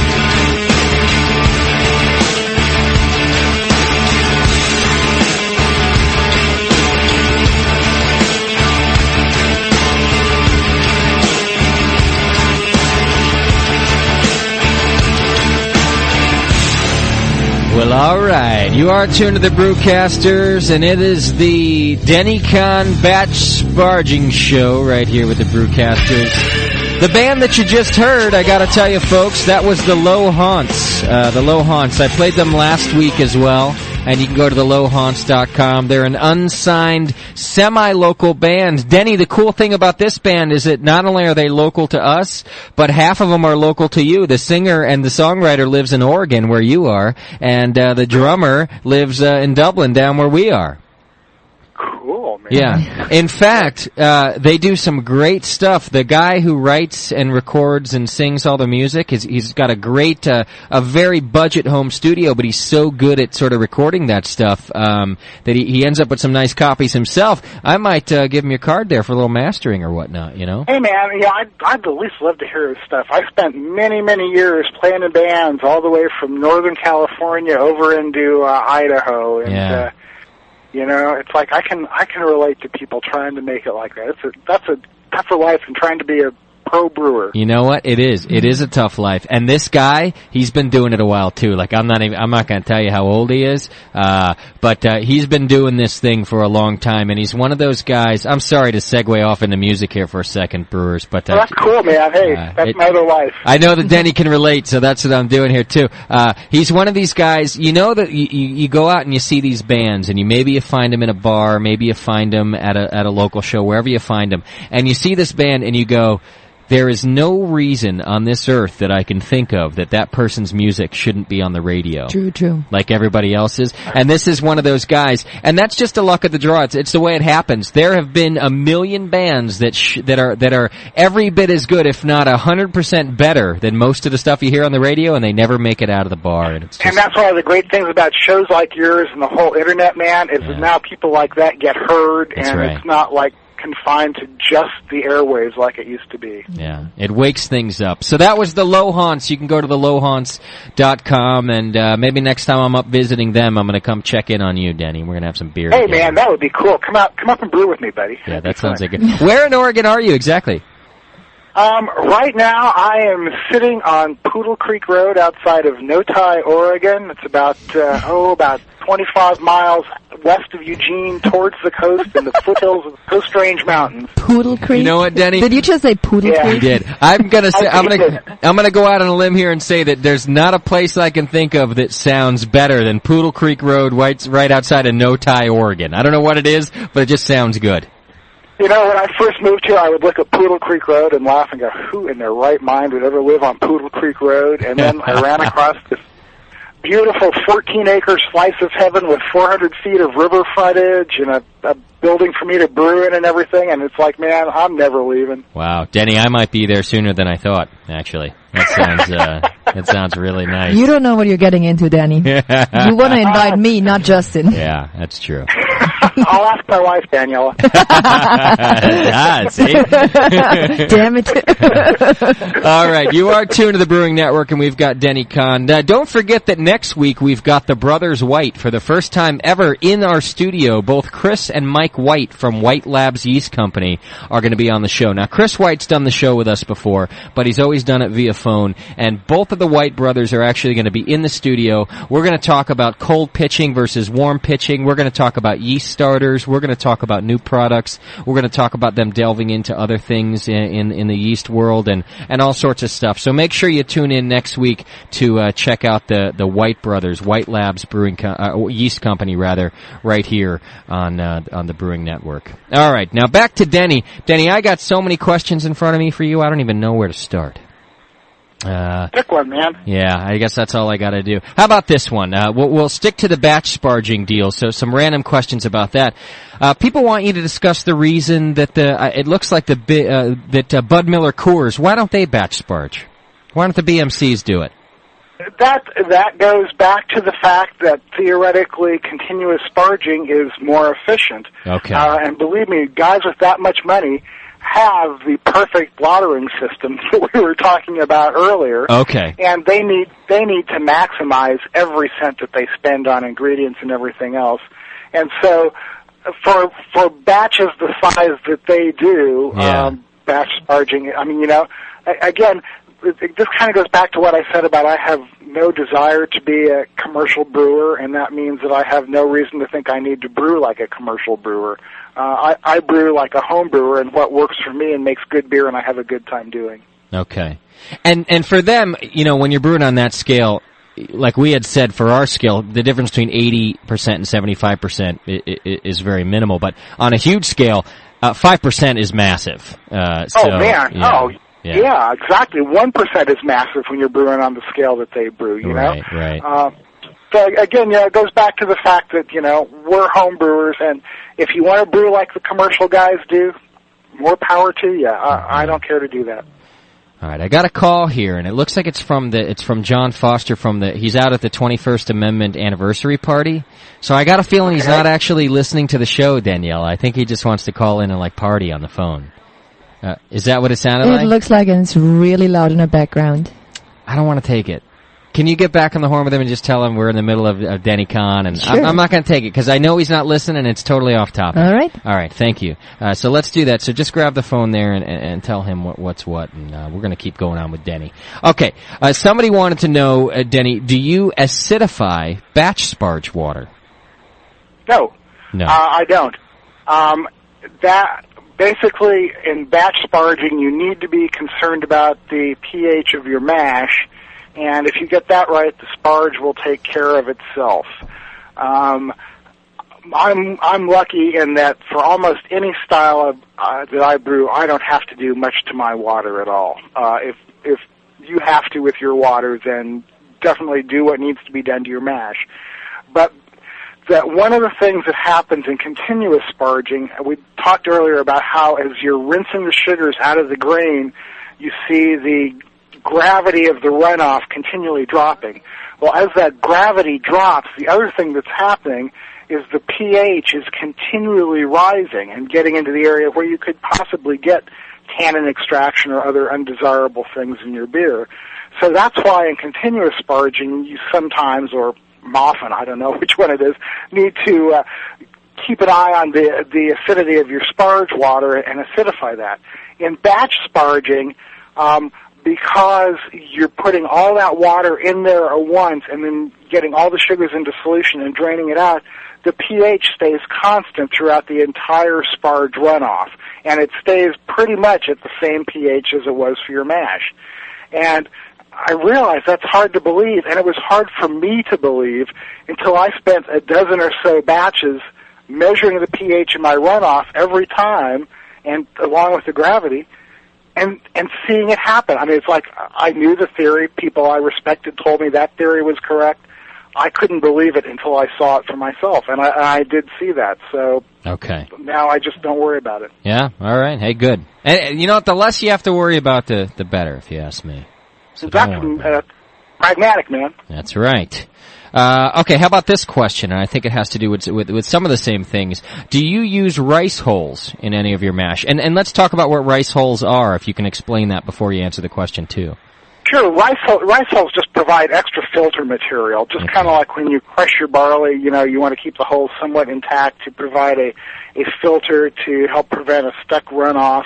Well, all right. You are tuned to the Brewcasters, and it is the Denny Conn Batch Sparging Show right here with the Brewcasters. The band that you just heard, I gotta tell you, folks, that was the Low Haunts. The Low Haunts. I played them last week as well, and you can go to thelowhaunts.com. They're an unsigned, semi-local band. Denny, the cool thing about this band is that not only are they local to us, but half of them are local to you. The singer and the songwriter lives in Oregon, where you are, and the drummer lives in Dublin, down where we are. Cool, man. Yeah. In fact, they do some great stuff. The guy who writes and records and sings all the music, he's got a great, a very budget home studio, but he's so good at sort of recording that stuff that he ends up with some nice copies himself. I might give him your card there for a little mastering or whatnot, you know? Hey, man, yeah, I'd at least love to hear his stuff. I spent many, many years playing in bands all the way from Northern California over into Idaho, and you know, it's like I can relate to people trying to make it like that. That's a tougher life than trying to be a pro brewer. You know what? It is. It is a tough life. And this guy, he's been doing it a while too. Like I'm not going to tell you how old he is, but he's been doing this thing for a long time, and he's one of those guys. I'm sorry to segue off into music here for a second, brewers, but well, that's cool, man. Hey, that's my other life. I know that Denny can relate, so that's what I'm doing here too. He's one of these guys. You know that you go out and you see these bands, and maybe you find them in a bar, maybe you find them at a local show, wherever you find them, and you see this band, and you go, there is no reason on this earth that I can think of that person's music shouldn't be on the radio. True. Like everybody else's. And this is one of those guys. And that's just the luck of the draw. It's the way it happens. There have been a million bands that are every bit as good, if not 100% better than most of the stuff you hear on the radio, and they never make it out of the bar. And that's one of the great things about shows like yours and the whole internet, man, is that now people like that get heard, That's and right. It's not like confined to just the airwaves like it used to be. Yeah, it wakes things up. So that was the Low Haunts. You can go to thelowhaunts.com, and maybe next time I'm up visiting them, I'm going to come check in on you, Denny. We're going to have some beer Hey, together. man, that would be cool. Come up and brew with me, buddy. Yeah, that sounds like good. Where in Oregon are you exactly? Right now, I am sitting on Poodle Creek Road outside of Notai, Oregon. It's about 25 miles west of Eugene towards the coast in the foothills of the Coast Range Mountains. Poodle Creek? You know what, Denny? Did you just say Poodle Creek? You did. I'm gonna go out on a limb here and say that there's not a place I can think of that sounds better than Poodle Creek Road right outside of Notai, Oregon. I don't know what it is, but it just sounds good. You know, when I first moved here, I would look at Poodle Creek Road and laugh and go, who in their right mind would ever live on Poodle Creek Road? And then I ran across this beautiful 14-acre slice of heaven with 400 feet of river frontage and a building for me to brew in and everything, and it's like, man, I'm never leaving. Wow, Denny, I might be there sooner than I thought, actually. That sounds really nice. You don't know what you're getting into, Danny. You want to invite me, not Justin. Yeah, that's true. I'll ask my wife, Daniela. See? Damn it. All right, you are tuned to the Brewing Network, and we've got Denny Conn. Don't forget that next week we've got the Brothers White for the first time ever in our studio. Both Chris and Mike White from White Labs Yeast Company are going to be on the show. Now, Chris White's done the show with us before, but he's always done it via phone, and both of the White brothers are actually going to be in the studio. We're going to talk about cold pitching versus warm pitching. We're going to talk about yeast starters. We're going to talk about new products. We're going to talk about them delving into other things in the yeast world and all sorts of stuff. So make sure you tune in next week to check out the White brothers, White Labs Yeast Company, rather, right here on the Brewing Network. All right, now back to Denny. Denny, I got so many questions in front of me for you, I don't even know where to start. Pick one, man. Yeah, I guess that's all I got to do. How about this one? We'll stick to the batch sparging deal, so some random questions about that. People want you to discuss the reason that it looks like that Bud Miller Coors, why don't they batch sparge? Why don't the BMCs do it? That goes back to the fact that theoretically continuous sparging is more efficient. Okay. And believe me, guys with that much money, have the perfect watering system that we were talking about earlier. Okay. And they need to maximize every cent that they spend on ingredients and everything else. And so for batches the size that they do, batch sparging, I mean, again, this kind of goes back to what I said about I have no desire to be a commercial brewer, and that means that I have no reason to think I need to brew like a commercial brewer. I brew like a home brewer, and what works for me and makes good beer and I have a good time doing. Okay. And for them, when you're brewing on that scale, like we had said for our scale, the difference between 80% and 75% is very minimal, but on a huge scale, 5% is massive. Yeah, exactly. 1% is massive when you're brewing on the scale that they brew, you know? Right. So again, it goes back to the fact that, we're home brewers, and if you want to brew like the commercial guys do, more power to you. I don't care to do that. All right, I got a call here, and it looks like it's from John Foster he's out at the 21st Amendment anniversary party. So I got a feeling he's not actually listening to the show, Danielle. I think he just wants to call in and party on the phone. Is that what it sounded like? It looks like it's really loud in the background. I don't want to take it. Can you get back on the horn with him and just tell him we're in the middle of Denny Conn? And sure. I'm not going to take it because I know he's not listening and it's totally off topic. All right. All right, thank you. So let's do that. So just grab the phone there and tell him what's what, and we're going to keep going on with Denny. Okay, somebody wanted to know, Denny, do you acidify batch sparge water? No. No. I don't. Basically, in batch sparging, you need to be concerned about the pH of your mash, and if you get that right, the sparge will take care of itself. I'm lucky in that for almost any style that I brew, I don't have to do much to my water at all. If you have to with your water, then definitely do what needs to be done to your mash. But that one of the things that happens in continuous sparging, we talked earlier about how as you're rinsing the sugars out of the grain, you see the gravity of the runoff continually dropping. Well, as that gravity drops, the other thing that's happening is the pH is continually rising and getting into the area where you could possibly get tannin extraction or other undesirable things in your beer. So that's why in continuous sparging, you sometimes, or often, I don't know which one it is, need to keep an eye on the acidity of your sparge water and acidify that. In batch sparging, because you're putting all that water in there at once and then getting all the sugars into solution and draining it out, the pH stays constant throughout the entire sparge runoff, and it stays pretty much at the same pH as it was for your mash. And I realized that's hard to believe, and it was hard for me to believe until I spent a dozen or so batches measuring the pH in my runoff every time, and along with the gravity, and seeing it happen. I mean, it's like I knew the theory. People I respected told me that theory was correct. I couldn't believe it until I saw it for myself, and I did see that. So okay, now I just don't worry about it. Yeah, all right. Hey, good. And you know what? The less you have to worry about, the better, if you ask me. So that's pragmatic, man. That's right. Okay, how about this question? And I think it has to do with some of the same things. Do you use rice hulls in any of your mash? And let's talk about what rice hulls are, if you can explain that before you answer the question, too. Sure. Rice hulls just provide extra filter material, just kind of like when you crush your barley, you want to keep the hulls somewhat intact to provide a filter to help prevent a stuck runoff.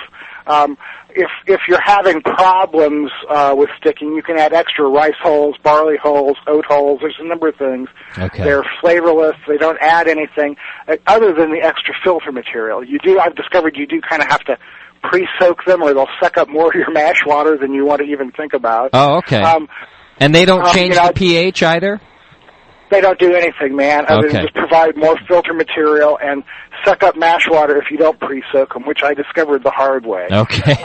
If you're having problems with sticking, you can add extra rice hulls, barley hulls, oat hulls. There's a number of things. Okay. They're flavorless. They don't add anything other than the extra filter material. I've discovered you do kind of have to pre-soak them, or they'll suck up more of your mash water than you want to even think about. Oh, okay. And they don't change the pH either? They don't do anything, man, other than just provide more filter material and suck up mash water if you don't pre-soak them, which I discovered the hard way. Okay.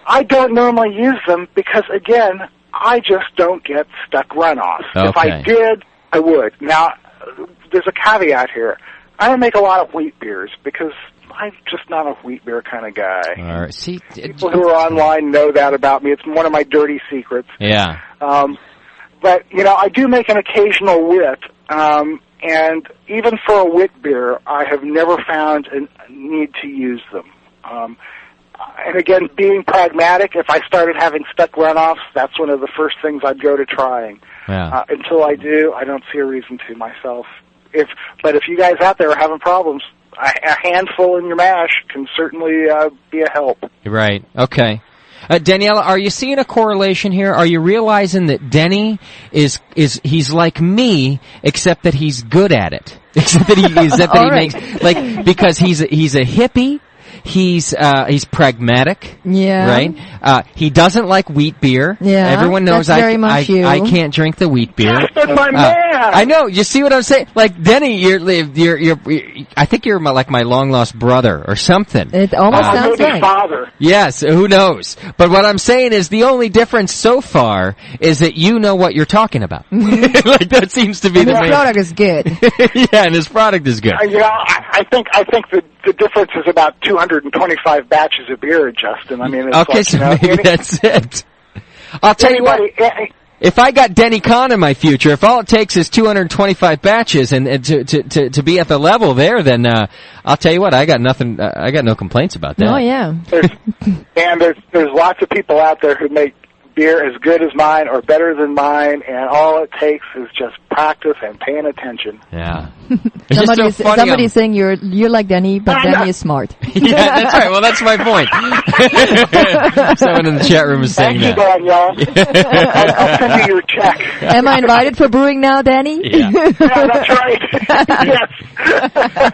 I don't normally use them because, again, I just don't get stuck runoff. Okay. If I did, I would. Now, there's a caveat here. I don't make a lot of wheat beers because I'm just not a wheat beer kind of guy. All right. See, people who are online know that about me. It's one of my dirty secrets. Yeah. But, I do make an occasional wit, and even for a wit beer, I have never found a need to use them. And again, being pragmatic, if I started having stuck runoffs, that's one of the first things I'd go to trying. Yeah. Until I do, I don't see a reason to myself. But if you guys out there are having problems, a handful in your mash can certainly be a help. Right. Okay. Daniela, are you seeing a correlation here? Are you realizing that Denny he's like me, except that he's good at it? Except that he makes, like, because he's a hippie. He's pragmatic. Yeah. Right? He doesn't like wheat beer. Yeah. Everyone knows that's very much you. I can't drink the wheat beer. Justin, my man! I know. You see what I'm saying? Like, Denny, you're I think you're like my long lost brother or something. It almost sounds like father. Yes, who knows? But what I'm saying is the only difference so far is that you know what you're talking about. Mm-hmm. Like, that seems to be and the his main. product is good. Yeah, and his product is good. I think the difference is about 225 batches of beer, Justin. I mean, it's okay, like, so maybe that's it. I'll tell you what. If I got Denny Conn in my future, if all it takes is 225 batches and to be at the level there, then I'll tell you what, I got nothing. I got no complaints about that. Oh yeah. There's lots of people out there who make beer as good as mine or better than mine, and all it takes is just practice and paying attention. Yeah. Somebody's saying you're like Denny, but Denny is smart. Yeah, that's right. Well, that's my point. Someone in the chat room is saying that. Thank you, y'all. I'll send you your check. Am I invited for brewing now, Denny? Yeah. Yeah, that's right. Yes.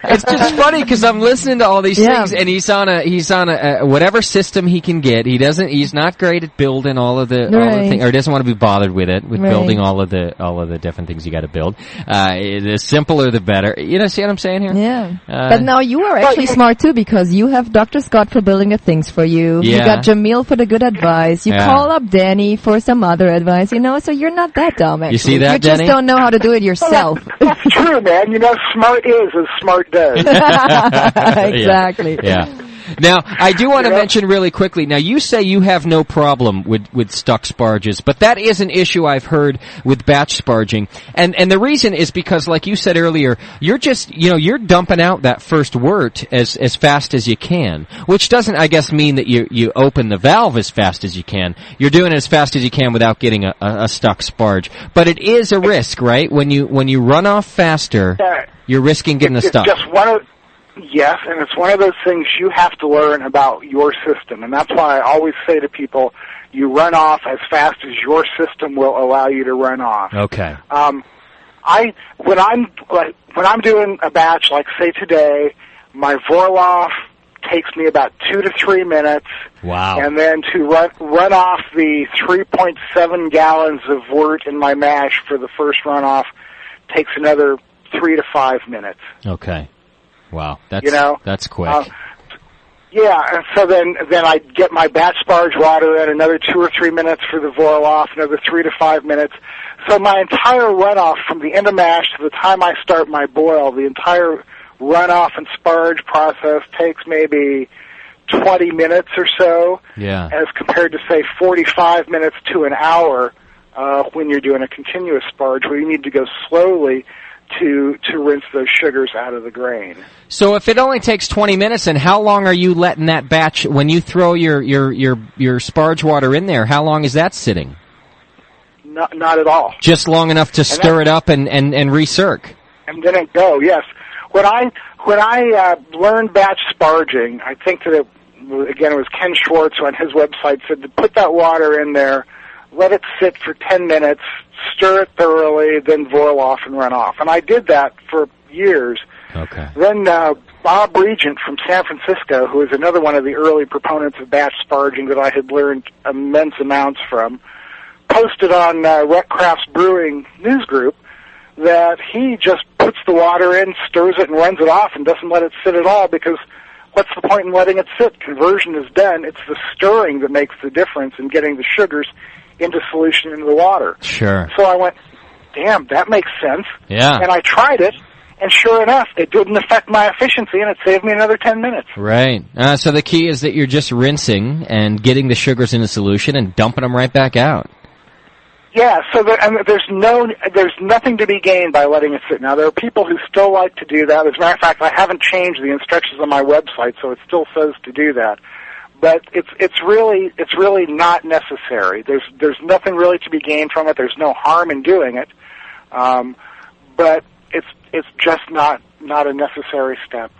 It's just funny because I'm listening to all these things, and he's on a whatever system he can get. He's not great at building all of the things, or doesn't want to be bothered with building all of the different things you got to build. The simpler the better. You know, see what I'm saying here? Yeah. But now you are actually smart too, because you have Dr. Scott for building the things for you. Yeah. You got Jamil for the good advice. You call up Denny for some other advice. You know, so you're not that dumb. Actually, you see that, you just Denny? don't know how to do it yourself. That's true, man. You know, smart is as smart does. Exactly. Yeah. Now, I do want to mention really quickly, now you say you have no problem with stuck sparges, but that is an issue I've heard with batch sparging. And the reason is because, like you said earlier, you're just, you're dumping out that first wort as fast as you can, which doesn't, I guess, mean that you open the valve as fast as you can. You're doing it as fast as you can without getting a stuck sparge. But it is a risk, right? When you run off faster, you're risking getting stuck. Just yes, and it's one of those things you have to learn about your system, and that's why I always say to people, you run off as fast as your system will allow you to run off. Okay. When I'm doing a batch, like say today, my Vorloff takes me about 2 to 3 minutes. Wow. And then to run off the 3.7 gallons of wort in my mash for the first runoff takes another 3 to 5 minutes. Okay. Wow, that's quick. And so then I get my batch sparge water in, another 2 or 3 minutes for the Vorloff, another 3 to 5 minutes. So my entire runoff from the end of mash to the time I start my boil, the entire runoff and sparge process takes maybe 20 minutes or so. Yeah. As compared to, say, 45 minutes to an hour when you're doing a continuous sparge, where you need to go slowly to rinse those sugars out of the grain. So if it only takes 20 minutes, then how long are you letting that batch, when you throw your sparge water in there, how long is that sitting? Not at all. Just long enough to stir it up and recirc. And then it go, yes. When I learned batch sparging, I think that it was Ken Schwartz who on his website said to put that water in there, let it sit for 10 minutes, stir it thoroughly, then Vorloff and run off. And I did that for years. Okay. Then Bob Regent from San Francisco, who is another one of the early proponents of batch sparging that I had learned immense amounts from, posted on Recraft's Brewing news group that he just puts the water in, stirs it, and runs it off and doesn't let it sit at all, because what's the point in letting it sit? Conversion is done. It's the stirring that makes the difference in getting the sugars into solution into the water. Sure. So I went, damn, that makes sense. Yeah. And I tried it, and sure enough, it didn't affect my efficiency, and it saved me another 10 minutes. Right. So the key is that you're just rinsing and getting the sugars into solution and dumping them right back out. Yeah, so there's nothing to be gained by letting it sit. Now, there are people who still like to do that. As a matter of fact, I haven't changed the instructions on my website, so it still says to do that. But it's really not necessary. There's nothing really to be gained from it. There's no harm in doing it. But it's just not a necessary step.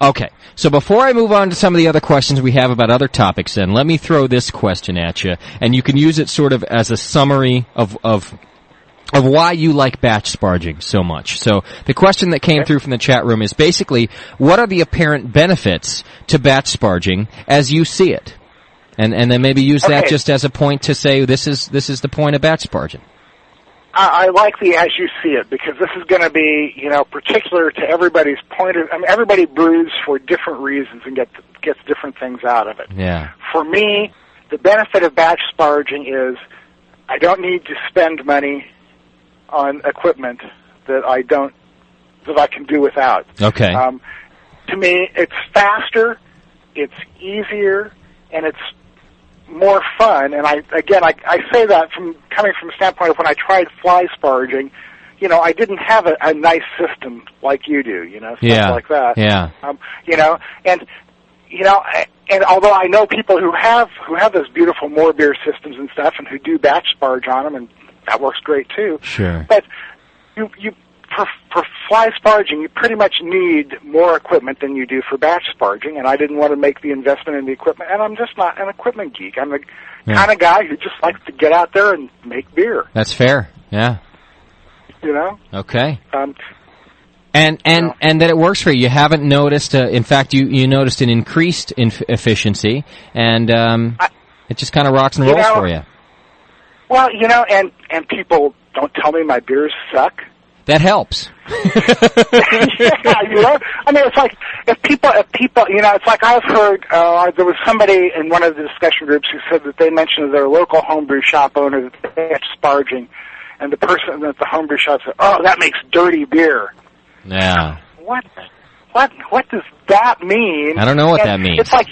Okay, so before I move on to some of the other questions we have about other topics, then, let me throw this question at you, and you can use it sort of as a summary of why you like batch sparging so much. So the question that came through from the chat room is basically, what are the apparent benefits to batch sparging as you see it? And then maybe use that just as a point to say, this is the point of batch sparging. I like the as you see it, because this is going to be, particular to everybody's point of. I mean, everybody brews for different reasons and gets different things out of it. Yeah. For me, the benefit of batch sparging is I don't need to spend money on equipment that I can do without. Okay. To me, it's faster, it's easier, and it's more fun. And I say that coming from the standpoint of when I tried fly sparging, I didn't have a nice system like you do, stuff like that. Yeah. And although I know people who have those beautiful more beer systems and stuff, and who do batch sparge on them, and that works great too. Sure. But for fly sparging, you pretty much need more equipment than you do for batch sparging, and I didn't want to make the investment in the equipment, and I'm just not an equipment geek. I'm the kind of guy who just likes to get out there and make beer. That's fair. Yeah. Okay. And that it works for you. You haven't noticed, in fact, you noticed an increased efficiency, and it just kind of rocks and rolls for you. Well, and people don't tell me my beers suck. That helps. Yeah, I mean, it's like if people, it's like I've heard there was somebody in one of the discussion groups who said that they mentioned their local homebrew shop owner that they had sparging, and the person at the homebrew shop said, "Oh, that makes dirty beer." Yeah. What does that mean? I don't know what that means. It's like,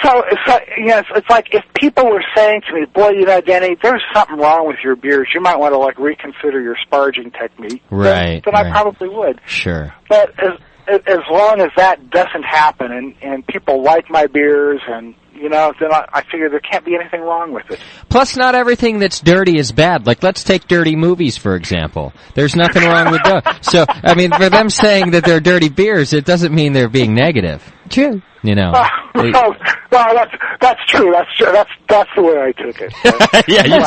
So it's like if people were saying to me, "Boy, Denny, there's something wrong with your beers. You might want to reconsider your sparging technique." Right. Then I probably would. Sure. But as long as that doesn't happen, and people like my beers, and then I figure there can't be anything wrong with it. Plus, not everything that's dirty is bad. Like, let's take dirty movies, for example. There's nothing wrong with those. So, I mean, for them saying that they're dirty beers, it doesn't mean they're being negative. True. Well, that's true. That's the way I took it. Yeah, you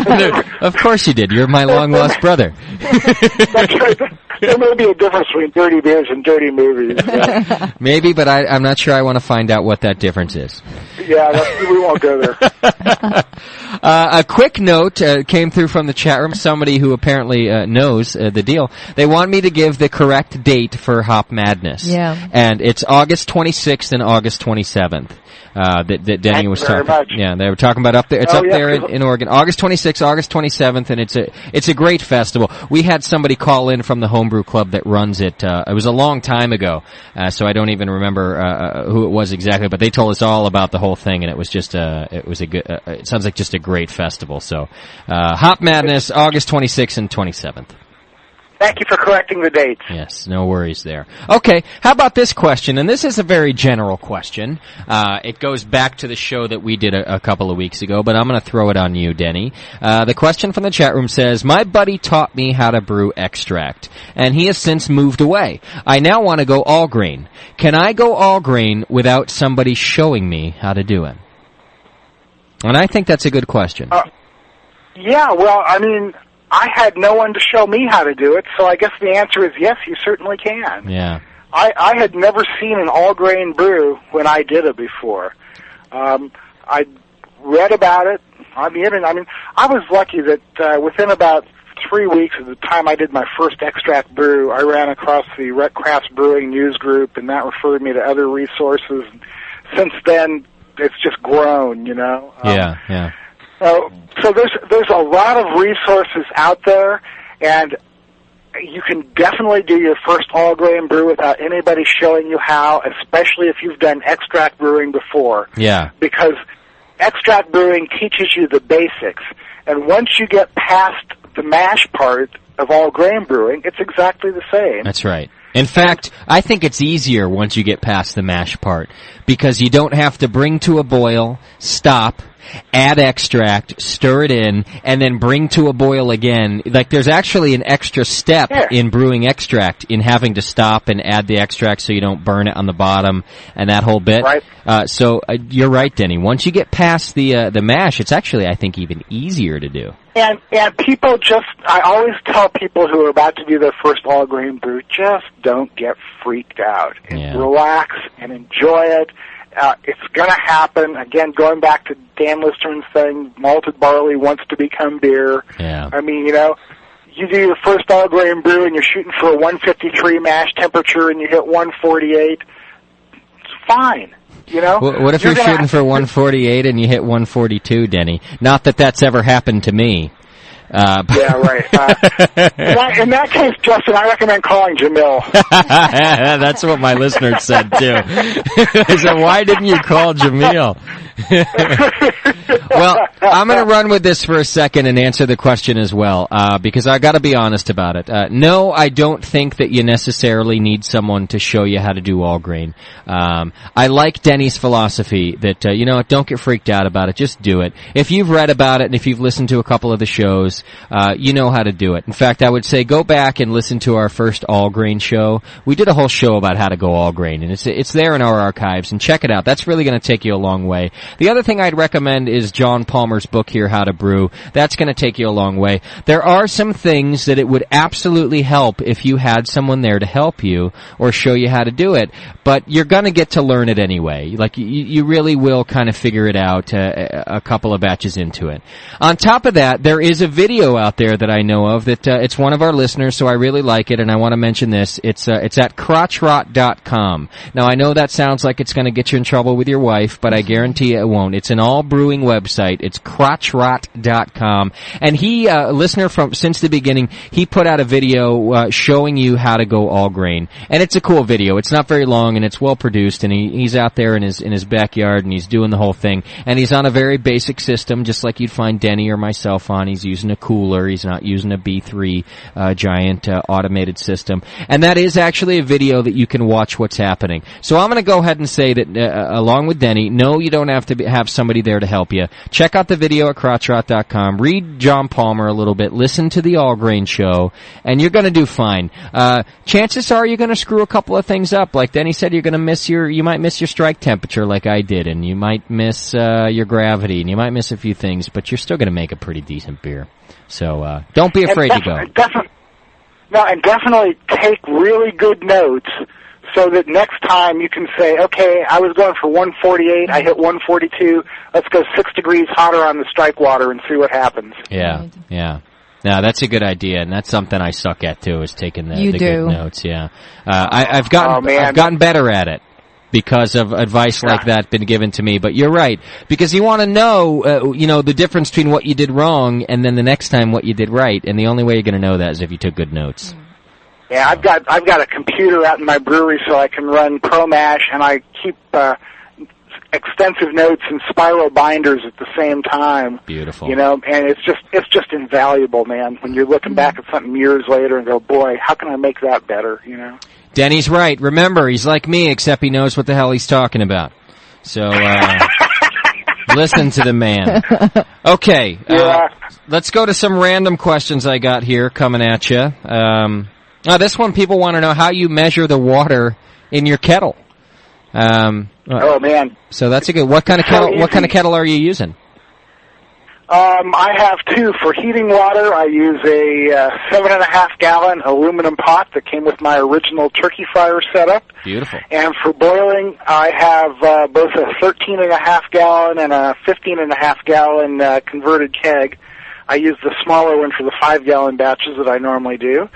took it. Of course you did. You're my long-lost brother. That's right. There may be a difference between dirty beers and dirty movies. Yeah. Maybe, but I'm not sure I want to find out what that difference is. Yeah, we won't go there. A quick note came through from the chat room, somebody who apparently knows the deal. They want me to give the correct date for Hop Madness. Yeah. And it's August 26th and August 27th. That Denny was talking. Yeah, they were talking about up there. It's up there in Oregon. August 26th, August 27th, and it's a great festival. We had somebody call in from the homebrew club that runs it. It was a long time ago, so I don't even remember who it was exactly. But they told us all about the whole thing, and it was just it sounds like just a great festival. So, Hop Madness, August 26th and 27th. Thank you for correcting the dates. Yes, no worries there. Okay, how about this question? And this is a very general question. It goes back to the show that we did a couple of weeks ago, but I'm going to throw it on you, Denny. The question from the chat room says, my buddy taught me how to brew extract, and he has since moved away. I now want to go all grain. Can I go all grain without somebody showing me how to do it? And I think that's a good question. Yeah, well, I mean, I had no one to show me how to do it, so I guess the answer is yes, you certainly can. Yeah. I had never seen an all-grain brew when I did it before. I read about it on the internet. I mean, I was lucky that within about 3 weeks of the time I did my first extract brew, I ran across the Rec Crafts Brewing news group, and that referred me to other resources. Since then, it's just grown, Yeah. So there's a lot of resources out there, and you can definitely do your first all-grain brew without anybody showing you how, especially if you've done extract brewing before. Yeah. Because extract brewing teaches you the basics. And once you get past the mash part of all grain brewing, it's exactly the same. That's right. In fact, I think it's easier once you get past the mash part, because you don't have to bring to a boil, stop, add extract, stir it in, and then bring to a boil again. Like, there's actually an extra step in brewing extract, in having to stop and add the extract so you don't burn it on the bottom and that whole bit. Right. So you're right, Denny. Once you get past the mash, it's actually, I think, even easier to do. And people I always tell people who are about to do their first all-grain brew, just don't get freaked out. And relax and enjoy it. It's going to happen. Again, going back to Dan Listerman's thing, malted barley wants to become beer. Yeah. I mean, you do your first all-grain brew and you're shooting for a 153 mash temperature and you hit 148. It's fine. What if you're shooting for 148 and you hit 142, Denny? Not that that's ever happened to me. Yeah, right. In that case, Justin, I recommend calling Jamil. That's what my listener said, too. They said, why didn't you call Jamil? Well, I'm going to run with this for a second and answer the question as well, because I got to be honest about it. No, I don't think that you necessarily need someone to show you how to do all grain. I like Denny's philosophy that, don't get freaked out about it. Just do it. If you've read about it and if you've listened to a couple of the shows, you know how to do it. In fact, I would say go back and listen to our first all grain show. We did a whole show about how to go all grain, and it's there in our archives, and check it out. That's really going to take you a long way. The other thing I'd recommend is John Palmer's book here, How to Brew. That's going to take you a long way. There are some things that it would absolutely help if you had someone there to help you or show you how to do it, but you're going to get to learn it anyway. Like, you really will kind of figure it out a couple of batches into it. On top of that, there is a video out there that I know of that it's one of our listeners, so I really like it, and I want to mention this. It's at crotchrot.com. Now, I know that sounds like it's going to get you in trouble with your wife, but I guarantee you it won't. It's an all-brewing website. It's crotchrot.com. And he, listener from since the beginning, he put out a video showing you how to go all grain. And it's a cool video. It's not very long, and it's well-produced, and he's out there in his backyard, and he's doing the whole thing. And he's on a very basic system, just like you'd find Denny or myself on. He's using a cooler. He's not using a B3 giant automated system. And that is actually a video that you can watch what's happening. So I'm going to go ahead and say that, along with Denny, no, you don't have to have somebody there to help you. Check out the video at crotchrot.com. Read John Palmer a little bit. Listen to the All Grain Show, and you're going to do fine. Chances are you're going to screw a couple of things up. Like Denny said, you might miss your strike temperature like I did, and you might miss your gravity, and you might miss a few things, but you're still going to make a pretty decent beer. So don't be afraid to go. And definitely take really good notes so that next time you can say, okay, I was going for 148, I hit 142, let's go 6 degrees hotter on the strike water and see what happens. Yeah. No, that's a good idea, and that's something I suck at, too, is taking the good notes, yeah. I've gotten better at it because of advice like that been given to me, but you're right, because you want to know, the difference between what you did wrong and then the next time what you did right, and the only way you're going to know that is if you took good notes. Yeah, I've got a computer out in my brewery so I can run ProMash, and I keep extensive notes in spiral binders at the same time. Beautiful. And it's just invaluable, man, when you're looking back at something years later and go, boy, how can I make that better, Denny's right. Remember, he's like me, except he knows what the hell he's talking about. So, listen to the man. Okay, let's go to some random questions I got here coming at you. This one, people want to know how you measure the water in your kettle. Oh man! So that's a good. What kind of kettle are you using? I have two. For heating water, I use a 7.5 gallon aluminum pot that came with my original turkey fryer setup. Beautiful. And for boiling, I have both a 13.5 gallon and a 15.5 gallon converted keg. I use the smaller one for the 5 gallon batches that I normally do.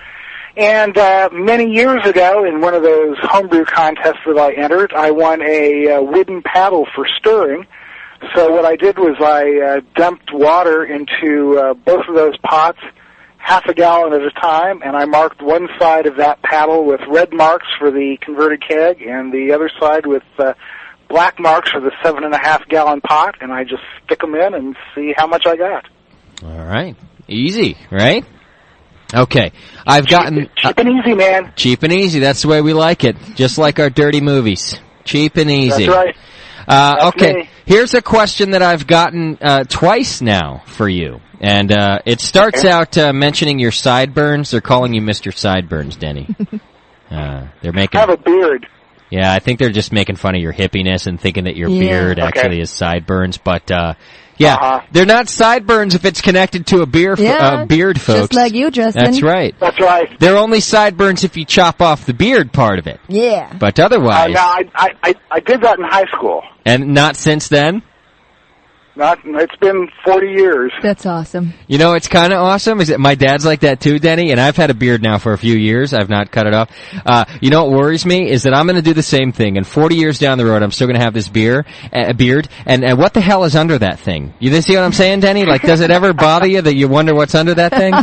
And many years ago, in one of those homebrew contests that I entered, I won a wooden paddle for stirring. So what I did was I dumped water into both of those pots, half a gallon at a time, and I marked one side of that paddle with red marks for the converted keg and the other side with black marks for the 7.5-gallon pot, and I just stick them in and see how much I got. All right. Easy, right? Okay. I've gotten... Cheap and easy, man. Cheap and easy. That's the way we like it. Just like our dirty movies. Cheap and easy. That's right. Okay. Me. Here's a question that I've gotten twice now for you. And it starts out mentioning your sideburns. They're calling you Mr. Sideburns, Denny. They're making... I have a beard. Yeah, I think they're just making fun of your hippiness and thinking that your beard actually is sideburns. But, they're not sideburns if it's connected to a beard, folks. Just like you, Justin. That's right. That's right. They're only sideburns if you chop off the beard part of it. Yeah. But otherwise... No, I did that in high school. And not since then? It's been 40 years. That's awesome. You know, it's kind of awesome. Is that my dad's like that too, Denny? And I've had a beard now for a few years. I've not cut it off. You know what worries me is that I'm going to do the same thing. And 40 years down the road, I'm still going to have this beard. And what the hell is under that thing? You see what I'm saying, Denny? Like, does it ever bother you that you wonder what's under that thing?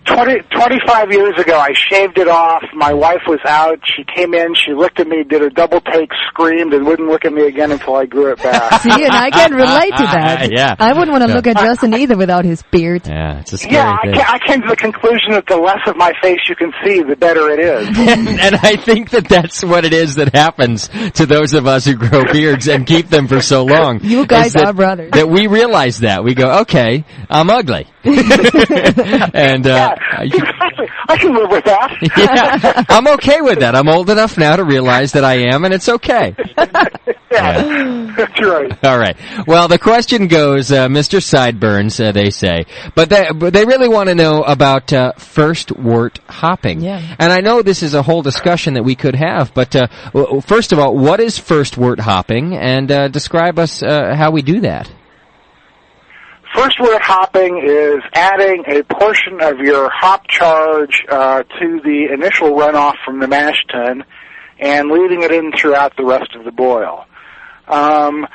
25 years ago, I shaved it off. My wife was out. She came in. She looked at me, did a double take, screamed, and wouldn't look at me again until I grew it back. See, and I can relate to that. Yeah. I wouldn't want to look at Justin either without his beard. Yeah, it's a scary thing. I came to the conclusion that the less of my face you can see, the better it is. And I think that that's what it is that happens to those of us who grow beards and keep them for so long. You guys are brothers. That we realize that. We go, okay, I'm ugly. And exactly. I can live with that. Yeah, I'm okay with that. I'm old enough now to realize that I am, and it's okay. Yeah, that's right. All right. Well, the question goes, Mr. Sideburns, they say, but they really want to know about first wort hopping. Yeah. And I know this is a whole discussion that we could have, but first of all, what is first wort hopping, and describe us how we do that. First wort hopping is adding a portion of your hop charge to the initial runoff from the mash tun and leaving it in throughout the rest of the boil. When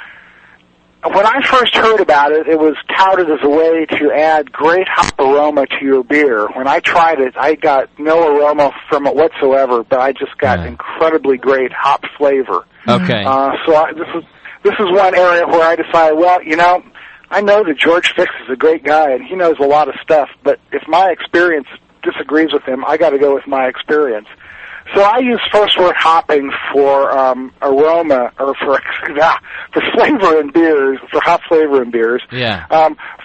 I first heard about it, it was touted as a way to add great hop aroma to your beer. When I tried it, I got no aroma from it whatsoever, but I just got incredibly great hop flavor. Okay. This is one area where I decided, well, you know, I know that George Fix is a great guy, and he knows a lot of stuff, but if my experience disagrees with him, I got to go with my experience. So I use first wort hopping for aroma, or for flavor in beers, for hop flavor in beers. Yeah.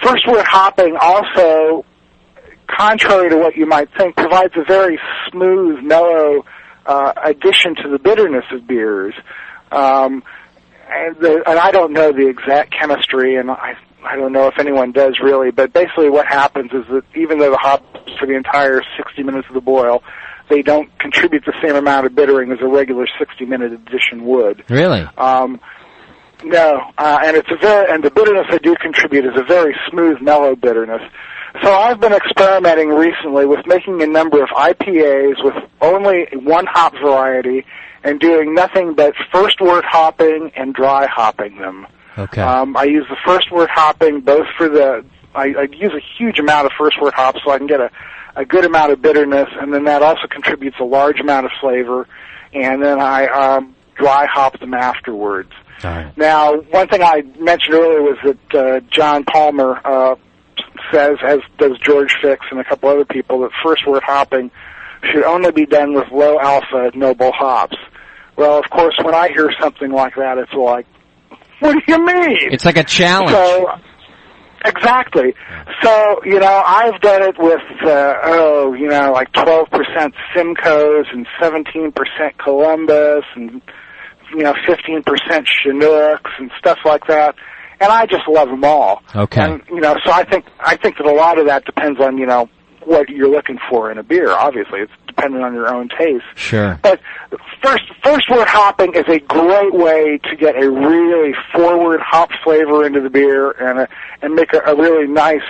First wort hopping also, contrary to what you might think, provides a very smooth, mellow addition to the bitterness of beers. And I don't know the exact chemistry, and I don't know if anyone does really, but basically what happens is that even though the hops for the entire 60 minutes of the boil, they don't contribute the same amount of bittering as a regular 60-minute addition would. Really? No, and the bitterness they do contribute is a very smooth, mellow bitterness. So I've been experimenting recently with making a number of IPAs with only one hop variety and doing nothing but first wort hopping and dry hopping them. Okay. I use the first wort hopping both for I use a huge amount of first wort hops so I can get a good amount of bitterness, and then that also contributes a large amount of flavor, and then I dry hop them afterwards. All right. Now, one thing I mentioned earlier was that John Palmer says, as does George Fix and a couple other people, that first wort hopping should only be done with low alpha noble hops. Well, of course, when I hear something like that, it's like, what do you mean? It's like a challenge. So, exactly. So, you know, I've done it with, like 12% Simcoes and 17% Columbus and, 15% Chinooks and stuff like that. And I just love them all. Okay. And, so I think that a lot of that depends on, what you're looking for in a beer. Obviously, it's dependent on your own taste. Sure. But first wort hopping is a great way to get a really forward hop flavor into the beer and make a really nice,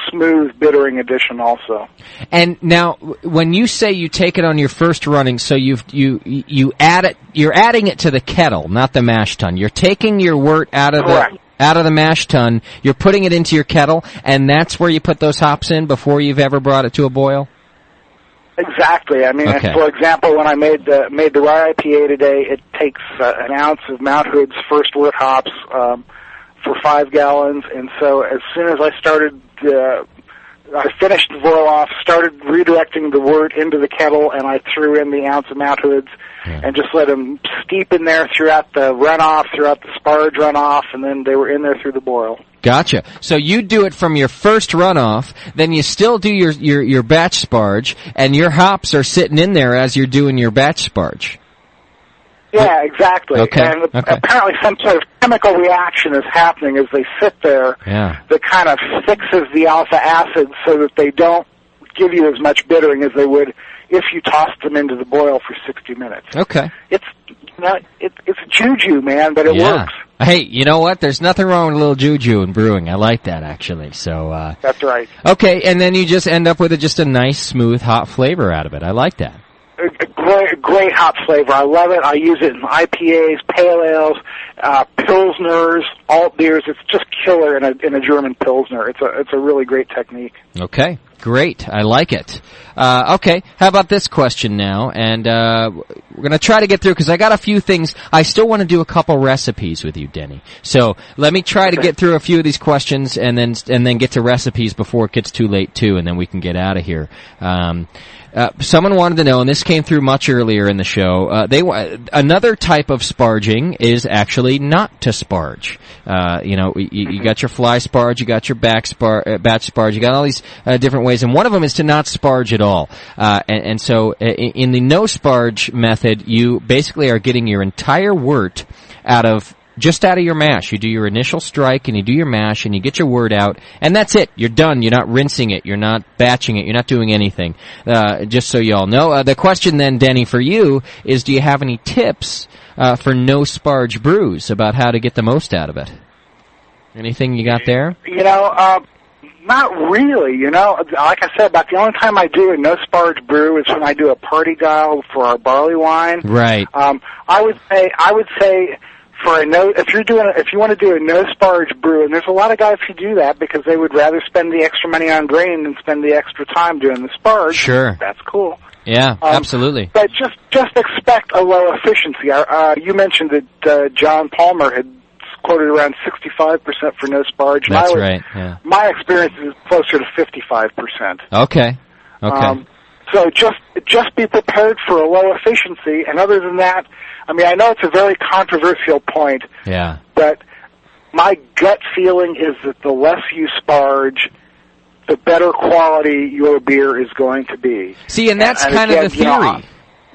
smooth bittering addition also. And now, when you say you take it on your first running, so you add it, you're adding it to the kettle, not the mash tun. You're taking your wort out of the mash tun, you're putting it into your kettle, and that's where you put those hops in before you've ever brought it to a boil? Exactly. I mean, Okay. for example, when I made the rye IPA today, it takes an ounce of Mount Hood's first wort hops for 5 gallons, and so as soon as I started, I finished the boil off, started redirecting the wort into the kettle, and I threw in the ounce of Mount Hood's and just let them steep in there throughout the runoff, throughout the sparge runoff, and then they were in there through the boil. Gotcha. So you do it from your first runoff, then you still do your batch sparge, and your hops are sitting in there as you're doing your batch sparge. Yeah, exactly. Okay. And apparently some sort of chemical reaction is happening as they sit there Yeah. that kind of fixes the alpha acids so that they don't give you as much bittering as they would if you tossed them into the boil for 60 minutes. Okay. It's juju, man, but it works. Hey, you know what? There's nothing wrong with a little juju in brewing. I like that, actually. So, That's right. okay, and then you just end up with just a nice, smooth, hot flavor out of it. I like that. A great hop flavor. I love it. I use it in IPAs, pale ales, pilsners, alt beers. It's just killer in a German pilsner. It's a really great technique. Okay, great. I like it. Okay, how about this question now? And we're going to try to get through, because I got a few things. I still want to do a couple recipes with you, Denny. So let me try to get through a few of these questions and then get to recipes before it gets too late, too, and then we can get out of here. Someone wanted to know, and this came through much earlier in the show, another type of sparging is actually not to sparge. You got your fly sparge, you got your batch sparge, you got all these different ways, and one of them is to not sparge at all. And so in the no sparge method, you basically are getting your entire wort out of your mash. You do your initial strike and you do your mash and you get your wort out, and that's it. You're done. You're not rinsing it. You're not batching it. You're not doing anything. Just so you all know. The question then, Denny, for you is, do you have any tips for no sparge brews about how to get the most out of it? Anything you got there? Not really. Like I said, about the only time I do a no sparge brew is when I do a party guile for our barley wine. Right. I would say if you want to do a no sparge brew, and there's a lot of guys who do that because they would rather spend the extra money on grain than spend the extra time doing the sparge. Sure. That's cool. Yeah, absolutely. But just expect a low efficiency. You mentioned that John Palmer had quoted around 65% for no sparge. That's right. Yeah. My experience is closer to 55%. Okay. So just be prepared for a low efficiency, and other than that, I mean, I know it's a very controversial point, yeah, but my gut feeling is that the less you sparge, the better quality your beer is going to be. See, and that's kind of the theory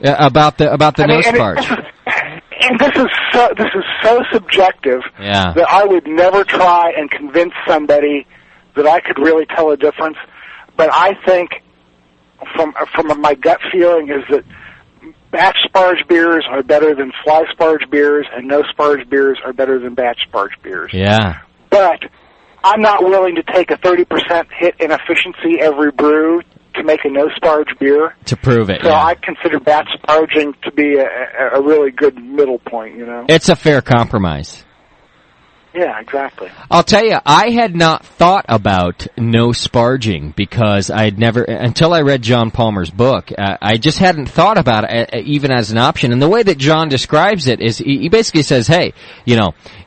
about the no sparge. And this is so subjective that I would never try and convince somebody that I could really tell a difference. But I think, from my gut feeling, is that batch sparge beers are better than fly sparge beers, and no sparge beers are better than batch sparge beers. Yeah. But I'm not willing to take a 30% hit in efficiency every brew to make a no sparge beer. To prove it, So I consider batch sparging to be a really good middle point, It's a fair compromise. Yeah, exactly. I'll tell you, I had not thought about no sparging because I had never, until I read John Palmer's book, I just hadn't thought about it even as an option. And the way that John describes it is, he basically says, hey,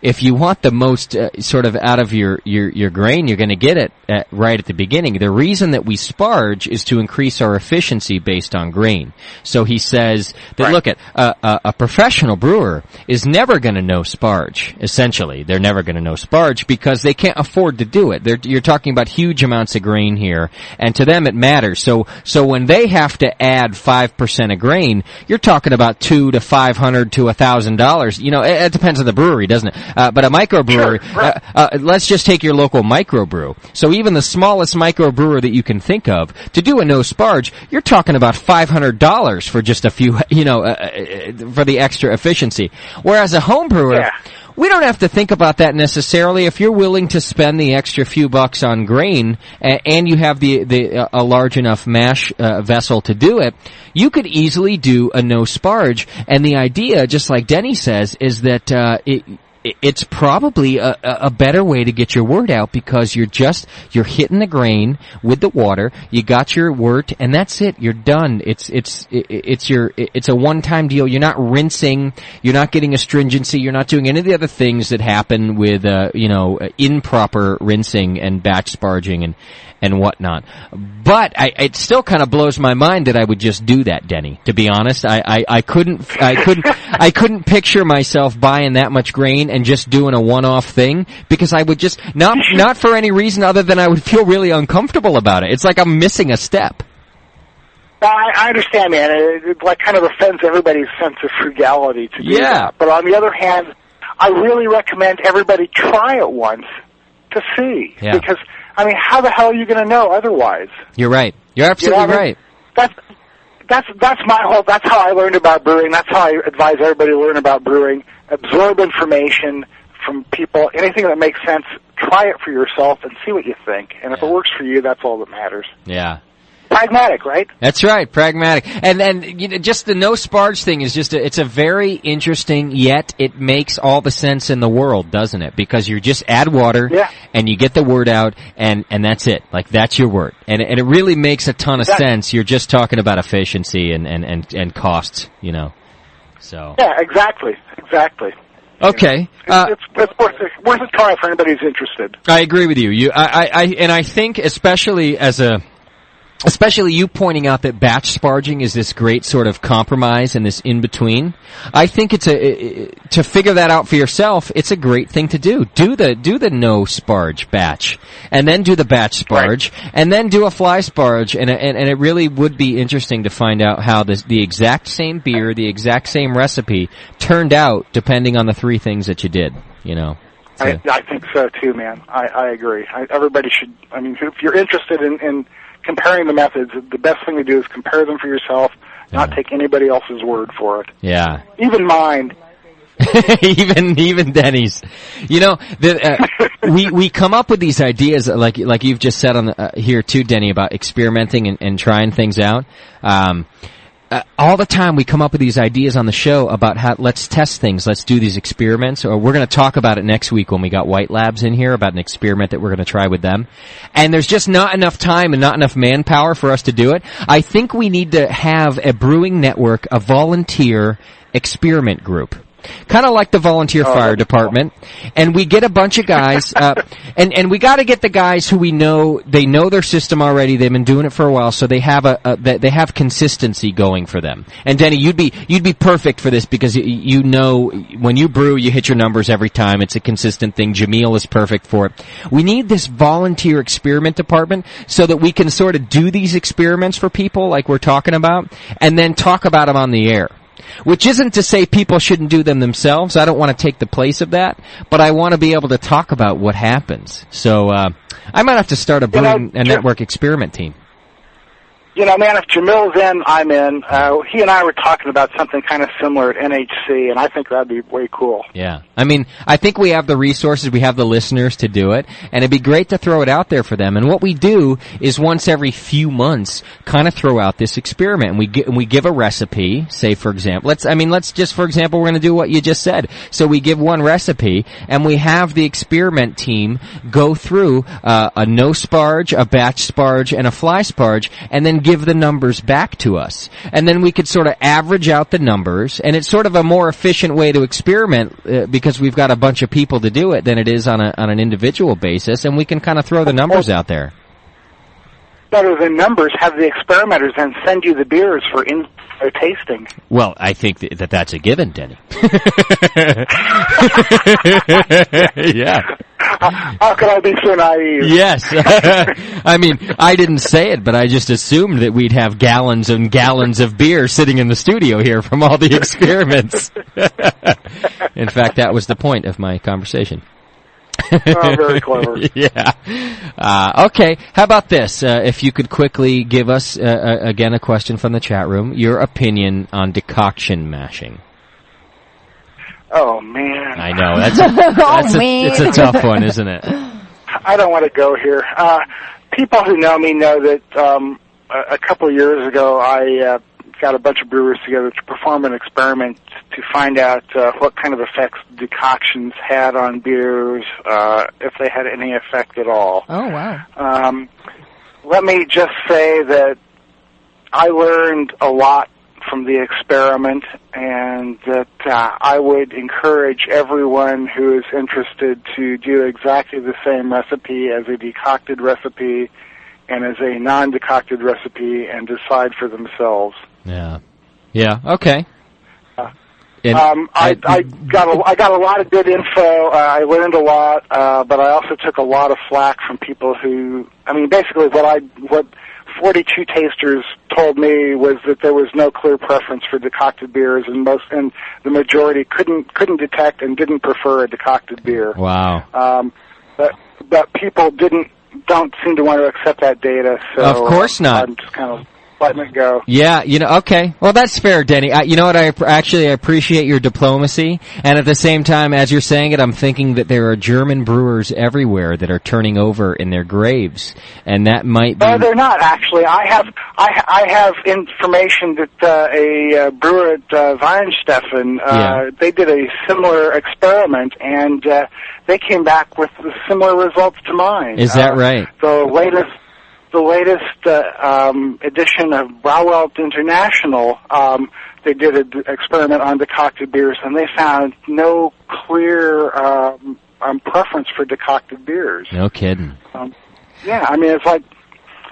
if you want the most sort of out of your grain, you're going to get it right at the beginning. The reason that we sparge is to increase our efficiency based on grain. So he says that, look, a professional brewer is never going to no sparge, essentially. They're never going to know sparge because they can't afford to do it. You're talking about huge amounts of grain here, and to them it matters. So when they have to add 5% of grain, you're talking about $200 to $500 to $1,000. It depends on the brewery, doesn't it? But a microbrewery, let's just take your local microbrew. So even the smallest microbrewer that you can think of, to do a no sparge, you're talking about $500 for just a few, for the extra efficiency. Whereas a home brewer, we don't have to think about that necessarily. If you're willing to spend the extra few bucks on grain and you have a large enough mash vessel to do it, you could easily do a no sparge. And the idea, just like Denny says, is that it's probably a better way to get your word out, because you're hitting the grain with the water. You got your wort, and that's it. You're done. It's a one-time deal. You're not rinsing. You're not getting astringency. You're not doing any of the other things that happen with improper rinsing and batch sparging and whatnot. But it still kind of blows my mind that I would just do that, Denny. To be honest, I couldn't picture myself buying that much grain and just doing a one-off thing, because I would just not for any reason other than I would feel really uncomfortable about it. It's like I'm missing a step. I understand, man. It like kind of offends everybody's sense of frugality to do that. But on the other hand, I really recommend everybody try it once to see. Yeah. Because, I mean, how the hell are you going to know otherwise? You're right. You're absolutely right. That's my whole. That's how I learned about brewing. That's how I advise everybody to learn about brewing. Absorb information from people. Anything that makes sense, try it for yourself and see what you think. And if it works for you, that's all that matters. Yeah. Pragmatic, right? That's right, pragmatic. And just the no sparge thing is it's a very interesting, yet it makes all the sense in the world, doesn't it? Because you just add water, and you get the word out, and that's it. Like, that's your word. And it really makes a ton of sense. You're just talking about efficiency and costs, So. Yeah, exactly. Okay. It's worth a try for anybody who's interested. I agree with you. I think especially you pointing out that batch sparging is this great sort of compromise and this in-between. I think to figure that out for yourself, it's a great thing to do. Do the no sparge batch, and then do the batch sparge, and then do a fly sparge, and it really would be interesting to find out how the exact same beer, the exact same recipe turned out depending on the three things that you did, I think so too, man. I agree. Everybody should, I mean, if you're interested in comparing the methods, the best thing to do is compare them for yourself, not take anybody else's word for it. Yeah. Even mine. even Denny's. We come up with these ideas, like you've just said on here too, Denny, about experimenting and trying things out. All the time we come up with these ideas on the show about how let's test things, let's do these experiments, or we're going to talk about it next week when we got White Labs in here about an experiment that we're going to try with them. And there's just not enough time and not enough manpower for us to do it. I think we need to have a brewing network, a volunteer experiment group. Kind of like the volunteer fire department, and we get a bunch of guys, and we got to get the guys who they know their system already. They've been doing it for a while, so they have they have consistency going for them. And Denny, you'd be perfect for this because when you brew, you hit your numbers every time. It's a consistent thing. Jameel is perfect for it. We need this volunteer experiment department so that we can sort of do these experiments for people like we're talking about, and then talk about them on the air. Which isn't to say people shouldn't do them themselves. I don't want to take the place of that, but I want to be able to talk about what happens. So I might have to start a network experiment team. Man, if Jamil's in, I'm in. He and I were talking about something kind of similar at NHC, and I think that'd be way cool. Yeah. I mean, I think we have the resources, we have the listeners to do it, and it'd be great to throw it out there for them. And what we do is once every few months kind of throw out this experiment, and we give a recipe, say for example, let's just for example, we're going to do what you just said. So we give one recipe, and we have the experiment team go through a no sparge, a batch sparge, and a fly sparge, and then give the numbers back to us. And then we could sort of average out the numbers, and it's sort of a more efficient way to experiment because we've got a bunch of people to do it than it is on an individual basis, and we can kind of throw the numbers out there. Better than numbers, have the experimenters then send you the beers for tasting. Well, I think that's a given, Denny. Yeah. How could I be so naive? Yes. I mean, I didn't say it, but I just assumed that we'd have gallons and gallons of beer sitting in the studio here from all the experiments. In fact, that was the point of my conversation. Oh, very clever. Yeah. Okay. How about this? If you could quickly give us, again, a question from the chat room, your opinion on decoction mashing. Oh, man. I know. It's a tough one, isn't it? I don't want to go here. People who know me know that a couple of years ago I got a bunch of brewers together to perform an experiment to find out what kind of effects decoctions had on beers, if they had any effect at all. Oh, wow. Let me just say that I learned a lot from the experiment, and that I would encourage everyone who is interested to do exactly the same recipe as a decocted recipe and as a non-decocted recipe and decide for themselves. Yeah. Yeah. Okay. I got a lot of good info. I learned a lot, but I also took a lot of flack from people who, I mean, basically what 42 tasters told me was that there was no clear preference for decocted beers, and the majority couldn't detect and didn't prefer a decocted beer. Wow. But people don't seem to want to accept that data. So of course not. I'm just kind of letting it go. Yeah, okay. Well, that's fair, Denny. You know what? I appreciate your diplomacy, and at the same time, as you're saying it, I'm thinking that there are German brewers everywhere that are turning over in their graves, and that might be. No, they're not actually. I have information that a brewer at Weinsteffen, they did a similar experiment, and they came back with similar results to mine. Is that right? The latest edition of Brauwelt International, they did an experiment on decocted beers, and they found no clear preference for decocted beers. No kidding. Yeah, I mean, it's like,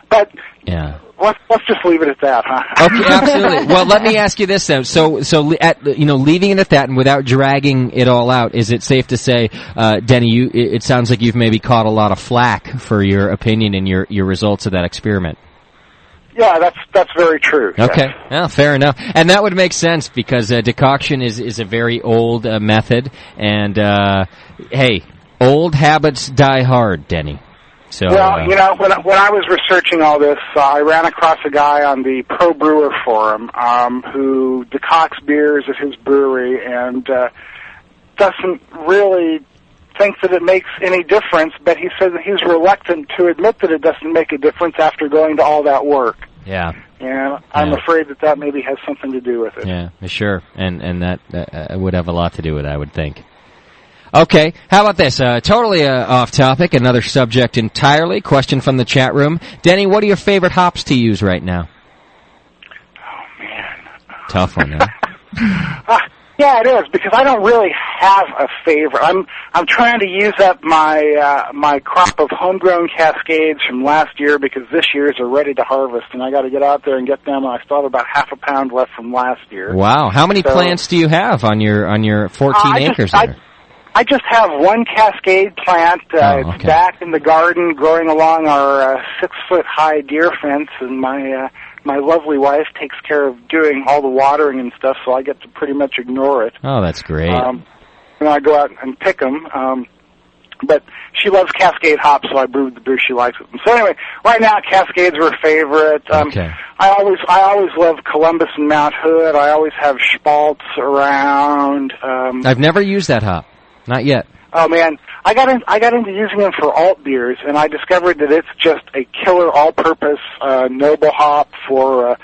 but yeah. Let's just leave it at that, huh? Okay, absolutely. Well, let me ask you this then. So, leaving it at that and without dragging it all out, is it safe to say, Denny, it sounds like you've maybe caught a lot of flack for your opinion and your results of that experiment? Yeah, that's very true. Okay, yes. well, fair enough. And that would make sense because decoction is a very old method, and hey, old habits die hard, Denny. So, well, when I was researching all this, I ran across a guy on the Pro Brewer Forum who decocts beers at his brewery and doesn't really think that it makes any difference, but he says that he's reluctant to admit that it doesn't make a difference after going to all that work. Yeah. And I'm afraid that maybe has something to do with it. Yeah, sure. And that would have a lot to do with it, I would think. Okay, how about this? Totally off topic, another subject entirely. Question from the chat room. Denny, what are your favorite hops to use right now? Oh, man. Tough one, huh? Yeah, it is, because I don't really have a favorite. I'm trying to use up my crop of homegrown Cascades from last year, because this year's are ready to harvest, and I got to get out there and get them. I still have about half a pound left from last year. Wow, how many plants do you have on your 14 acres there? I just have one Cascade plant. It's back in the garden, growing along our 6-foot-high deer fence, and my lovely wife takes care of doing all the watering and stuff, so I get to pretty much ignore it. Oh, that's great. And I go out and pick them. But she loves Cascade hops, so I brewed the beer she likes with them. So anyway, right now Cascades are a favorite. Okay. I always love Columbus and Mount Hood. I always have Spaltz around. I've never used that hop. Not yet. Oh man, I got into using them for alt beers, and I discovered that it's just a killer all-purpose noble hop for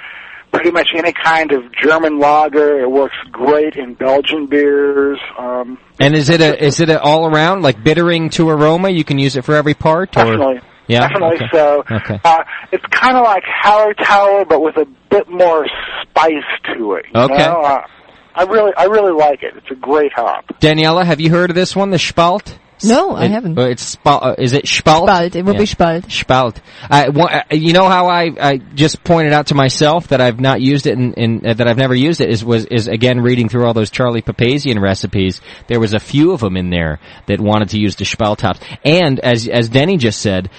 pretty much any kind of German lager. It works great in Belgian beers. And is it a all around, like bittering to aroma? You can use it for every part, or definitely. Yeah, definitely. Okay. So okay. It's kind of like Hallertauer, but with a bit more spice to it. You know? I really like it. It's a great hop. Daniela, have you heard of this one, the Spalt? No, I haven't. It's is it Spalt? Spalt. It would be Spalt. Spalt. You know how I just pointed out to myself that I've not used it that I've never used it is again reading through all those Charlie Papazian recipes. There was a few of them in there that wanted to use the Spalt hops. And as Denny just said,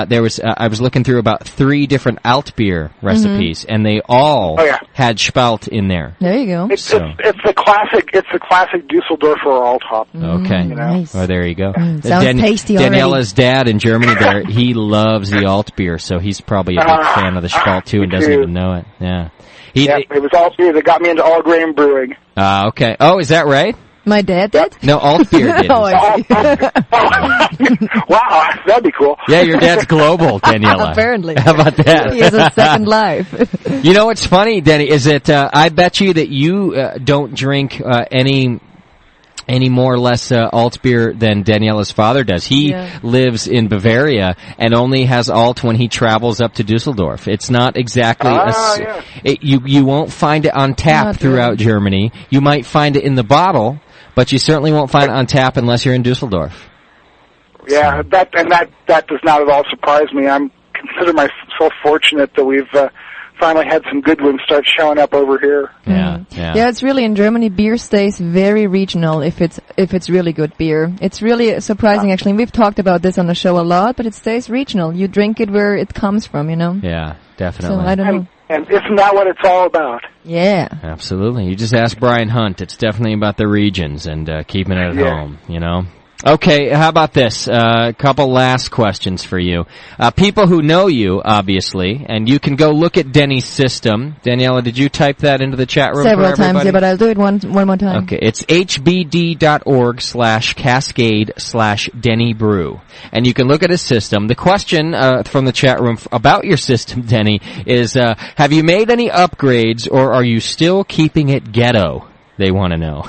there was I was looking through about 3 different Altbier recipes, and they all had Spalt in there. There you go. It's the classic Dusseldorfer alt hop. Okay. Nice. Oh, there you go. Sounds tasty already. Daniela's dad in Germany there, he loves the alt beer, so he's probably a big fan of the Spalt too and doesn't even know it. Yeah. It was alt beer that got me into all grain brewing. Okay. Oh, is that right? My dad did? No, alt beer did. Oh, I see. Wow, that'd be cool. Yeah, your dad's global, Daniela. Apparently. How about that? He has a second life. You know what's funny, Denny, is that I bet you that you don't drink any more or less alt beer than Daniela's father does. He lives in Bavaria and only has alt when he travels up to Dusseldorf. It's not exactly you won't find it on tap throughout Germany. You might find it in the bottle, but you certainly won't find it on tap unless you're in Dusseldorf. Yeah, that does not at all surprise me. I consider myself fortunate that we've finally had some good ones start showing up over here. Yeah, it's really in Germany. Beer stays very regional if it's really good beer. It's really surprising, actually. We've talked about this on the show a lot, but it stays regional. You drink it where it comes from, you know. Yeah, definitely. So I don't know. And isn't that what it's all about? Yeah, absolutely. You just ask Brian Hunt. It's definitely about the regions and keeping it at home. You know. Okay, how about this? A couple last questions for you. People who know you, obviously, and you can go look at Denny's system. Daniela, did you type that into the chat room several for everybody? times, yeah, but I'll do it one more time. Okay, it's hbd.org/cascade/Denny Brew. And you can look at his system. The question from the chat room about your system, Denny, is have you made any upgrades or are you still keeping it ghetto? They want to know.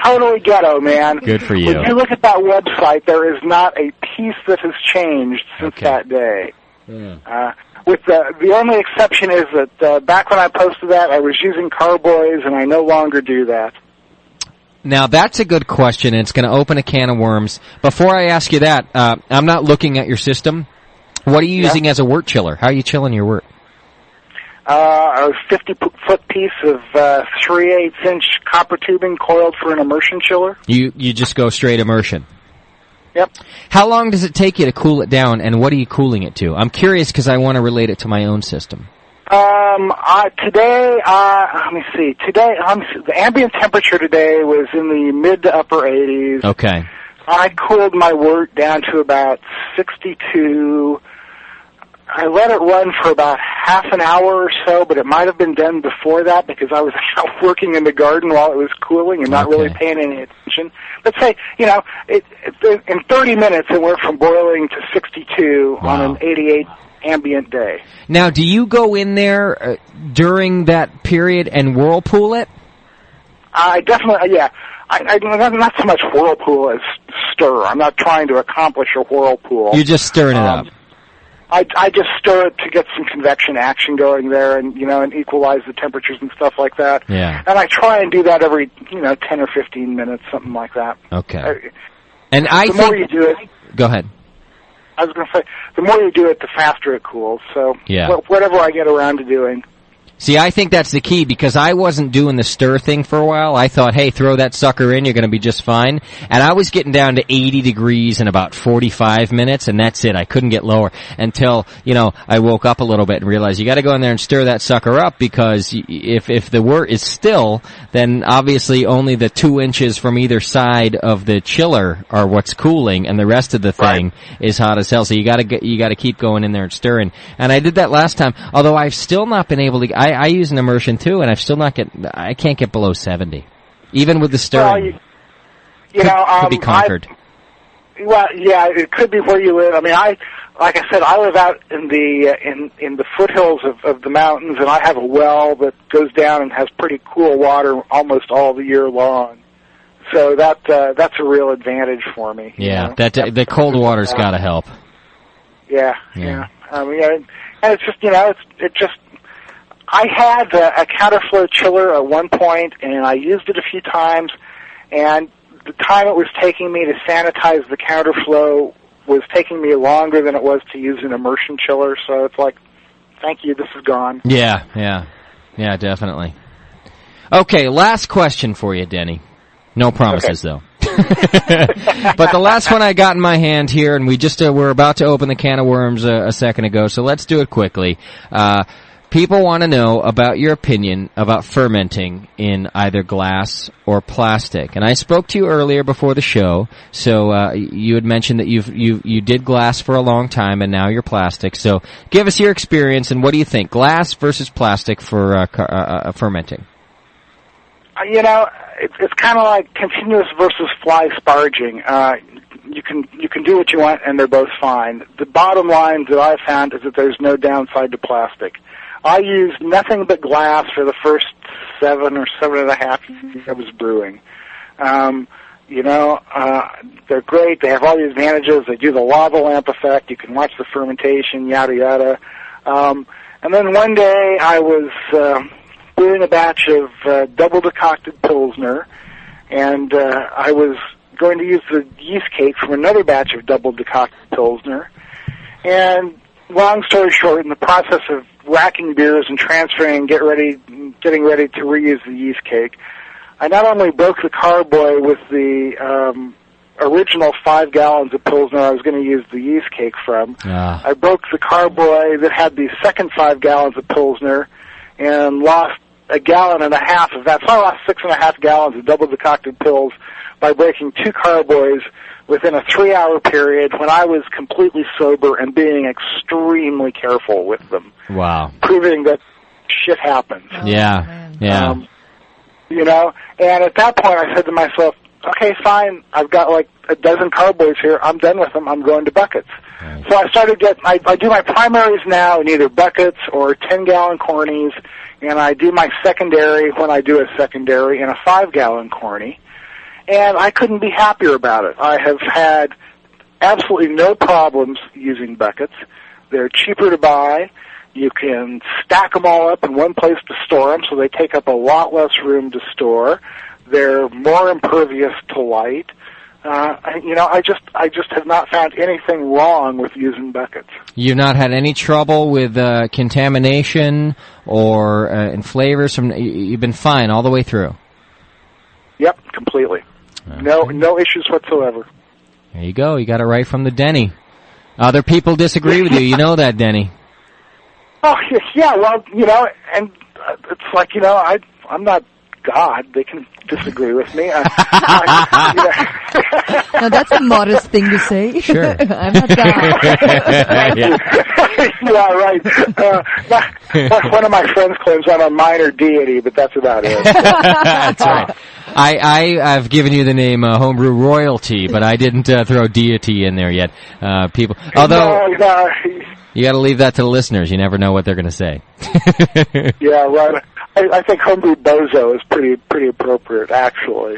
Totally ghetto, man. Good for you. When you look at that website, there is not a piece that has changed since that day. With the only exception is that back when I posted that, I was using Carboys, and I no longer do that. Now, that's a good question, and it's going to open a can of worms. Before I ask you that, I'm not looking at your system. What are you using as a wort chiller? How are you chilling your wort? A 50-foot piece of 3/8-inch copper tubing coiled for an immersion chiller. You just go straight immersion? Yep. How long does it take you to cool it down, and what are you cooling it to? I'm curious because I want to relate it to my own system. Today, let me see. Today, the ambient temperature today was in the mid to upper 80s. Okay. I cooled my wort down to about 62. I let it run for about half an hour or so, but it might have been done before that because I was out working in the garden while it was cooling and not really paying any attention. Let's say, in 30 minutes it went from boiling to 62 on an 88 ambient day. Now, do you go in there during that period and whirlpool it? I definitely, yeah. I not so much whirlpool as stir. I'm not trying to accomplish a whirlpool. You're just stirring it up. I just stir it to get some convection action going there and, and equalize the temperatures and stuff like that. Yeah. And I try and do that every, 10 or 15 minutes, something like that. Okay. The more you do it... Go ahead. I was going to say, the more you do it, the faster it cools. So whatever I get around to doing. See, I think that's the key because I wasn't doing the stir thing for a while. I thought, hey, throw that sucker in, you're going to be just fine. And I was getting down to 80 degrees in about 45 minutes, and that's it. I couldn't get lower until, I woke up a little bit and realized you got to go in there and stir that sucker up because if the wort is still, then obviously only the 2 inches from either side of the chiller are what's cooling, and the rest of the thing is hot as hell. So you got to keep going in there and stirring. And I did that last time, although I've still not been able to. I use an immersion too, and I can't get below 70, even with the stirring. Well, could be conquered. It could be where you live. I mean, like I said, I live out in the foothills of the mountains, and I have a well that goes down and has pretty cool water almost all the year long. So that's a real advantage for me. Yeah, the cold water's got to help. Yeah. I mean, and it's just I had a counterflow chiller at one point, and I used it a few times, and the time it was taking me to sanitize the counterflow was taking me longer than it was to use an immersion chiller, so it's like, thank you, this is gone. Yeah, definitely. Okay, last question for you, Denny. No promises, though. But the last one I got in my hand here, and we just were about to open the can of worms a second ago, so let's do it quickly. People want to know about your opinion about fermenting in either glass or plastic. And I spoke to you earlier before the show, so you had mentioned that you did glass for a long time and now you're plastic. So give us your experience and what do you think, glass versus plastic for fermenting? You know, it's kind of like continuous versus fly sparging. You can do what you want, and they're both fine. The bottom line that I've found is that there's no downside to plastic. I used nothing but glass for the first 7 or 7.5 years I was brewing. You know, they're great. They have all the advantages. They do the lava lamp effect. You can watch the fermentation, yada yada. And then one day I was brewing a batch of double decocted Pilsner, and I was going to use the yeast cake from another batch of double decocted Pilsner. And long story short, in the process of racking beers and transferring and getting ready to reuse the yeast cake, I not only broke the carboy with the original 5 gallons of Pilsner I was going to use the yeast cake from. I broke the carboy that had the second 5 gallons of Pilsner and lost 1.5 gallons of that. So I lost 6.5 gallons of double decocted pills by breaking 2 carboys within a 3-hour period when I was completely sober and being extremely careful with them. Wow. Proving that shit happens. Yeah. You know, and at that point I said to myself, okay, fine, I've got like a dozen carboys here, I'm done with them, I'm going to buckets. Right. So I started I do my primaries now in either buckets or 10-gallon cornies, and I do my secondary when I do a secondary in a 5-gallon corny. And I couldn't be happier about it. I have had absolutely no problems using buckets. They're cheaper to buy. You can stack them all up in one place to store them, so they take up a lot less room to store. They're more impervious to light. You know, I just have not found anything wrong with using buckets. You've not had any trouble with contamination or in flavors from. You've been fine all the way through. Yep, completely. Okay. No issues whatsoever. There you go. You got it right from the Denny. Other people disagree with you. You know that, Denny. Oh, yeah, well, you know, and it's like, you know, I'm not God. They can disagree with me. Now, that's a modest thing to say. Sure. I'm not God. Yeah, right. One of my friends claims I'm a minor deity, but that's about it. That's right. I've given you the name Homebrew Royalty, but I didn't throw deity in there yet. People, although you got to leave that to the listeners. You never know what they're going to say. Yeah, right. I think Homebrew Bozo is pretty appropriate, actually.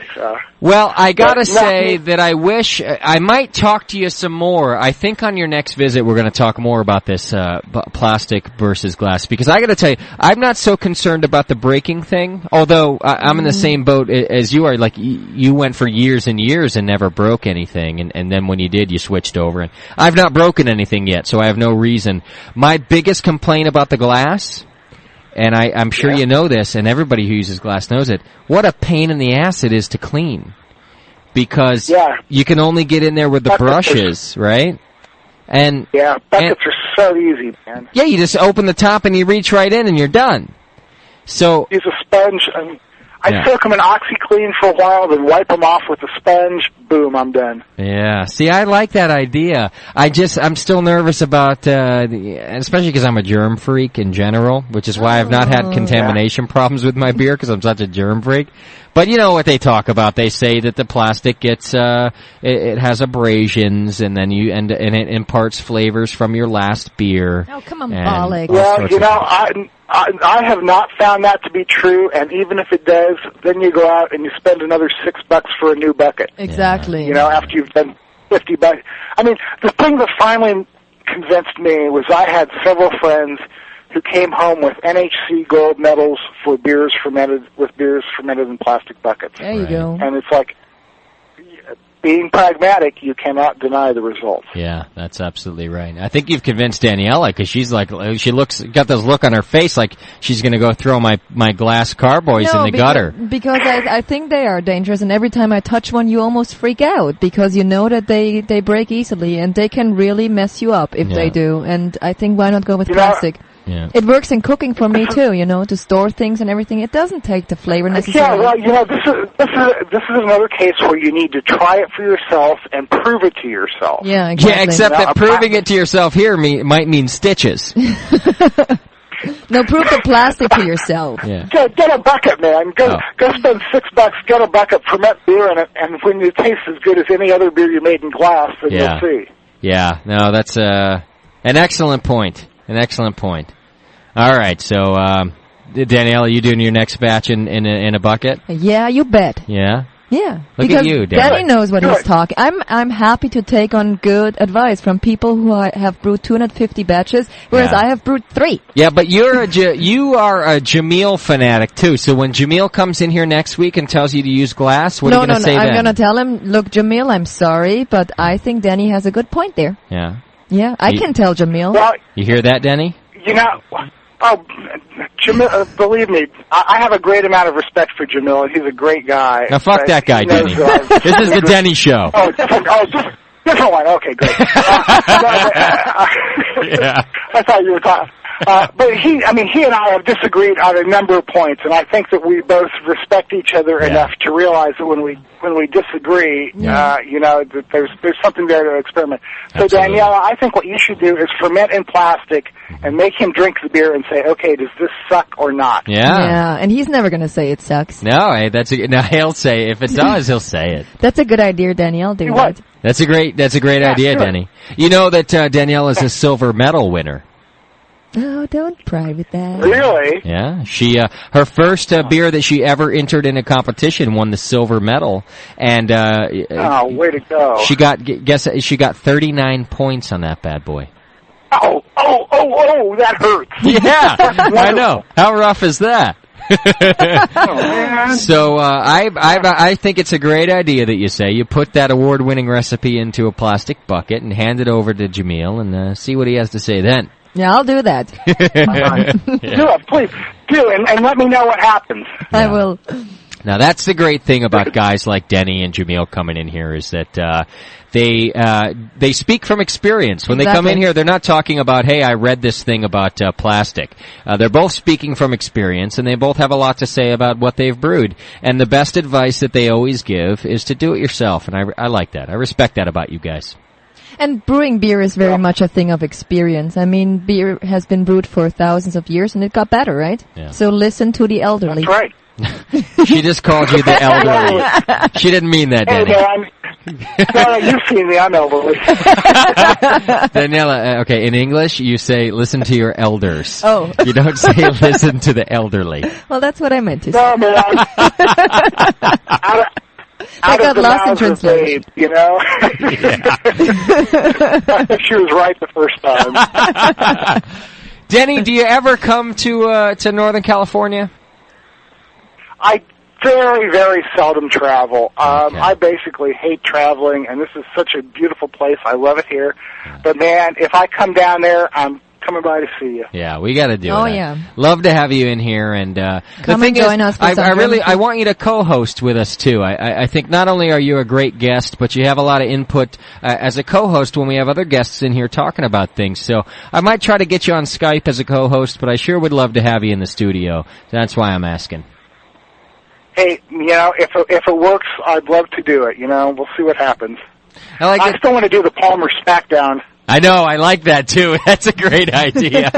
Well, I gotta say that I wish I might talk to you some more. I think on your next visit we're going to talk more about this plastic versus glass, because I got to tell you, I'm not so concerned about the breaking thing. Although I'm in the same boat as you are. Like you went for years and years and never broke anything, and then when you did, you switched over. And I've not broken anything yet, so I have no reason. My biggest complaint about the glass. And I'm sure you know this, and everybody who uses glass knows it, what a pain in the ass it is to clean. Because you can only get in there with the brushes, right? And buckets are so easy, man. Yeah, you just open the top and you reach right in and you're done. So use a sponge. I soak them in OxyClean for a while, then wipe them off with a sponge. Boom, I'm done. Yeah. See, I like that idea. I'm still nervous about, especially because I'm a germ freak in general, which is why I've not had contamination problems with my beer, because I'm such a germ freak. But you know what they talk about? They say that the plastic gets, it has abrasions, and then and it imparts flavors from your last beer. Oh, come on, Bollock. Well, you know, I have not found that to be true, and even if it does, then you go out and you spend another $6 for a new bucket. Exactly. You know, after you've done $50. I mean, the thing that finally convinced me was I had several friends who came home with NHC gold medals for beers fermented in plastic buckets. There you go. And it's like, being pragmatic, you cannot deny the results. Yeah, that's absolutely right. I think you've convinced Daniela, because she's like, got this look on her face like she's going to go throw my glass carboys in the gutter. Because I think they are dangerous, and every time I touch one, you almost freak out, because you know that they break easily, and they can really mess you up if they do. And I think, why not go with plastic? Yeah. It works in cooking for me too, you know, to store things and everything. It doesn't take the flavor necessarily. Yeah, well, you know, this is another case where you need to try it for yourself and prove it to yourself. Yeah, exactly. Yeah, except that proving it to yourself here might mean stitches. No, prove the plastic to yourself. Yeah. Get a bucket, man. Go spend $6, get a bucket, ferment beer in it, and when it tastes as good as any other beer you made in glass, then you'll see. Yeah, no, that's an excellent point. An excellent point. All right, so Danielle, are you doing your next batch in a bucket? Yeah, you bet. Yeah. Yeah, Look because at you, Denny knows what he's talking. I'm happy to take on good advice from people who have brewed 250 batches, whereas I have brewed 3. Yeah, but you are a Jameel fanatic too. So when Jameel comes in here next week and tells you to use glass, what are you going to say then? I'm going to tell him, look, Jameel, I'm sorry, but I think Denny has a good point there. Yeah. Yeah, I can tell Jameel. Well, you hear that, Denny? You know, Jamil, believe me, I have a great amount of respect for Jamil, and he's a great guy. Now fuck that guy, Denny. This is the Denny Show. Different one. Okay, great. Yeah. I thought you were talking. But he and I have disagreed on a number of points, and I think that we both respect each other enough to realize that when we disagree, that there's something there to experiment. So Absolutely. Daniela, I think what you should do is ferment in plastic and make him drink the beer and say, okay, does this suck or not? Yeah, and he's never going to say it sucks. No, hey, now he'll say if it does, he'll say it. That's a good idea, Danny. I'll do that. That's a great idea, Denny. You know that Danielle is a silver medal winner. Oh, don't pry with that. Really? Yeah, she her first beer that she ever entered in a competition won the silver medal, and way to go! She got 39 points on that bad boy. Oh, that hurts. Yeah, I know. How rough is that? So I think it's a great idea that you say you put that award-winning recipe into a plastic bucket and hand it over to Jameel and see what he has to say then. Yeah, I'll do that. Do it, please. Do, and let me know what happens. I will. Now, that's the great thing about guys like Denny and Jameel coming in here is that they speak from experience. When they come in here, they're not talking about, hey, I read this thing about plastic. They're both speaking from experience, and they both have a lot to say about what they've brewed. And the best advice that they always give is to do it yourself, and I like that. I respect that about you guys. And brewing beer is very much a thing of experience. I mean, beer has been brewed for thousands of years, and it got better, right? Yeah. So listen to the elderly. That's right. She just called you the elderly. She didn't mean that, Denny. No, you've seen me. I'm elderly. Daniela, okay, in English, you say, listen to your elders. Oh. You don't say, listen to the elderly. Well, that's what I meant to say. No, man. I got lost in translation. You know? I think she was right the first time. Denny, do you ever come to Northern California? I very, very seldom travel. I basically hate traveling, and this is such a beautiful place. I love it here. But, man, if I come down there, I'm coming by to see you. Yeah, we got to do it. Oh, yeah. Love to have you in here, and come and join us. I want you to co-host with us too. I think not only are you a great guest, but you have a lot of input as a co-host when we have other guests in here talking about things. So I might try to get you on Skype as a co-host, but I sure would love to have you in the studio. That's why I'm asking. Hey, you know, if it works, I'd love to do it. You know, we'll see what happens. I still want to do the Palmer Smackdown. I know, I like that too. That's a great idea.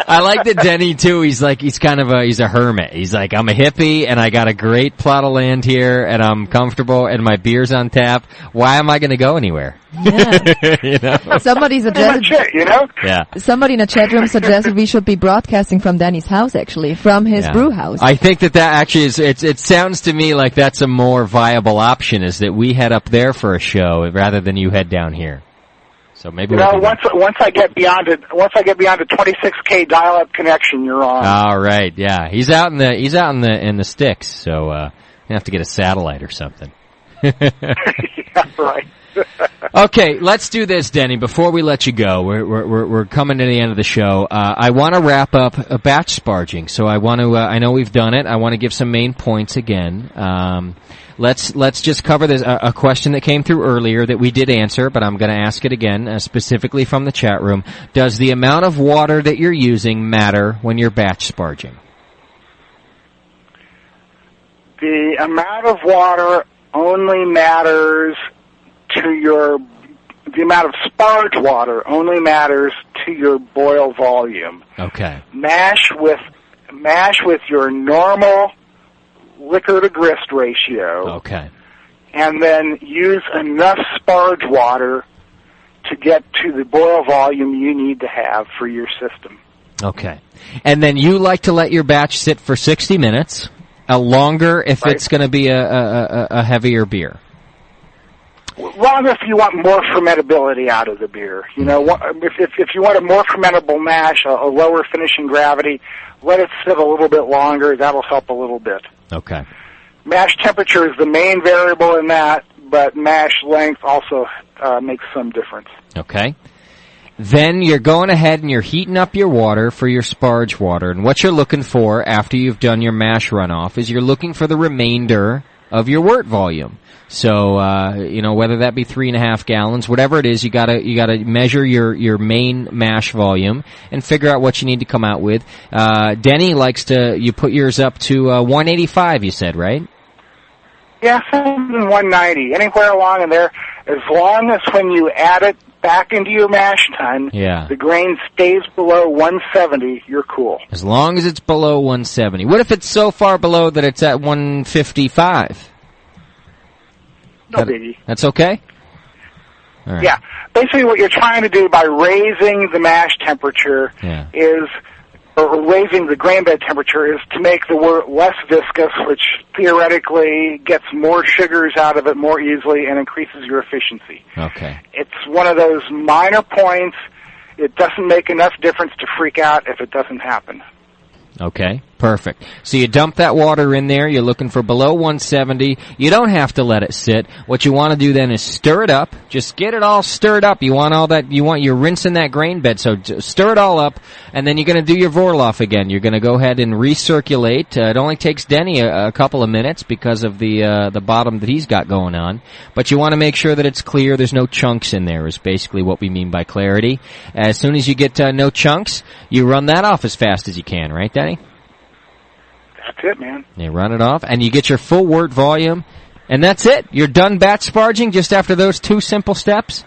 I like that Denny too. He's a hermit. He's like, I'm a hippie and I got a great plot of land here and I'm comfortable and my beer's on tap. Why am I going to go anywhere? Yeah. You know? Somebody suggested, Yeah. Somebody in the chat room suggested we should be broadcasting from Denny's house, actually, from his brew house. I think that actually is, it sounds to me like that's a more viable option, is that we head up there for a show rather than you head down here. So maybe once I get beyond a 26K dial-up connection, you're on. All right, yeah. He's out in the sticks, so you have to get a satellite or something. Yeah, right. Okay, let's do this, Denny. Before we let you go, we're coming to the end of the show. I want to wrap up a batch sparging, so I want to. I know we've done it. I want to give some main points again. Let's just cover this a question that came through earlier that we did answer, but I'm going to ask it again, specifically from the chat room. Does the amount of water that you're using matter when you're batch sparging? The amount of water only matters to the amount of sparge water only matters to your boil volume. Okay. Mash with your normal liquor to grist ratio. Okay. And then use enough sparge water to get to the boil volume you need to have for your system. Okay. And then you like to let your batch sit for 60 minutes, longer if it's going to be a heavier beer. Longer if you want more fermentability out of the beer. You know, if you want a more fermentable mash, a lower finishing gravity, let it sit a little bit longer. That'll help a little bit. Okay. Mash temperature is the main variable in that, but mash length also makes some difference. Okay. Then you're going ahead and you're heating up your water for your sparge water. And what you're looking for after you've done your mash runoff is you're looking for the remainder of your wort volume. So, whether that be 3.5 gallons, whatever it is, you gotta measure your main mash volume and figure out what you need to come out with. Denny you put yours up to 185, you said, right? Yeah, 190, anywhere along in there, as long as when you add it back into your mash tun, the grain stays below 170, you're cool. As long as it's below 170. What if it's so far below that it's at 155? No biggie. That's okay? All right. Yeah. Basically what you're trying to do by raising the mash temperature or raising the grain bed temperature is to make the wort less viscous, which theoretically gets more sugars out of it more easily and increases your efficiency. Okay. It's one of those minor points. It doesn't make enough difference to freak out if it doesn't happen. Okay, perfect. So you dump that water in there. You're looking for below 170. You don't have to let it sit. What you want to do then is stir it up. Just get it all stirred up. You're rinsing that grain bed, so stir it all up, and then you're going to do your Vorloff again. You're going to go ahead and recirculate. It only takes Denny a couple of minutes because of the bottom that he's got going on. But you want to make sure that it's clear. There's no chunks in there is basically what we mean by clarity. As soon as you get no chunks, you run that off as fast as you can, right, Denny? That's it, man. You run it off, and you get your full wort volume, and that's it. You're done batch sparging just after those two simple steps?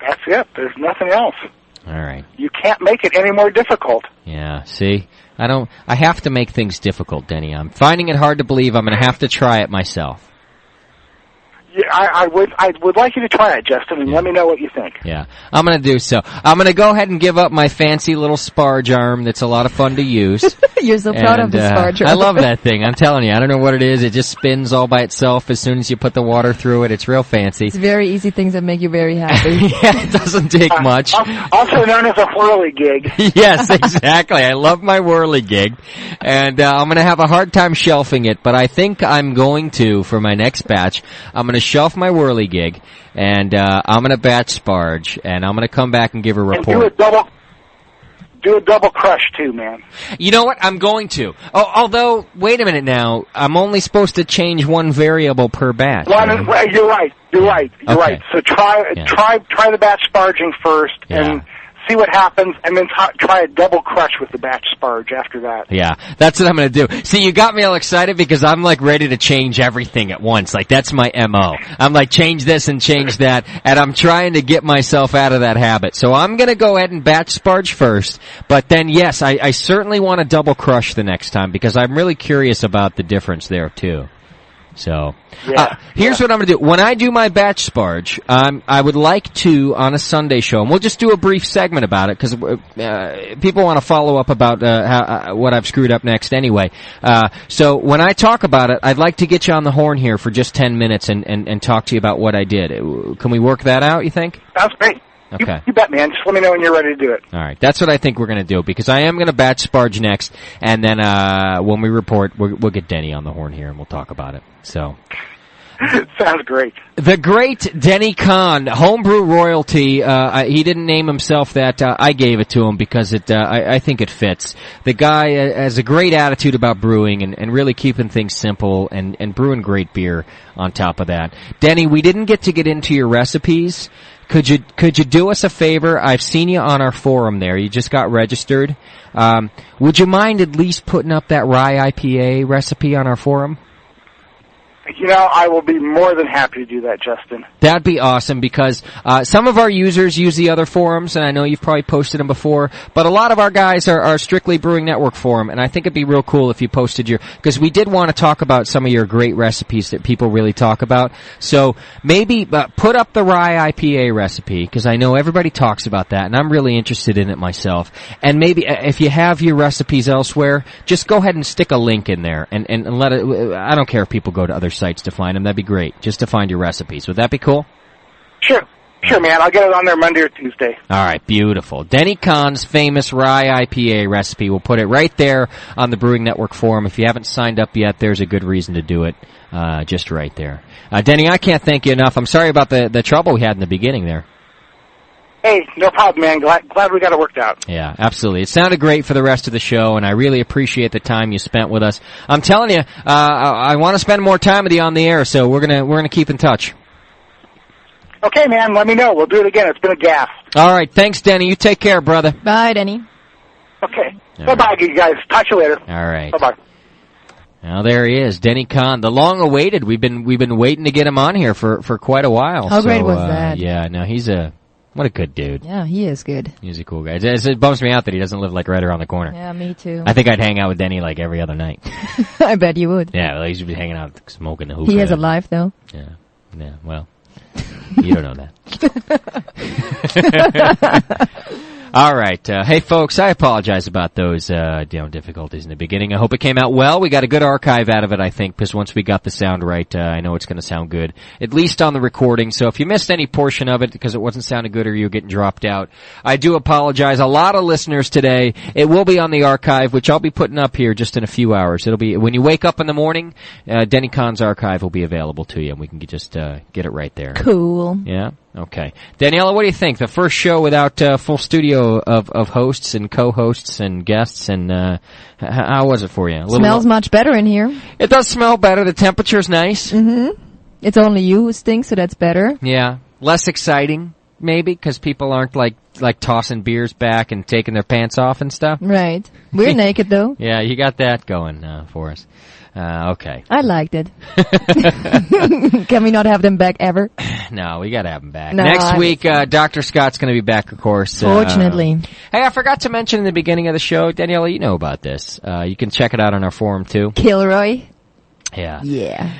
That's it. There's nothing else. All right. You can't make it any more difficult. Yeah, see? I have to make things difficult, Denny. I'm finding it hard to believe I'm going to have to try it myself. Yeah, I would like you to try it, Justin, and let me know what you think. Yeah, I'm going to do so. I'm going to go ahead and give up my fancy little sparge arm that's a lot of fun to use. You're so proud of the sparge arm. I love that thing. I'm telling you, I don't know what it is. It just spins all by itself as soon as you put the water through it. It's real fancy. It's very easy things that make you very happy. Yeah, it doesn't take much. Also known as a whirly gig. Yes, exactly. I love my whirly gig. And I'm going to have a hard time shelving it, but I think I'm going to, for my next batch, I'm going to shelf my whirly gig, and I'm going to batch sparge, and I'm going to come back and give a report. And do a double crush too, man. You know what? I'm going to. Although, wait a minute now. I'm only supposed to change one variable per batch. Right? You're right. You're right. So try the batch sparging first, and see what happens, and then try a double crush with the batch sparge after that. Yeah, that's what I'm going to do. See, you got me all excited because I'm like ready to change everything at once. Like, that's my MO. I'm like, change this and change that, and I'm trying to get myself out of that habit. So I'm going to go ahead and batch sparge first, but then, yes, I certainly want to double crush the next time because I'm really curious about the difference there, too. So, here's what I'm going to do. When I do my batch sparge, I would like to, on a Sunday show, and we'll just do a brief segment about it, because people want to follow up about what I've screwed up next anyway. So when I talk about it, I'd like to get you on the horn here for just 10 minutes and talk to you about what I did. Can we work that out, you think? Sounds great. Okay. You bet, man. Just let me know when you're ready to do it. All right. That's what I think we're going to do, because I am going to batch sparge next, and then when we report, we'll get Denny on the horn here, and we'll talk about it. So. Sounds great. The great Denny Conn, homebrew royalty. He didn't name himself that. I gave it to him because I think it fits. The guy has a great attitude about brewing and really keeping things simple and brewing great beer on top of that. Denny, we didn't get into your recipes. Could you do us a favor? I've seen you on our forum there. You just got registered. Would you mind at least putting up that rye IPA recipe on our forum? You know, I will be more than happy to do that, Justin. That'd be awesome because some of our users use the other forums, and I know you've probably posted them before, but a lot of our guys are strictly Brewing Network forum, and I think it'd be real cool if you posted because we did want to talk about some of your great recipes that people really talk about. So maybe put up the rye IPA recipe, because I know everybody talks about that, and I'm really interested in it myself. And maybe if you have your recipes elsewhere, just go ahead and stick a link in there, and let it, I don't care if people go to other sites to find them. That'd be great, just to find your recipes. Would that be cool? Sure, man. I'll get it on there Monday or Tuesday. All right, beautiful. Denny Conn's famous rye IPA recipe. We'll put it right there on the Brewing Network forum. If you haven't signed up yet, there's a good reason to do it, just right there. Denny, I can't thank you enough. I'm sorry about the trouble we had in the beginning there. Hey, no problem, man. Glad we got it worked out. Yeah, absolutely. It sounded great for the rest of the show, and I really appreciate the time you spent with us. I'm telling you, I want to spend more time with you on the air, so we're gonna keep in touch. Okay, man. Let me know. We'll do it again. It's been a gas. All right. Thanks, Denny. You take care, brother. Bye, Denny. Okay. Bye-bye, you guys. Talk to you later. All right. Bye-bye. Now there he is, Denny Conn, the long-awaited. We've been waiting to get him on here for quite a while. How great was that? Yeah. No, what a good dude. Yeah, he is good. He's a cool guy. It bums me out that he doesn't live like right around the corner. Yeah, me too. I think I'd hang out with Denny like every other night. I bet you would. Yeah, well, he'd be hanging out smoking the hookah. He has a life, though. Yeah, well, you don't know that. All right. Hey, folks, I apologize about those difficulties in the beginning. I hope it came out well. We got a good archive out of it, I think, because once we got the sound right, I know it's going to sound good, at least on the recording. So if you missed any portion of it because it wasn't sounding good or you were getting dropped out, I do apologize. A lot of listeners today. It will be on the archive, which I'll be putting up here just in a few hours. It'll be when you wake up in the morning, Denny Conn's archive will be available to you, and we can just get it right there. Cool. Yeah? Okay. Daniela, what do you think? The first show without full studio of hosts and co-hosts and guests, and how was it for you? Smells much better in here. It does smell better. The temperature's nice. Mm-hmm. It's only you who stinks, so that's better. Yeah. Less exciting, maybe, because people aren't like tossing beers back and taking their pants off and stuff. Right. We're naked, though. Yeah, you got that going for us. Okay. I liked it. Can we not have them back ever? No, we gotta have them back. No, Next week, Dr. Scott's gonna be back, of course. Fortunately. Hey, I forgot to mention in the beginning of the show, Daniela, you know about this. You can check it out on our forum, too. Kilroy? Yeah. Yeah.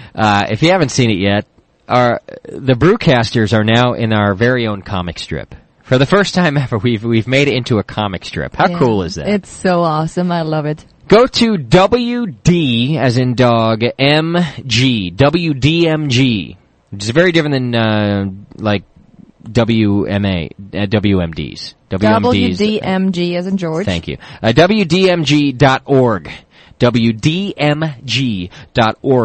If you haven't seen it yet, the Brewcasters are now in our very own comic strip. For the first time ever, we've made it into a comic strip. How cool is that? It's so awesome. I love it. Go to WD, as in dog, MG, WDMG, which is very different than, WMDs. WDMG, as in George. Thank you. WDMG.org. WDMG.org.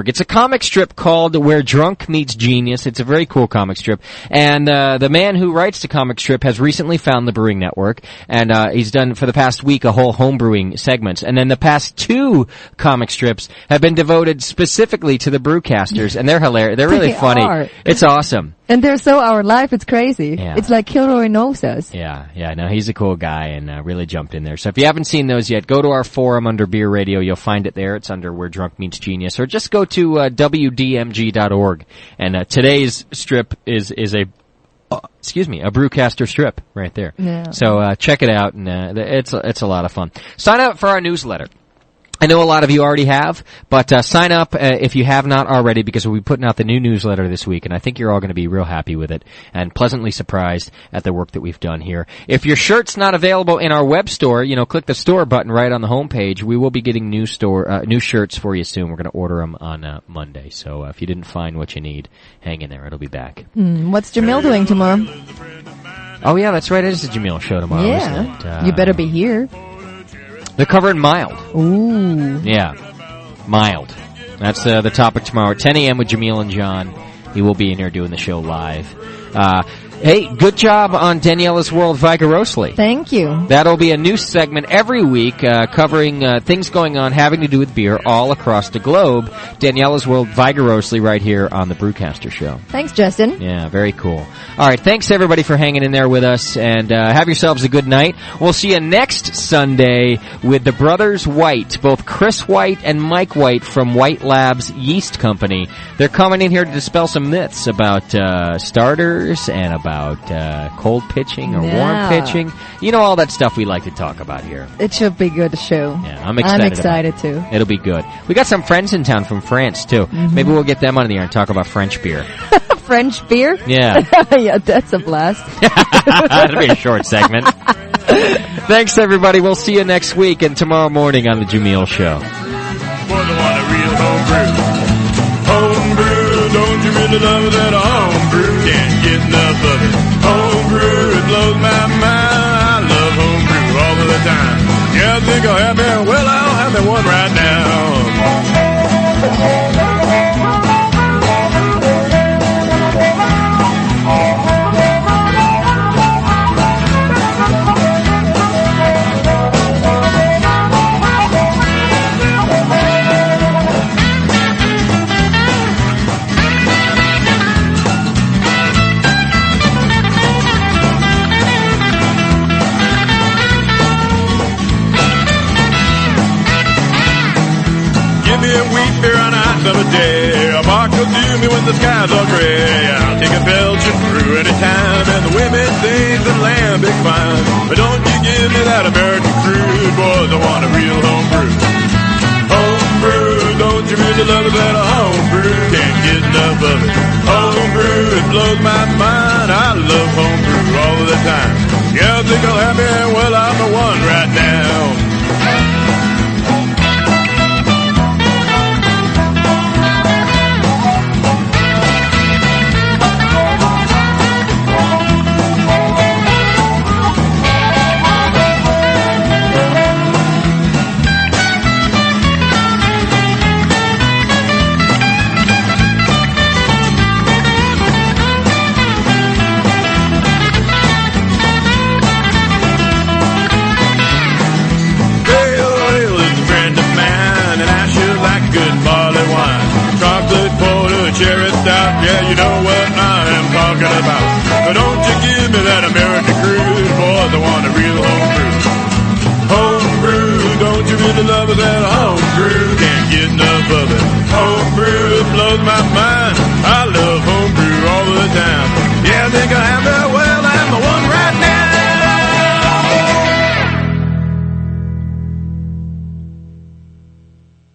It's a comic strip called Where Drunk Meets Genius. It's a very cool comic strip. And the man who writes the comic strip has recently found the Brewing Network, and he's done for the past week a whole homebrewing segments. And then the past 2 comic strips have been devoted specifically to the Brewcasters, and they're hilarious. They're really funny. Are. It's awesome. And they're so our life, it's crazy. Yeah. It's like Kilroy knows us. Yeah, no, he's a cool guy and really jumped in there. So if you haven't seen those yet, go to our forum under Beer Radio. You'll find it there. It's under Where Drunk Meets Genius. Or just go to WDMG.org. And today's strip is a Brewcaster strip right there. Yeah. So check it out, and it's a lot of fun. Sign up for our newsletter. I know a lot of you already have, but sign up if you have not already, because we'll be putting out the new newsletter this week, and I think you're all going to be real happy with it and pleasantly surprised at the work that we've done here. If your shirt's not available in our web store, click the store button right on the homepage. We will be getting new shirts for you soon. We're going to order them on Monday. So if you didn't find what you need, hang in there. It'll be back. What's Jamil doing tomorrow? Oh, yeah, that's right. It is the Jamil show tomorrow, isn't it? You better be here. They're covering mild. Ooh. Yeah, mild. That's the topic tomorrow at 10 a.m. with Jamil and John. He will be in here doing the show live. Hey, good job on Daniela's World Vigorously. Thank you. That'll be a new segment every week covering things going on having to do with beer all across the globe. Daniela's World Vigorously right here on the Brewcaster Show. Thanks, Justin. Yeah, very cool. All right, thanks everybody for hanging in there with us, and have yourselves a good night. We'll see you next Sunday with the Brothers White, both Chris White and Mike White from White Labs Yeast Company. They're coming in here to dispel some myths about starters and about cold pitching or warm pitching. You know, all that stuff we like to talk about here. It should be good show. Yeah, I'm excited too. It'll be good. We got some friends in town from France, too. Mm-hmm. Maybe we'll get them on the air and talk about French beer. French beer? Yeah. Yeah, that's a blast. That'll be a short segment. Thanks, everybody. We'll see you next week and tomorrow morning on the Jameel Show. Homebrew, don't you really love that homebrew? Can't get enough of it. Homebrew, it blows my mind. I love homebrew all of the time. Yeah, I think I'll have me. Well, I'll have me one right now. Give me a wheat beer on a hot summer day. A bark will do me when the skies are gray. I'll take a Belgian brew anytime, and the women think the lambic fine. But don't you give me that American crude, boys, I want a real homebrew. Homebrew, don't you really love it that homebrew? Can't get enough of it. Homebrew, it blows my mind. I love homebrew all of the time. Yeah, I think I'll have me